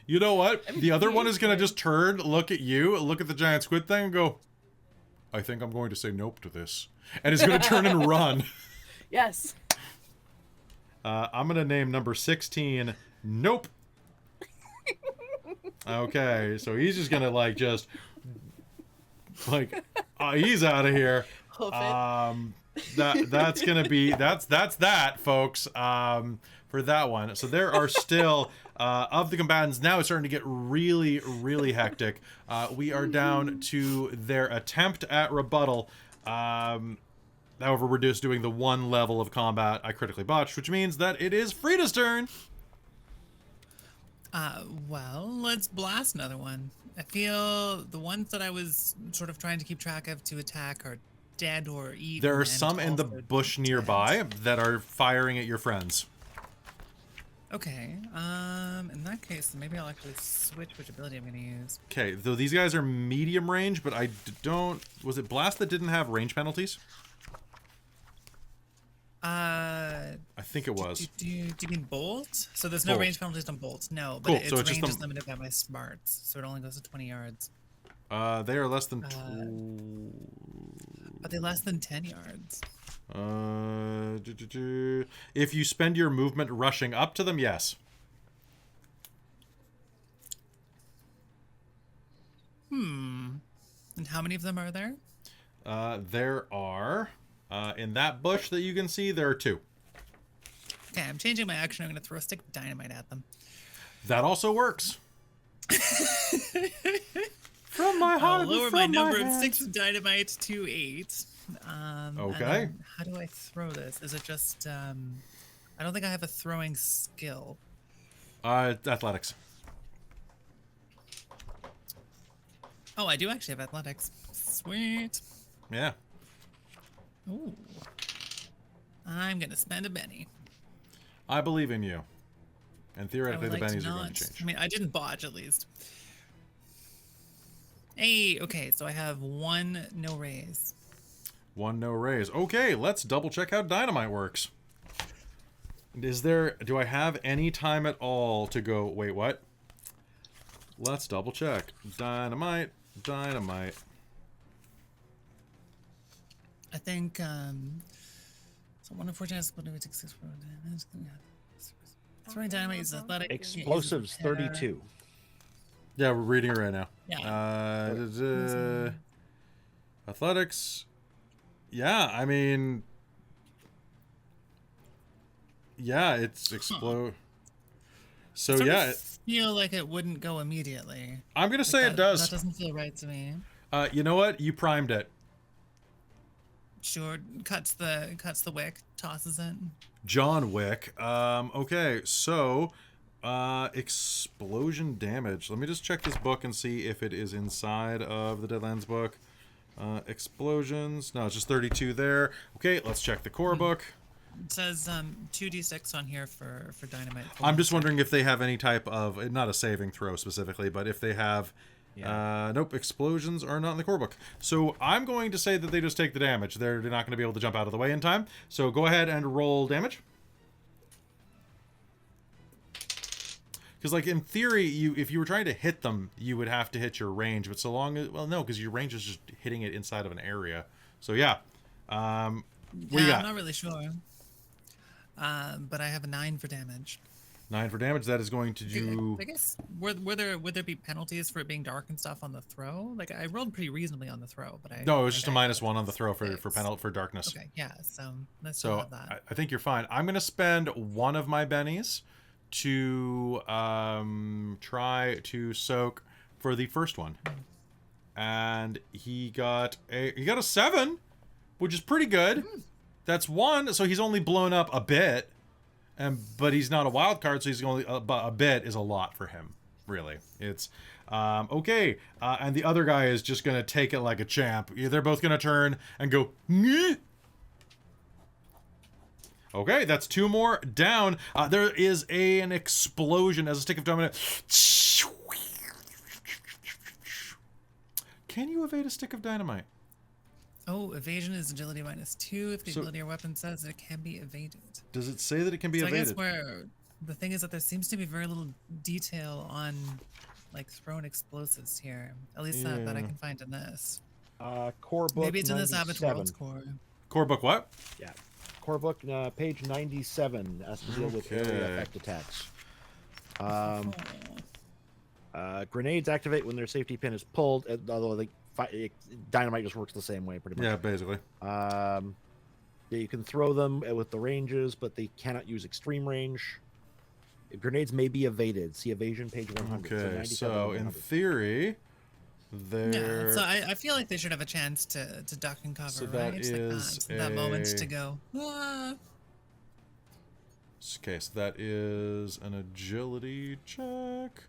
You know what? The other one is gonna just turn, look at you, look at the giant squid thing, and go, "I think I'm going to say nope to this," and it's gonna turn and run. Yes. I'm gonna name number 16. Nope. Okay, so he's just gonna he's out of here. That's gonna be that's that, folks. For that one. So there are still of the combatants. Now it's starting to get really, really hectic. We are down to their attempt at rebuttal. However, we're just doing the 1 level of combat I critically botched, which means that it is Frida's turn. Well, let's blast another one. I feel the ones that I was sort of trying to keep track of to attack are dead or eaten. There are some in the bush nearby that are firing at your friends. Okay. In that case, maybe I'll actually switch which ability I'm going to use. Okay, though these guys are medium range, but I don't... Was it Blast that didn't have range penalties? I think it was. Do you mean Bolt? So there's no range penalties on Bolt. No, but cool. its So it's range is limited by my smarts, so it only goes to 20 yards. They are less than... Are they less than 10 yards? If you spend your movement rushing up to them, yes. And how many of them are there? There are... in that bush that you can see, there are 2. Okay, I'm changing my action. I'm going to throw a stick of dynamite at them. That also works. From my heart, I'll lower my number of 6 dynamite to 8. Okay. How do I throw this? Is it just... I don't think I have a throwing skill. Athletics. Oh, I do actually have athletics. Sweet. Yeah. Ooh. I'm going to spend a Benny. I believe in you. And theoretically, the like bennies are going to change. I mean, I didn't botch, at least. Hey, okay, so I have 1 no raise. 1 no raise. Okay, let's double check how dynamite works. Do I have any time at all to go, wait, what? Let's double check. Dynamite. I think, so 1 in 4 chances, but we take 6 for damage. Throwing dynamite is athletic. Explosives 32. Yeah, we're reading it right now. Yeah. Athletics. Yeah, I mean... Yeah, it's explode. So Sort yeah, of feel like it wouldn't go immediately. I'm gonna Like say it does. That doesn't feel right to me. You know what? You primed it. Sure, cuts the wick, tosses it. John Wick. Okay, so explosion damage. Let me just check this book and see if it is inside of the Deadlands book. Explosions. No, it's just 32 there. Okay, let's check the core book. It says 2d6 on here for dynamite. I'm just wondering if they have any type of, not a saving throw specifically, but if they have... nope, explosions are not in the core book. So I'm going to say that they just take the damage. They're not going to be able to jump out of the way in time. So go ahead and roll damage. Because, like, in theory, if you were trying to hit them, you would have to hit your range. But so long as... Well, no, because your range is just hitting it inside of an area. So, yeah. What do you got? I'm not really sure. But I have a 9 for damage. 9 for damage. That is going to do... I guess, would there be penalties for it being dark and stuff on the throw? Like, I rolled pretty reasonably on the throw, but No, it was just a -1 on the throw for darkness. Okay, yeah, so let's So have that. I think you're fine. I'm going to spend 1 of my bennies to try to soak for the first one. And he got a 7, which is pretty good. That's 1, so he's only blown up a bit. But he's not a wild card, so he's only a bit is a lot for him, really. It's okay. And the other guy is just gonna take it like a champ. They're both gonna turn and go. Nyeh! Okay, that's 2 more down. There is an explosion as a stick of dynamite. Can you evade a stick of dynamite? Oh, evasion is agility -2 if the ability or weapon says that it can be evaded. Does it say that it can be I evaded? guess where the thing is that there seems to be very little detail on like thrown explosives here. At least not that I can find in this. Core book. Maybe it's in the Savage 97. Worlds core. Core book what? Yeah. Core book, page 97 has to deal with area effect attacks. Grenades activate when their safety pin is pulled, although dynamite just works the same way, pretty much. Yeah, basically. You can throw them with the ranges, but they cannot use extreme range. Grenades may be evaded. See evasion, page 100. Okay, so in theory, Yeah, so I feel like they should have a chance to duck and cover, So right? that It's is like that moment to go. Ah. Okay, so that is an agility check.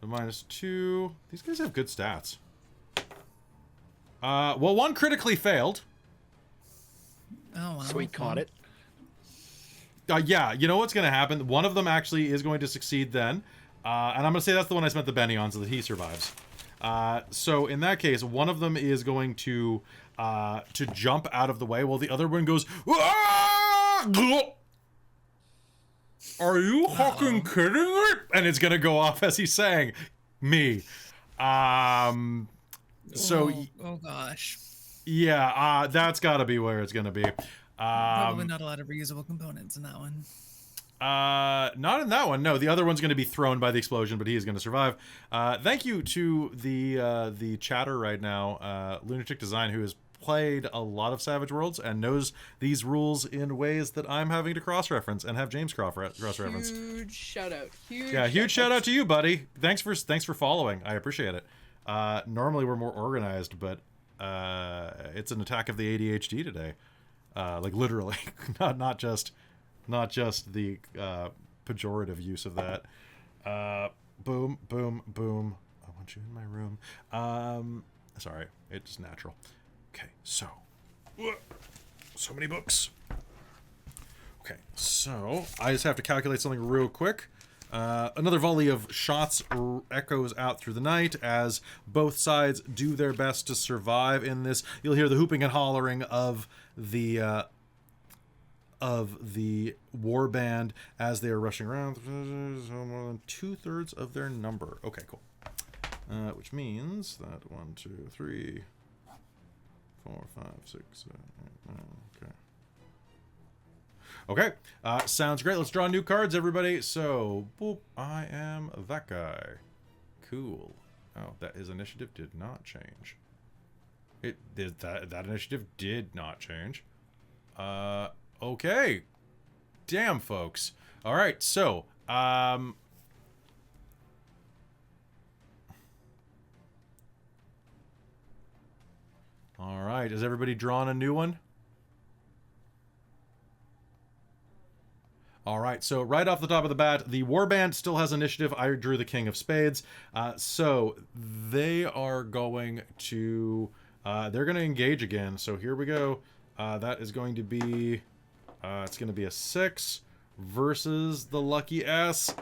The -2. These guys have good stats. Well, 1 critically failed. Oh, wow. So he caught it. Yeah, you know what's going to happen? One of them actually is going to succeed then. And I'm going to say that's the one I spent the Benny on so that he survives. So in that case, one of them is going to jump out of the way while the other one goes, "Ah!" Are you fucking kidding it? And it's going to go off as he's saying, me. So, oh gosh. yeah, that's got to be where it's going to be. Probably not a lot of reusable components in that one. Not in that one. No, the other one's going to be thrown by the explosion, but he is going to survive. Thank you to the chatter right now, Lunatic Design, who has played a lot of Savage Worlds and knows these rules in ways that I'm having to cross-reference and have James cross-reference. Huge shout out. Huge shout out to you, buddy. Thanks for following. I appreciate it. Normally we're more organized, but it's an attack of the ADHD today. Like literally, not just the pejorative use of that. Boom, boom, boom. I want you in my room. Sorry, it's natural. Okay, so many books. Okay, so I just have to calculate something real quick. Another volley of shots echoes out through the night as both sides do their best to survive in this. You'll hear the hooping and hollering of the war band as they are rushing around. More than 2/3 of their number. Okay, cool. Which means that 1, 2, 3, 4, 5, 6, 7, 8, 9. Okay. Okay, sounds great. Let's draw new cards, everybody. So, boop, I am that guy. Cool. Oh, that his initiative did not change. It did that initiative did not change. Okay. Damn, folks. All right, so, all right, has everybody drawn a new one? All right, so right off the top of the bat, the warband still has initiative. I drew the King of Spades. So they are going to, they're going to engage again. So here we go. That is going to be, it's going to be a 6 versus the lucky S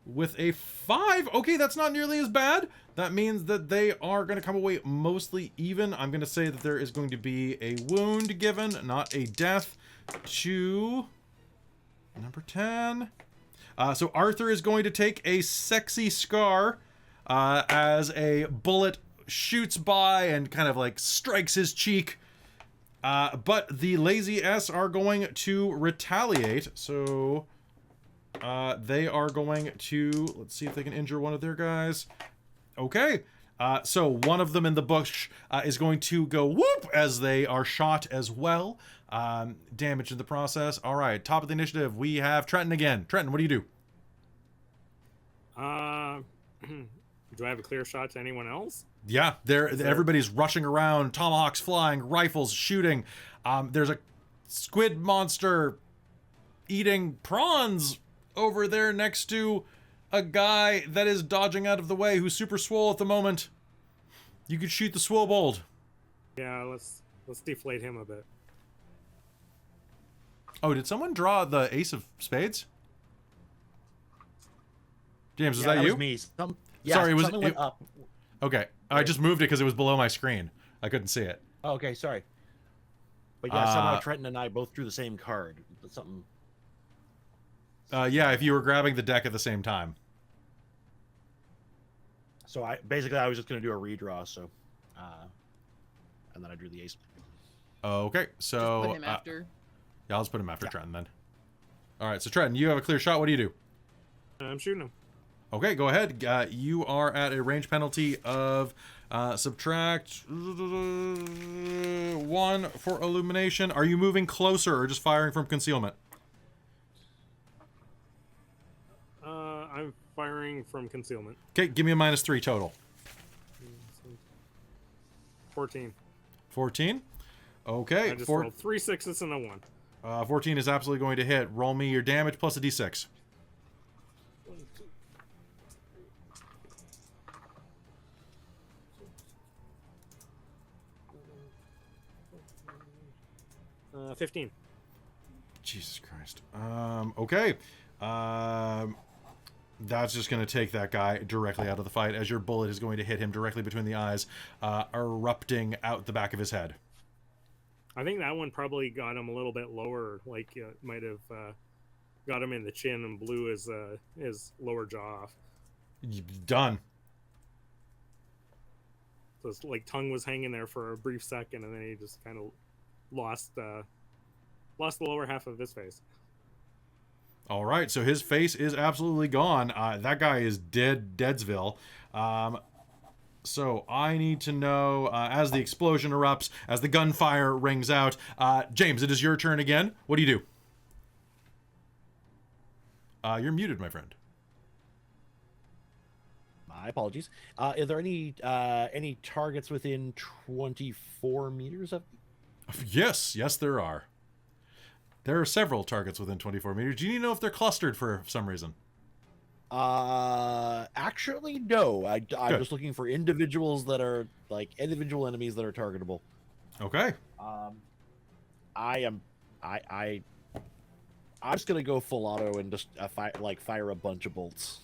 with a 5. Okay, that's not nearly as bad. That means that they are going to come away mostly even. I'm going to say that there is going to be a wound given, not a death, to number 10. So Arthur is going to take a sexy scar as a bullet shoots by and kind of like strikes his cheek. But the lazy S are going to retaliate. So they are going to, let's see if they can injure one of their guys. Okay. So one of them in the bush is going to go whoop as they are shot as well. Damage in the process. All right, top of the initiative, we have Trenton again. Trenton, what do you do? Do I have a clear shot to anyone else? Yeah, everybody's rushing around, tomahawks flying, rifles shooting. There's a squid monster eating prawns over there next to a guy that is dodging out of the way who's super swole at the moment. You could shoot the swobold. Yeah, let's deflate him a bit. Oh, did someone draw the Ace of Spades? James, is that you? Was me. Sorry, it was went up. Okay, I just moved it because it was below my screen. I couldn't see it. Oh, okay, sorry. But yeah, somehow Trenton and I both drew the same card. Something. Yeah, if you were grabbing the deck at the same time. So I was just going to do a redraw. So, and then I drew the ace. Okay, so Just put him after. Yeah, I'll just put him after Trenton then. All right, so Trenton, you have a clear shot. What do you do? I'm shooting him. Okay, go ahead. You are at a range penalty of subtract 1 for illumination. Are you moving closer or just firing from concealment? I'm firing from concealment. Okay, give me a -3 total. 14. 14? Okay. I just rolled 3 6s and a 1. 14 is absolutely going to hit. Roll me your damage plus a d6. 15. Jesus Christ. Okay. That's just going to take that guy directly out of the fight as your bullet is going to hit him directly between the eyes, erupting out the back of his head. I think that one probably got him a little bit lower, like might have got him in the chin and blew his lower jaw off. Done. So his tongue was hanging there for a brief second, and then he just kind of lost the lower half of his face. All right, so his face is absolutely gone. That guy is dead, Deadsville. So I need to know, as the explosion erupts, as the gunfire rings out, James, it is your turn again. What do you do? You're muted, my friend. My apologies. Are there any targets within 24 meters of me? Yes, there are. There are several targets within 24 meters. Do you need to know if they're clustered for some reason? Actually, no. I'm just looking for individuals that are individual enemies that are targetable. Okay. I I'm just gonna go full auto and just fire a bunch of bolts.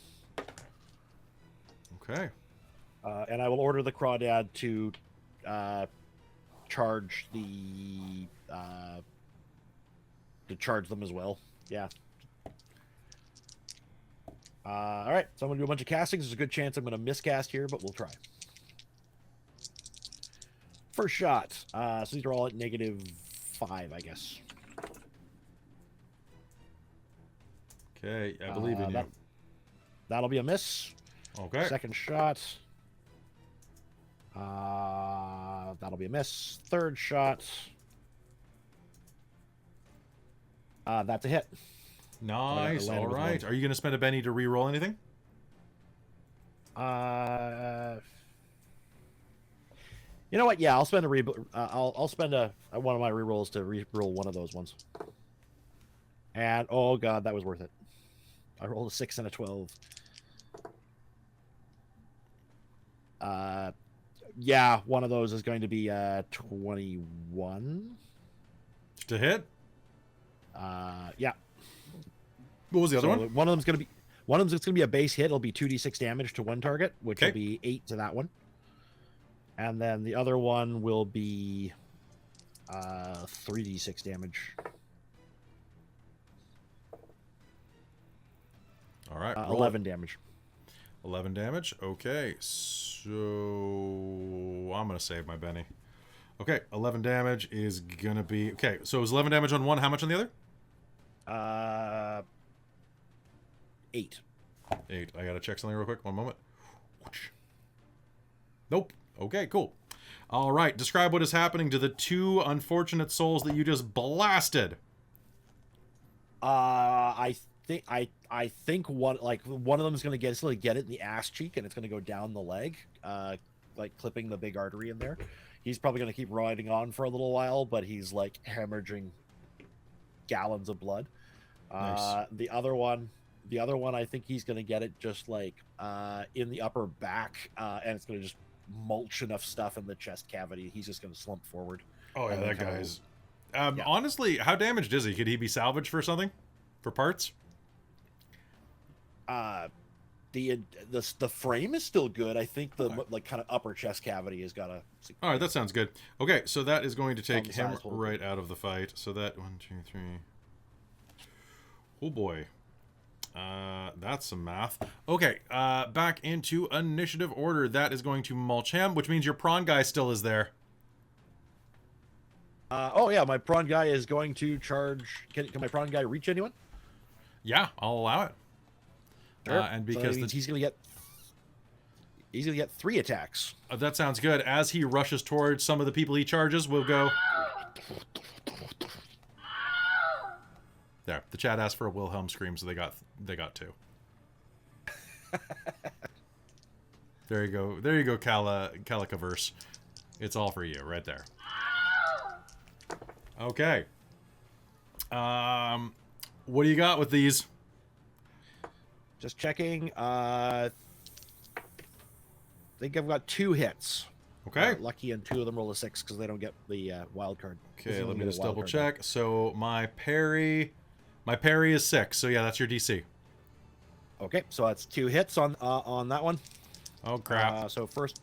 Okay. And I will order the crawdad to charge the to charge them as well. Yeah. All right, so I'm gonna do a bunch of castings. There's a good chance I'm gonna miscast here, but we'll try. First shot. So these are all at -5, I guess. Okay, I believe in you. That'll be a miss. Okay. Second shot. That'll be a miss. Third shot. That's a hit. Nice. land All with right. one. Are you going to spend a Benny to re-roll anything? You know what? Yeah, I'll spend I'll spend one of my rerolls to re-roll one of those ones. And oh god, that was worth it. I rolled a 6 and a 12. Yeah, one of those is going to be 21 to hit. Yeah. What was the other one? One of them's going to be a base hit. It'll be 2d6 damage to one target, which will be 8 to that one. And then the other one will be 3d6 damage. All right. 11 damage. 11 damage. Okay. So I'm going to save my Benny. Okay. 11 damage is going to be... Okay. So it was 11 damage on one. How much on the other? 8. 8. I got to check something real quick. One moment. Nope. Okay, cool. All right. Describe what is happening to the two unfortunate souls that you just blasted. I think one of them is going to get it in the ass cheek, and it's going to go down the leg, like clipping the big artery in there. He's probably going to keep riding on for a little while, but he's like hemorrhaging gallons of blood. Nice. The other one, I think he's going to get it just like in the upper back, and it's going to just mulch enough stuff in the chest cavity. He's just going to slump forward. Oh yeah, that guy's. Yeah. Honestly, how damaged is he? Could he be salvaged for something? For parts? The frame is still good. I think the like kind of upper chest cavity has got a. All right, that sounds good. Okay, so that is going to take the him size hole. right out of the fight. So that 1, 2, 3. Oh boy, that's some math. Okay, back into initiative order. That is going to mulch him, which means your prawn guy still is there. Oh yeah, my prawn guy is going to charge. Can my prawn guy reach anyone? Yeah, I'll allow it. Sure. And So because that means he's gonna get 3 attacks. that sounds good. As he rushes towards some of the people he charges, we'll go. There, the chat asked for a Wilhelm scream, so they got 2. There you go. There you go, Calicaverse. It's all for you, right there. Okay. What do you got with these? Just checking. I think I've got 2 hits. Okay. Lucky, and 2 of them roll a 6 because they don't get the wild card. Okay, let me just double check. So my parry is 6. So yeah, that's your DC. Okay, so that's 2 hits on that one. Oh crap. So first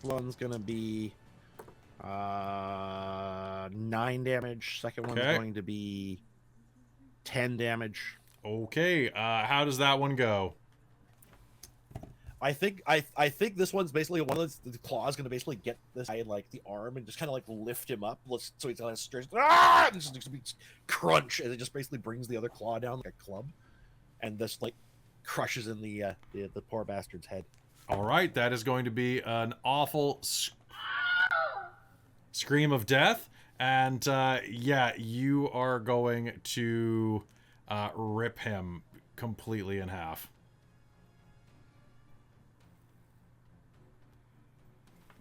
one's gonna be 9 damage. Second one's going to be 10 damage. Okay. How does that one go? I think this one's basically one of the claws going to basically get this guy in like the arm and just kind of like lift him up, so he's going to stretch. And just crunch, and it just basically brings the other claw down like a club, and this like crushes in the poor bastard's head. All right, that is going to be an awful scream of death, and yeah, you are going to rip him completely in half.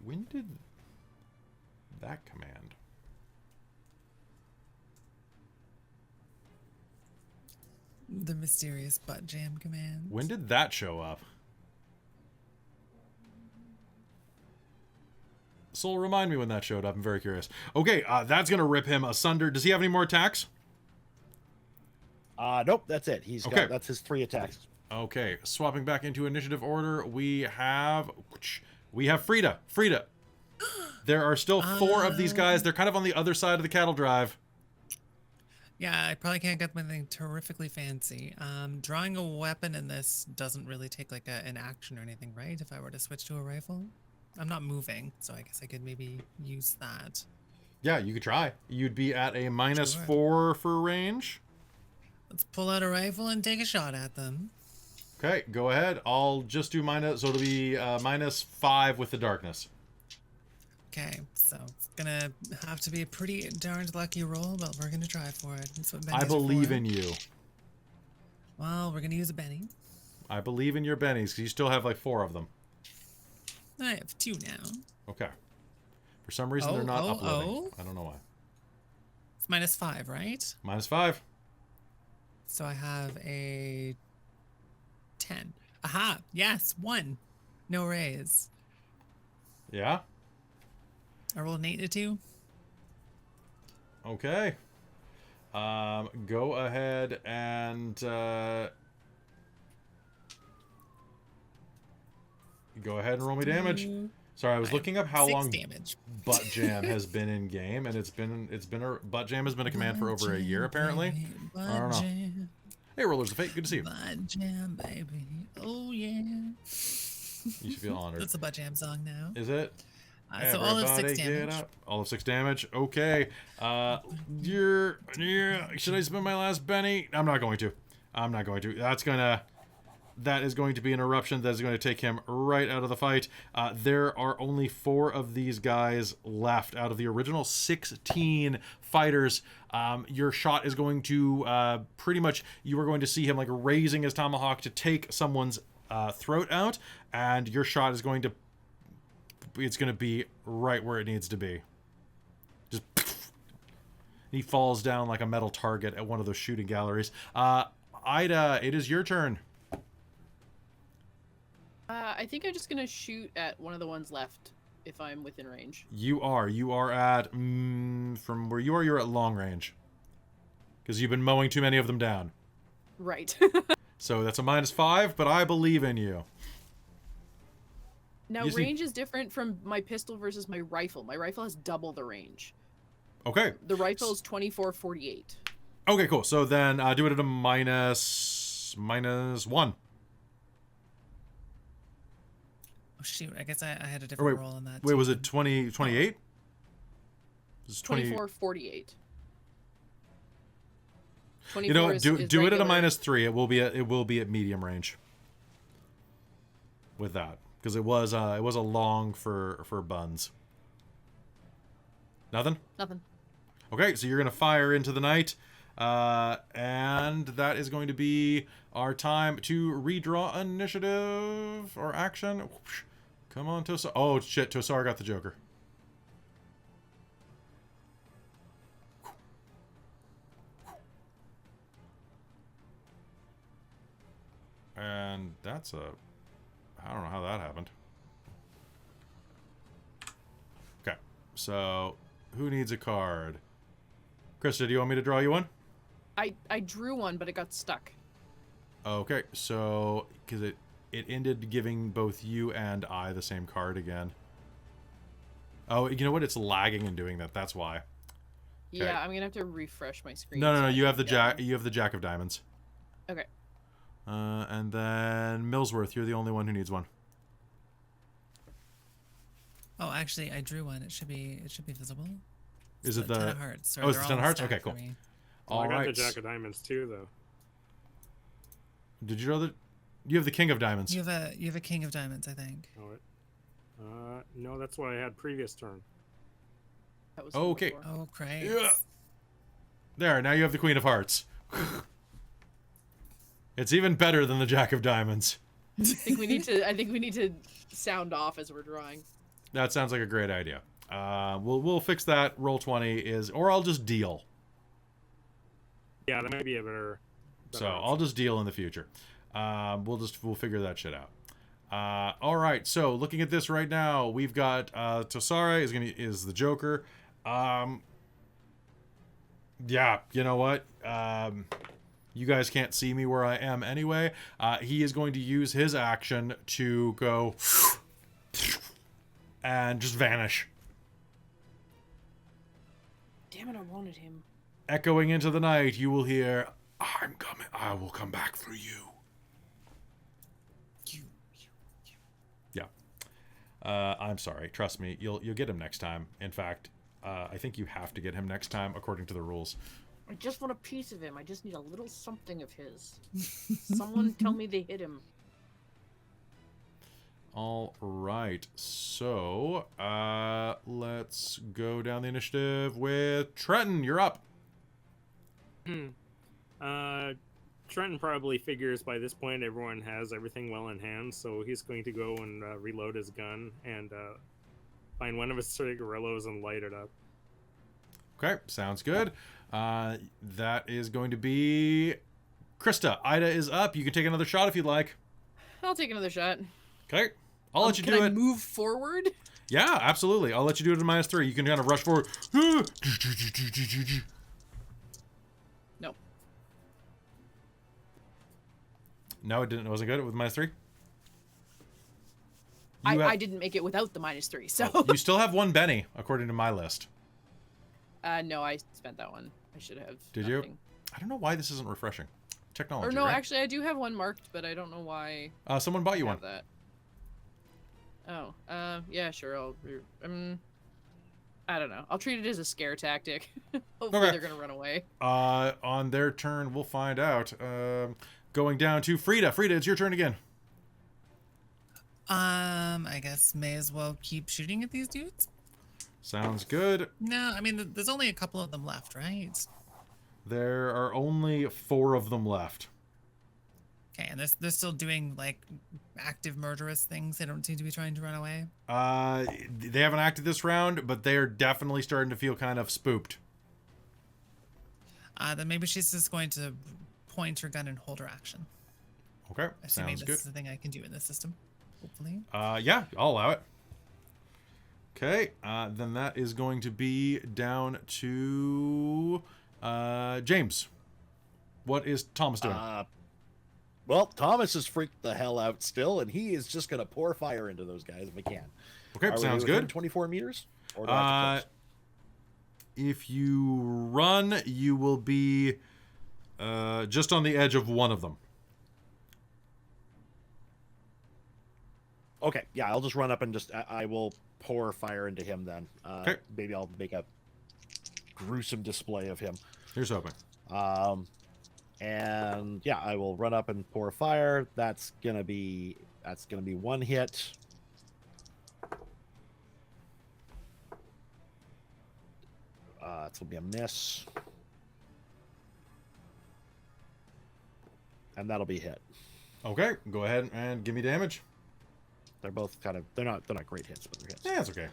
When did that command? The mysterious butt jam command. When did that show up? Soul, remind me when that showed up. I'm very curious. Okay, that's going to rip him asunder. Does he have any more attacks? Nope, that's it. Okay. That's his 3 attacks. Okay, swapping back into initiative order, we have Frida. Frida. There are still 4 of these guys. They're kind of on the other side of the cattle drive. Yeah, I probably can't get anything terrifically fancy. Drawing a weapon in this doesn't really take like an action or anything, right? If I were to switch to a rifle, I'm not moving, so I guess I could maybe use that. Yeah, you could try. You'd be at a -4 for range. Let's pull out a rifle and take a shot at them. Okay, go ahead. I'll just do minus, so it'll be -5 with the darkness. Okay, so it's gonna have to be a pretty darned lucky roll, but we're gonna try for it. That's what I bennies are believe for. in you. Well, we're gonna use a Benny. I believe in your bennies, because you still have like 4 of them. I have 2 now. Okay. For some reason, they're not uploading. I don't know why. It's -5, right? -5. So I have a 10. Aha! Yes, 1. No raise. Yeah? I rolled an 8 and a 2. Okay. Go ahead and go ahead and roll me damage. Sorry, I was looking up how 6 long damage. Butt Jam has been in game, and Butt Jam has been a command for over a year apparently. I don't know. Jam, Hey, Rollers of Fate, good to see you. Butt Jam, baby. Oh yeah. You should feel honored. That's a Butt Jam song now. Is it? So all of 6 Everybody get damage. up. All of 6 damage. Okay. Should I spend my last Benny? I'm not going to. That is going to be an eruption that is going to take him right out of the fight. There are only 4 of these guys left out of the original 16 fighters. Your shot is going to pretty much, you are going to see him like raising his tomahawk to take someone's throat out, and your shot is going to, it's going to be right where it needs to be. Just he falls down like a metal target at one of those shooting galleries. Ida, it is your turn. I think I'm just gonna shoot at one of the ones left if I'm within range. You are at from where you are, you're at long range because you've been mowing too many of them down. Right. So that's a -5, but I believe in you. Now, You see- range is different from my pistol versus my rifle. My rifle has double the range. Okay. The rifle is 24-48. Okay, cool. So then do it at a -1. Oh shoot! I guess I had a different roll on that. Wait, too. was it 28? This is 24-48. You know what? Do it at a regular. -3. It will be at medium range. With that, because it was a long for buns. Nothing. Nothing. Okay, so you're gonna fire into the night, and that is going to be our time to redraw initiative or action. Whoosh. Come on, Tosar. Oh shit, Tosar got the Joker. And that's a... I don't know how that happened. Okay, so who needs a card? Christa, do you want me to draw you one? I drew one, but it got stuck. Okay, so because it ended giving both you and I the same card again. Oh, you know what? It's lagging and doing that. That's why. Okay. Yeah, I'm gonna have to refresh my screen. No, so I you have can the get jack. one. You have the Jack of Diamonds. Okay. And then Millsworth, you're the only one who needs one. Oh, actually, I drew one. It should be visible. Is it the the 10 of hearts? Oh, it's the 10 of hearts? Okay, cool. cool. Well, All I got right. the Jack of Diamonds too, though. Did you know that you have the King of Diamonds? You have a King of Diamonds, I think. Oh, it. No, that's what I had previous turn. That was Okay. before. Oh, great. Yeah. There, now you have the Queen of Hearts. It's even better than the Jack of Diamonds. I think we need to sound off as we're drawing. That sounds like a great idea. We'll fix that. Roll 20 is, or I'll just deal. Yeah, that might be a better So option. I'll just deal in the future. We'll figure that shit out. All right. So looking at this right now, we've got Tosare is the Joker. Yeah, you know what? You guys can't see me where I am anyway. He is going to use his action to go and just vanish. Damn it, I wanted him. Echoing into the night, you will hear, I'm coming. I will come back for you. Yeah. I'm sorry. Trust me. You'll get him next time. In fact, I think you have to get him next time according to the rules. I just want a piece of him. I just need a little something of his. Someone tell me they hit him. All right. So, let's go down the initiative with Trenton. You're up. Trenton probably figures by this point everyone has everything well in hand, so he's going to go and reload his gun and find one of his cigarillos and light it up. Okay, sounds good. That is going to be Christa. Ida is up. You can take another shot if you'd like. I'll take another shot. Okay. I'll let you do Can I it. move forward? Yeah, absolutely. I'll let you do it at -3. You can kind of rush forward. No. No, it didn't. It wasn't good with -3. I didn't make it without the -3, so. You still have 1 Benny, according to my list. No, I spent that one. I should have. Did you? I don't know why this isn't refreshing. Technology. Or no, right? actually, I do have one marked, but I don't know why. Someone bought you I one. have that. Oh, yeah, sure. I don't know. I'll treat it as a scare tactic. Hopefully Okay. they're gonna run away. On their turn, we'll find out. Going down to Frida. Frida, it's your turn again. I guess may as well keep shooting at these dudes. Sounds good. No, I mean, there's only a couple of them left, right? There are only 4 of them left. Okay, and they're still doing, like, active murderous things. They don't seem to be trying to run away. They haven't acted this round, but they are definitely starting to feel kind of spooked. Then maybe she's just going to point her gun and hold her action. Okay, Assuming sounds this good. is the thing I can do in this system, hopefully. Yeah, I'll allow it. Okay, then that is going to be down to James. What is Thomas doing? Well, Thomas is freaked the hell out still, and he is just going to pour fire into those guys if he can. Okay, Are we sounds within good. 24 meters? Or do I have to close? If you run, you will be just on the edge of one of them. Okay, yeah, I'll just run up and I will pour fire into him then. Okay. Maybe I'll make a gruesome display of him. Here's hoping. And yeah, I will run up and pour fire. That's gonna be 1 hit. It's gonna be a miss. And that'll be hit. Okay, go ahead and give me damage. They're both kind of they're not great hits, but they're hits. Yeah, it's okay.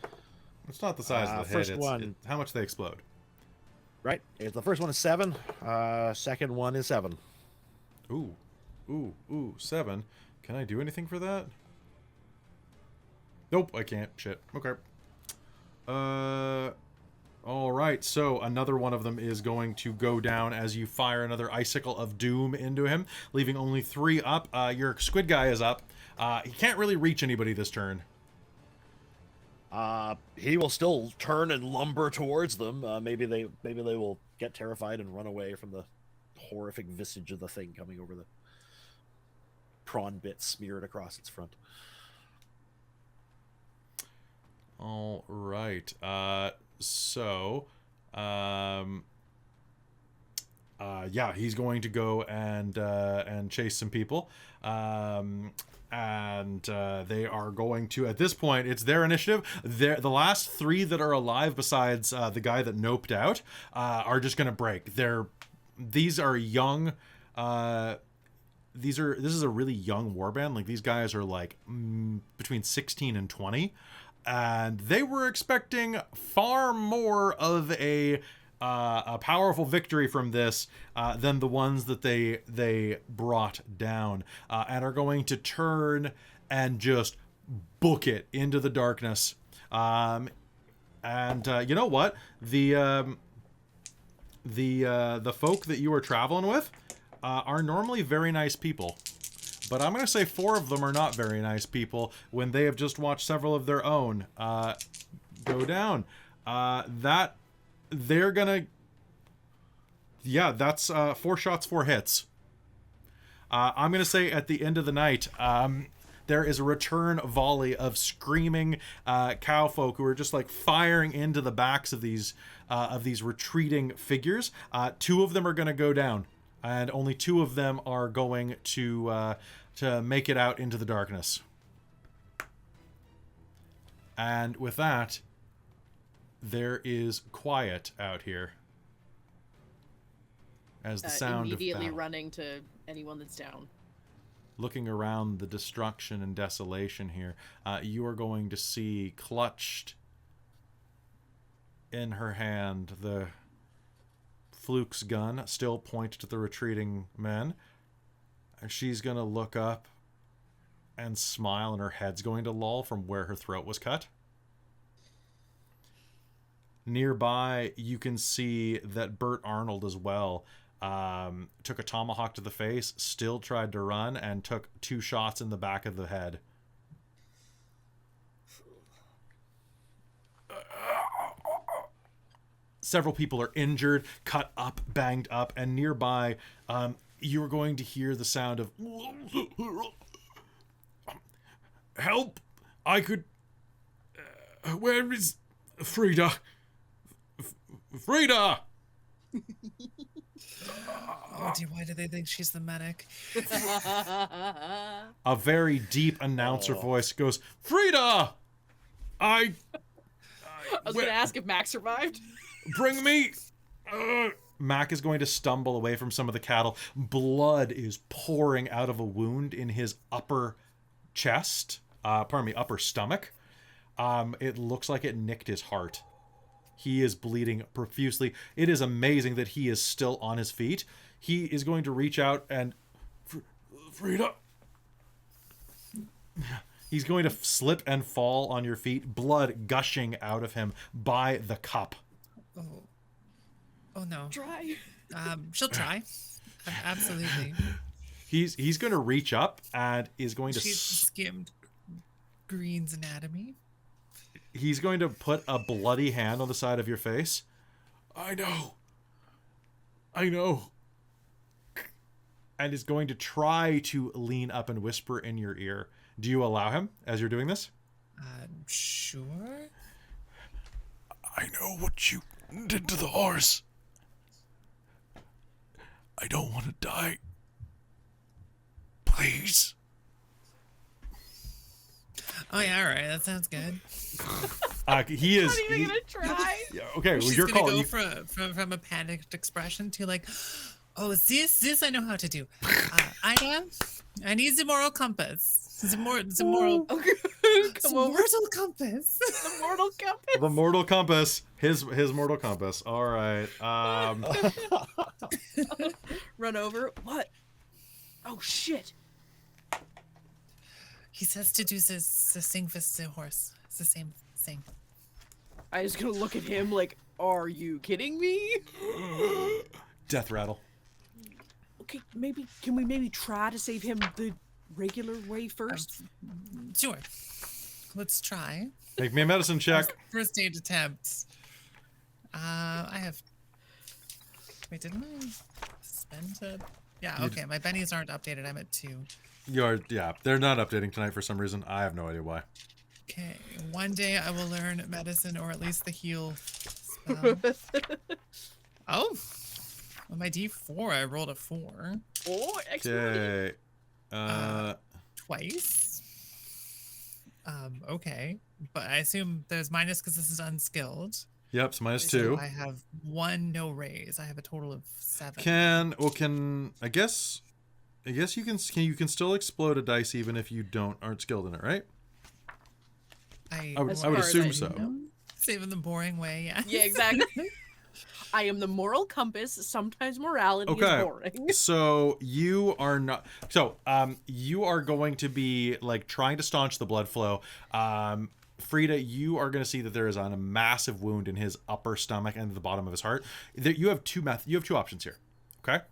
It's not the size of the First hit, one. it's how much they explode. Right. The first one is 7. Second one is 7. Ooh. 7. Can I do anything for that? Nope, I can't. Shit. Okay. All right. So another one of them is going to go down as you fire another icicle of doom into him, leaving only 3 up. Your squid guy is up. He can't really reach anybody this turn. He will still turn and lumber towards them. Maybe they will get terrified and run away from the horrific visage of the thing coming over the prawn bit smeared across its front. All right. Yeah, he's going to go and chase some people. And they are going to, at this point, it's their initiative. The last 3 that are alive, besides the guy that noped out, are just going to break. These are young. This is a really young warband. Like, these guys are like between 16 and 20, and they were expecting far more of a powerful victory from this than the ones that they brought down, and are going to turn and just book it into the darkness. And you know what? The folk that you were traveling with, are normally very nice people. But I'm going to say 4 of them are not very nice people when they have just watched several of their own go down. They're going to... Yeah, that's 4 shots, 4 hits. I'm going to say at the end of the night, there is a return volley of screaming cowfolk who are just like firing into the backs of these retreating figures. 2 of them are going to go down, and only 2 of them are going to make it out into the darkness. And with that, there is quiet out here. As the sound immediately of battle. running to anyone that's down. Looking around the destruction and desolation here, you are going to see clutched in her hand the Fluke's gun, still pointed at the retreating men. She's going to look up and smile, and her head's going to loll from where her throat was cut. Nearby, you can see that Bert Arnold as well took a tomahawk to the face, still tried to run, and took 2 shots in the back of the head. Several people are injured, cut up, banged up, and nearby, you are going to hear the sound of help. I could... where is Frida? Frida! Oh dear, why do they think she's the medic? A very deep announcer voice goes, Frida! I was going to ask if Max survived. Bring me... Mac is going to stumble away from some of the cattle. Blood is pouring out of a wound in his upper chest. Upper stomach. It looks like it nicked his heart. He is bleeding profusely. It is amazing that he is still on his feet. He is going to reach out and... Frida! He's going to slip and fall on your feet, blood gushing out of him by the cup. Oh no. Try. She'll try. Absolutely. He's going to reach up and is going to... She's skimmed Green's anatomy. He's going to put a bloody hand on the side of your face. I know. And is going to try to lean up and whisper in your ear. Do you allow him as you're doing this? Sure. I know what you did to the horse. I don't want to die. Please. Oh yeah, all right. That sounds good. He is. Not even gonna try. Yeah, okay, well, She's your gonna call. go from a panicked expression to like, oh, this I know how to do. I need the moral compass. The moral Come over. mortal compass. The mortal compass. The mortal compass. His mortal compass. All right. Run over. What? Oh shit. He says to do the sing for the horse. It's the same thing. I was gonna look at him like, are you kidding me? Death rattle. Okay, can we maybe try to save him the regular way first? Sure. Let's try. Make me a medicine check. First aid attempt. I have. Wait, didn't I spend it? Yeah. Okay. My bennies aren't updated. I'm at 2. Yeah, they're not updating tonight for some reason. I have no idea why. Okay. One day I will learn medicine or at least the heal spell. Oh. On my D4, I rolled a 4. Oh, excellent. Okay. Twice. Okay. But I assume there's minus because this is unskilled. Yep, so minus So 2. I have 1 no raise. I have a total of 7. I guess you can still explode a dice even if you aren't skilled in it, right? I would As far as assume I so. know. Save in the boring way, yeah. Yeah, exactly. I am the moral compass. Sometimes morality is boring. So you are not. So you are going to be like trying to staunch the blood flow. Frida, you are going to see that there is a massive wound in his upper stomach and the bottom of his heart. You have two options here. Okay,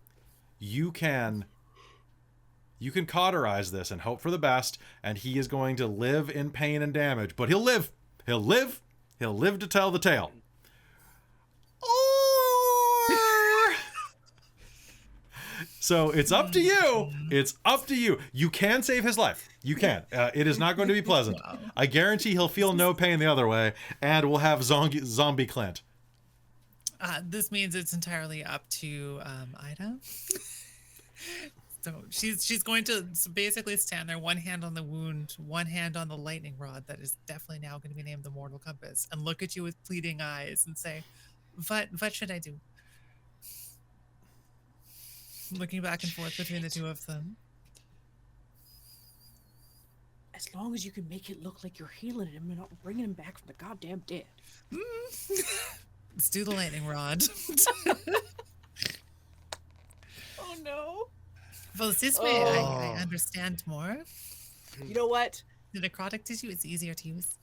you can cauterize this and hope for the best, and he is going to live in pain and damage, but he'll live to tell the tale. Or... So it's up to you. It's up to you. You can save his life. You can. It is not going to be pleasant. Wow. I guarantee he'll feel no pain the other way, and we'll have zombie Clint. This means it's entirely up to Ida. So she's going to basically stand there, one hand on the wound, one hand on the lightning rod that is definitely now going to be named the Mortal Compass, and look at you with pleading eyes and say, what should I do? Looking back and forth between the two of them. As long as you can make it look like you're healing him and not bringing him back from the goddamn dead. Let's do the lightning rod. Oh no. Well, this way I understand more. You know what? The necrotic tissue is easier to use.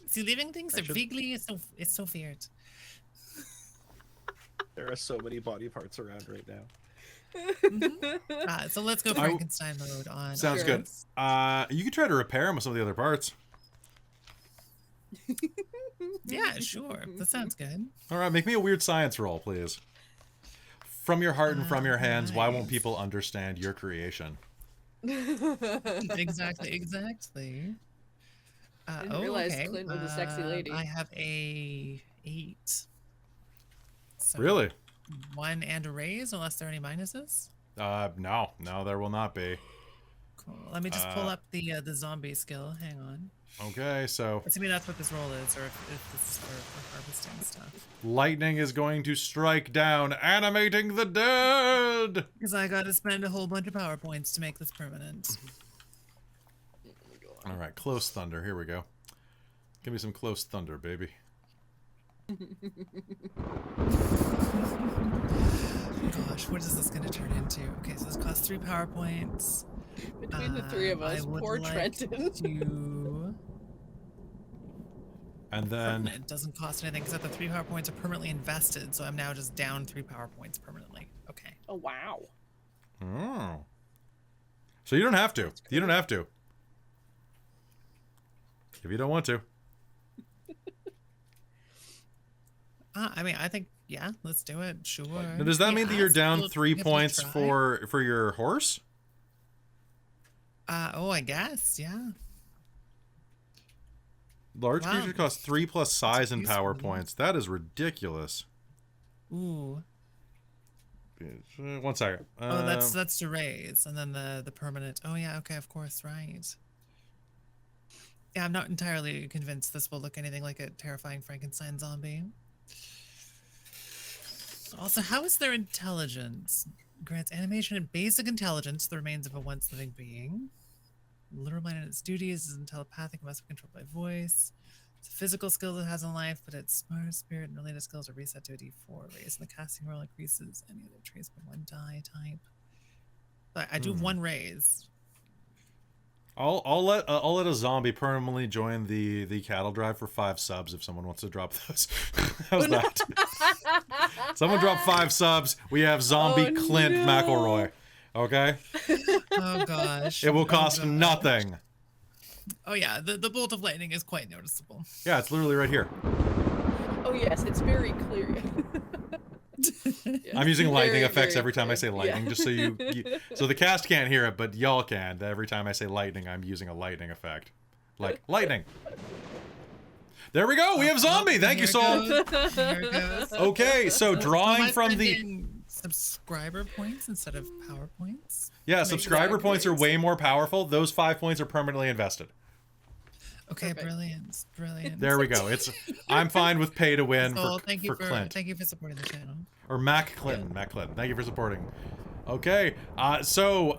See, living things are vaguely it's so weird. There are so many body parts around right now. So let's go Frankenstein mode on. Sounds good. You can try to repair him with some of the other parts. Yeah, sure. That sounds good. All right, make me a weird science roll, please. From your heart and from your hands, why won't nice. people understand your creation? Exactly. I didn't realize okay. Clint was a sexy lady. I have a 8. So Really? 1 and a raise, unless there are any minuses. No, there will not be. Cool. Let me just pull up the zombie skill. Hang on. Okay, so Let's see if that's what this roll is, or if this is for harvesting stuff. lightning is going to strike down, animating the dead. Because I got to spend a whole bunch of power points to make this permanent. All right, close thunder. Here we go. Give me some close thunder, baby. Gosh, what is this going to turn into? Okay, so this costs 3 power points. Between the three of I us, would poor like Trenton. to- And then It doesn't cost anything because the 3 power points are permanently invested, so I'm now just down 3 power points permanently. Okay. Oh wow. oh. So you don't have to. You don't have to. If you don't want to. I mean, I think, yeah, let's do it. Sure. Now, does that mean that you're down We'll 3 give it a points try. for your horse? I guess, yeah. Large Wow. creatures cost 3 plus size and power useful. points. That is ridiculous. Ooh. 1 second. Oh, that's to raise, and then the permanent. Oh yeah, okay, of course, right. Yeah, I'm not entirely convinced this will look anything like a terrifying Frankenstein zombie. Also, how is their intelligence? Grants animation and basic intelligence to the remains of a once living being. Literal mind in its duties is telepathic, must be controlled by voice. It's a physical skill it has in life, but its smarter spirit and related skills are reset to a d4. Raise and the casting roll increases any other traits by 1 die type. But I do 1 raise. I'll let a zombie permanently join the cattle drive for 5 subs if someone wants to drop those. How's that? Someone drop 5 subs. We have zombie Oh, Clint no. McElroy. Okay? Oh gosh. It will Oh, cost gosh. nothing. Oh yeah, the bolt of lightning is quite noticeable. Yeah, it's literally right here. Oh yes, it's very clear. I'm using lightning Very, effects very every time I say clear. lightning, Yeah. just so you so the cast can't hear it, but y'all can. Every time I say lightning, I'm using a lightning effect. Like lightning. There we go. We have zombie. Thank you, Here Saul. it goes. Here it goes. Okay, so drawing Might from put the in subscriber points instead of power points. yeah, subscriber Exactly. points are way more powerful. Those 5 points are permanently invested. Okay, Perfect. brilliant. There we go. I'm fine with pay to win So for thank you for Clint. thank you for supporting the channel. Or Mac Clinton. Mac Clinton. Thank you for supporting. Okay, so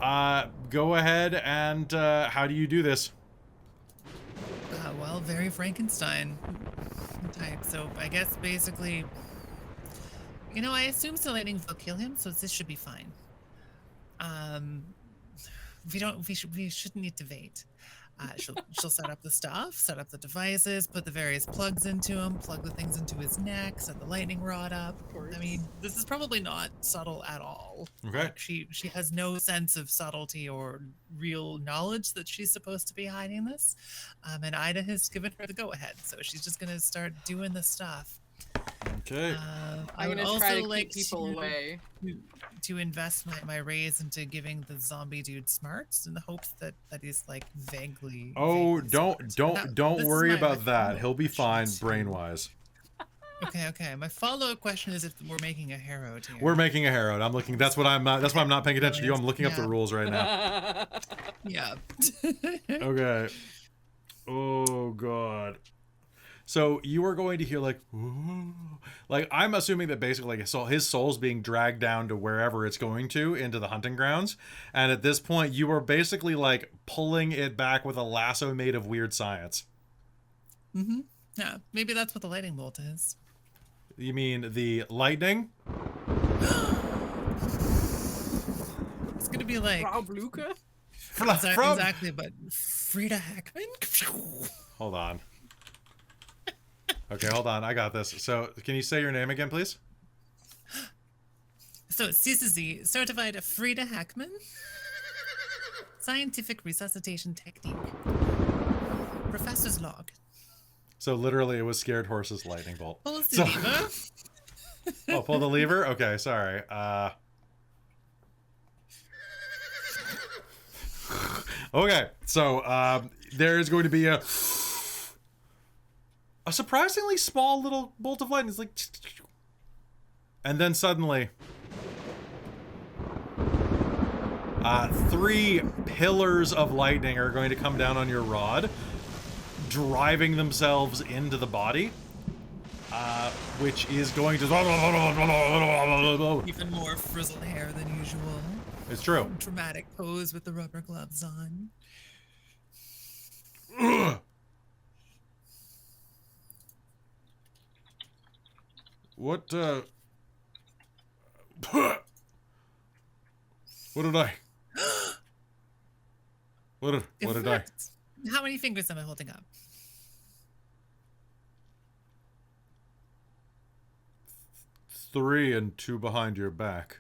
go ahead and how do you do this? Well, very Frankenstein type. So I guess basically, I assume the lightning will kill him, so this should be fine. We shouldn't need to wait. She'll set up the stuff, set up the devices, put the various plugs into him, plug the things into his neck, set the lightning rod up. I mean, this is probably not subtle at all. Okay. Like, she has no sense of subtlety or real knowledge that she's supposed to be hiding this. And Ida has given her the go-ahead, so she's just gonna start doing the stuff. Okay. I'm would gonna also try to like keep people away. to invest my raise into giving the zombie dude smarts in the hopes that he's like vaguely. Oh, vaguely don't smart. don't This is worry my about that. follow-up He'll be fine question. brain-wise. Okay. My follow-up question is if we're making a Herod here. We're making a Herod. I'm looking. That's what I'm. That's why I'm not paying attention to you. I'm looking up the Yeah. rules right now. Yeah. Okay. Oh God. So you are going to hear like, "Ooh." Like I'm assuming that basically like his soul's being dragged down to wherever it's going to into the hunting grounds, and at this point you are basically like pulling it back with a lasso made of weird science. Yeah. Maybe that's what the lightning bolt is. You mean the lightning? It's gonna be like Rob Luca? exactly, but Frida Heckmann. Hold on. Okay, hold on. I got this. So, can you say your name again, please? So CCZ, certified Frida Heckmann. Scientific resuscitation technique. Professor's log. So, literally, it was Scared Horse's lightning bolt. Pulls the So- lever. Oh, pull the lever? Okay, sorry. Okay, so there is going to be a surprisingly small little bolt of lightning. It's like, and then suddenly, 3 pillars of lightning are going to come down on your rod, driving themselves into the body, which is going to. Even more frizzled hair than usual. It's true. Dramatic pose with the rubber gloves on. What did I? What did I? How many fingers am I holding up? 3 and 2 behind your back.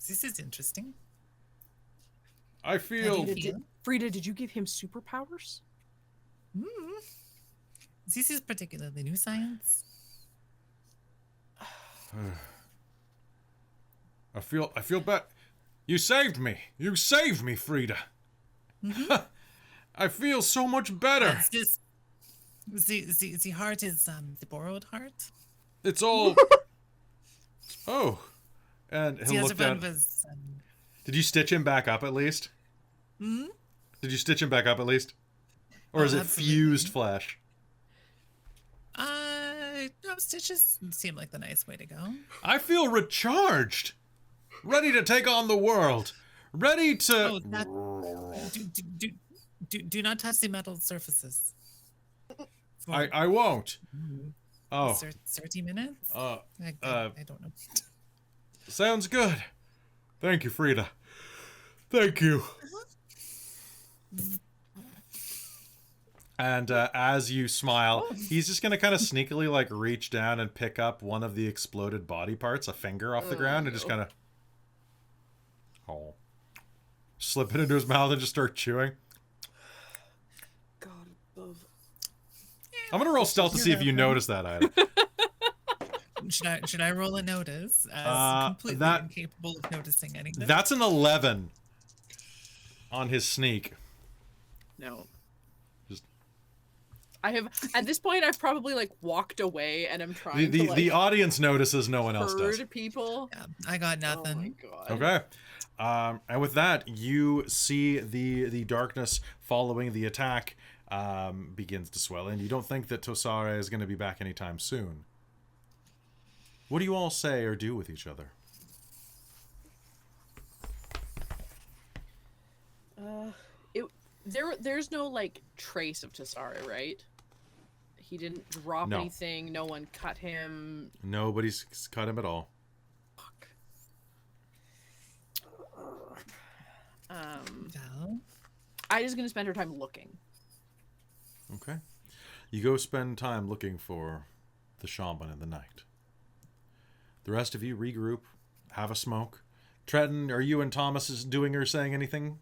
This is interesting. I feel. Frida, did you give him superpowers? This is particularly new science. I feel bad. You saved me. You saved me, Frida. I feel so much better. It's just the heart is the borrowed heart. It's all. Oh, and The he'll other look one down. was Did you stitch him back up at least? Did you stitch him back up at least, or Oh, is it absolutely. fused flesh? no, stitches seem like the nice way to go. I feel recharged, ready to take on the world, ready to. Oh, that, do not touch the metal surfaces. I won't. Oh, 30 minutes? I don't know. sounds good. Thank you, Frida. Thank you. And as you smile, he's just gonna kind of sneakily like reach down and pick up one of the exploded body parts, a finger off the ground, and just kind of slip it into his mouth and just start chewing. God above. I'm gonna roll stealth to see if you notice that, Ida. Should I roll a notice? As completely that- incapable of noticing anything. That's an 11 on his sneak. No. Just- I have at this point I've probably like walked away and I'm trying The to like audience notices, no one else does. herd people. Yeah, I got Oh my nothing. god. Okay. And with that, you see the darkness following the attack begins to swell in. You don't think that Tosare is going to be back anytime soon. What do you all say or do with each other? There's no like trace of Tasare, right? He didn't drop No. anything. No one cut him. Nobody's cut him at all. Val? I just gonna spend her time looking. Okay. You go spend time looking for the shaman in the night. The rest of you regroup, have a smoke. Trenton, are you and Thomas doing or saying anything?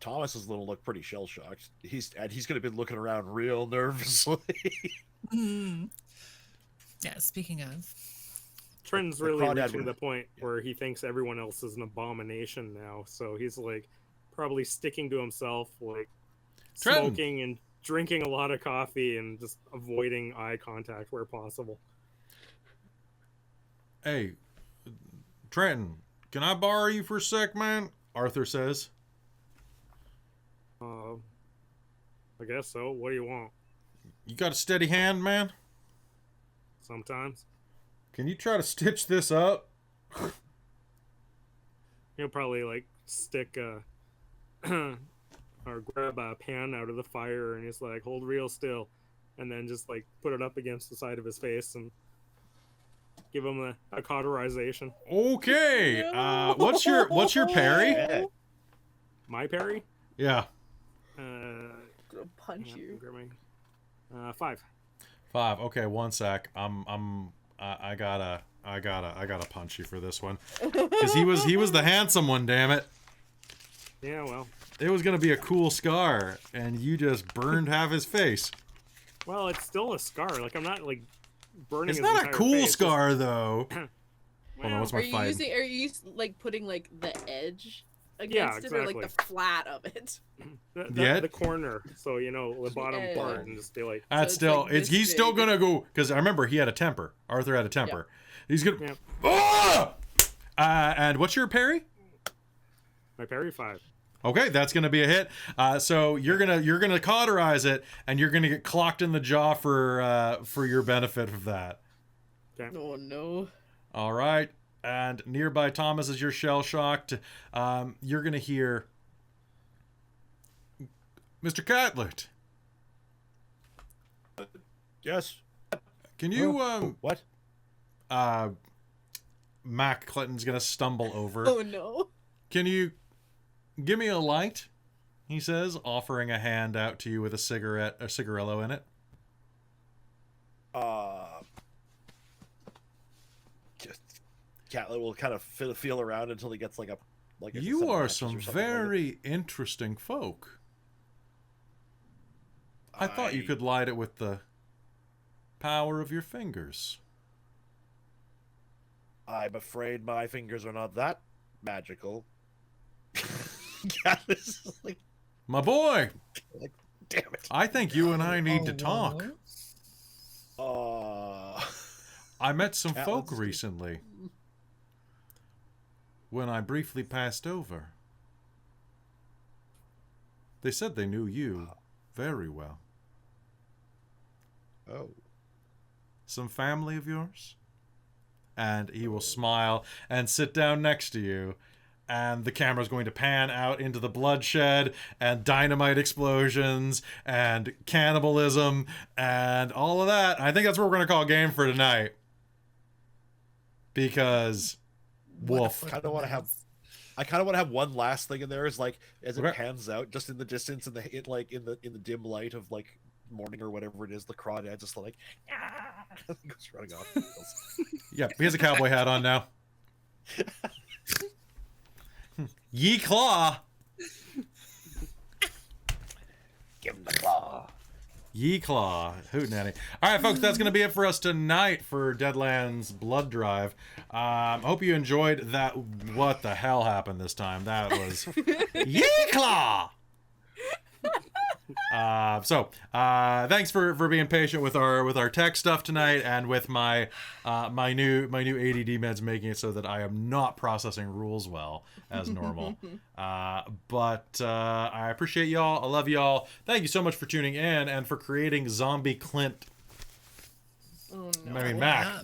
Thomas is going to look pretty shell shocked. He's going to be looking around real nervously. Yeah, speaking of. Trenton's The really crawdad reaching would- the point where he thinks everyone else is an abomination now. So he's like probably sticking to himself, like Trenton! smoking and drinking a lot of coffee and just avoiding eye contact where possible. Hey, Trenton, can I borrow you for a sec, man? Arthur says. I guess so. What do you want? You got a steady hand, man? Sometimes Can you try to stitch this up? he'll probably like stick or grab a pan out of the fire and he's like, hold real still, and then just like put it up against the side of his face and give him a cauterization. Okay. What's your parry? Yeah. My parry? Yeah. Gonna punch Yeah, you. grab my- 5. 5. Okay, one sec. I gotta punch you for this one. Cause he was the handsome one, damn it. Yeah, well. It was gonna be a cool scar, and you just burned half his face. Well, it's still a scar. Like, I'm not, like, burning It's his not a entire cool face. scar though. Well, Hold on, what's Are my you fight? like putting like the edge against it or like the flat of it? The the corner, so, you know, the bottom edge. part, and just be like, That's it's still like it's this he's still big. gonna go because I remember he had a temper. Arthur had a temper. He's gonna. Yeah. Ah! And what's your parry? my parry 5. Okay, that's gonna be a hit. So you're gonna cauterize it, and you're gonna get clocked in the jaw for your benefit of that. Okay. Oh no. All right. And nearby Thomas, as you're shell shocked, you're gonna hear Mr. Catlett. Yes. Can you What? Mac Clinton's gonna stumble over. Oh no. Can you give me a light? He says, offering a hand out to you with a cigarillo in it. Just Catlett will kind of feel around until he gets like a set You of are matches some or something like it. very interesting folk. I thought you could light it with the power of your fingers. I'm afraid my fingers are not that magical. Catlett's like, My boy, damn it. I think you and I need to Oh, talk. what? I met some That folk was- recently when I briefly passed over. They said they knew you very well. Oh. Some family of yours? And he will smile and sit down next to you. And the camera's going to pan out into the bloodshed and dynamite explosions and cannibalism and all of that. I think that's what we're going to call game for tonight. Because What a wolf. fucking Kinda wanna have- mess. I kind of want to have one last thing in there, is like as it Okay. pans out, just in the distance, in the dim light of like morning or whatever it is, the crawdad just like goes running off. Yeah, he has a cowboy hat on now. Ye claw. Give him the claw. Ye claw. Hootenanny. All right, folks, that's going to be it for us tonight for Deadlands Blood Drive. I hope you enjoyed that. What the hell happened this time? That was Ye claw. Thanks for being patient with our tech stuff tonight and with my new ADD meds, making it so that I am not processing rules well as normal. But I appreciate y'all. I love y'all. Thank you so much for tuning in and for creating Zombie Clint. Oh no. I mean, Mac. Yeah.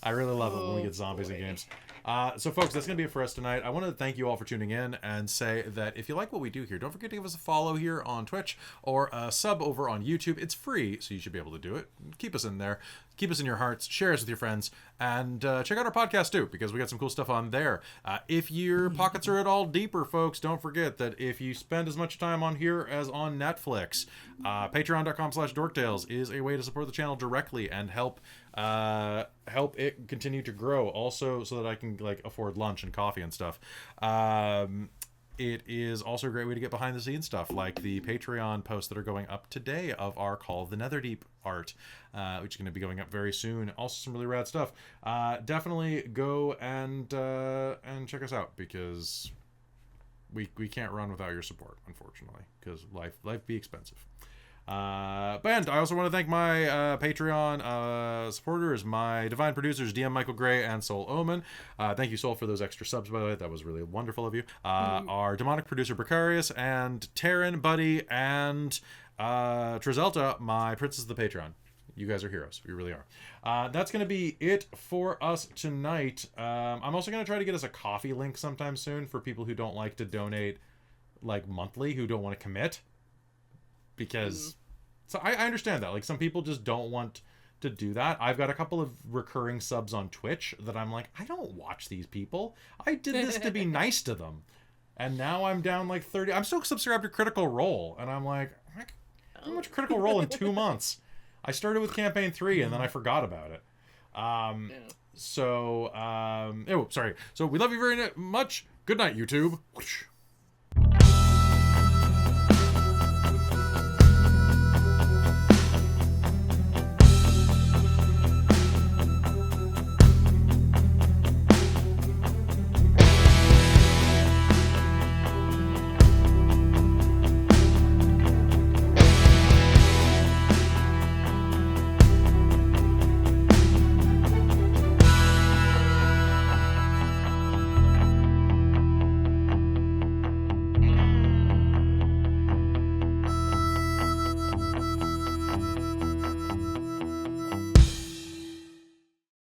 I really love it when we get zombies in games. So folks, that's gonna be it for us tonight. I want to thank you all for tuning in and say that if you like what we do here, don't forget to give us a follow here on Twitch or a sub over on YouTube. It's free, so you should be able to do it. Keep us in there. Keep us in your hearts. Share us with your friends. And check out our podcast, too, because we got some cool stuff on there. If your pockets are at all deeper, folks, don't forget that if you spend as much time on here as on Netflix, patreon.com/dorktales is a way to support the channel directly and help it continue to grow. Also, so that I can, like, afford lunch and coffee and stuff. It is also a great way to get behind the scenes stuff, like the Patreon posts that are going up today of our Call of the Netherdeep art, which is going to be going up very soon. Also some really rad stuff. Definitely go and check us out, because we can't run without your support, unfortunately, because life be expensive. And I also want to thank my Patreon supporters, my divine producers, DM Michael Gray and Soul Omen. Thank you, Soul, for those extra subs, by the way. That was really wonderful of you. Our demonic producer, Precarious, and Taryn, Buddy, and Trizelta, my Princess of the Patreon. You guys are heroes. You really are. That's going to be it for us tonight. I'm also going to try to get us a coffee link sometime soon for people who don't like to donate, like, monthly, who don't want to commit. Because so I understand that, like, some people just don't want to do that. I've got a couple of recurring subs on Twitch that I'm like, I don't watch these people. I did this to be nice to them, and now I'm down like 30. I'm still subscribed to Critical Role, and I'm like, how much Critical Role in 2 months? I started with campaign 3 and then I forgot about it. So we love you very much. Good night, YouTube.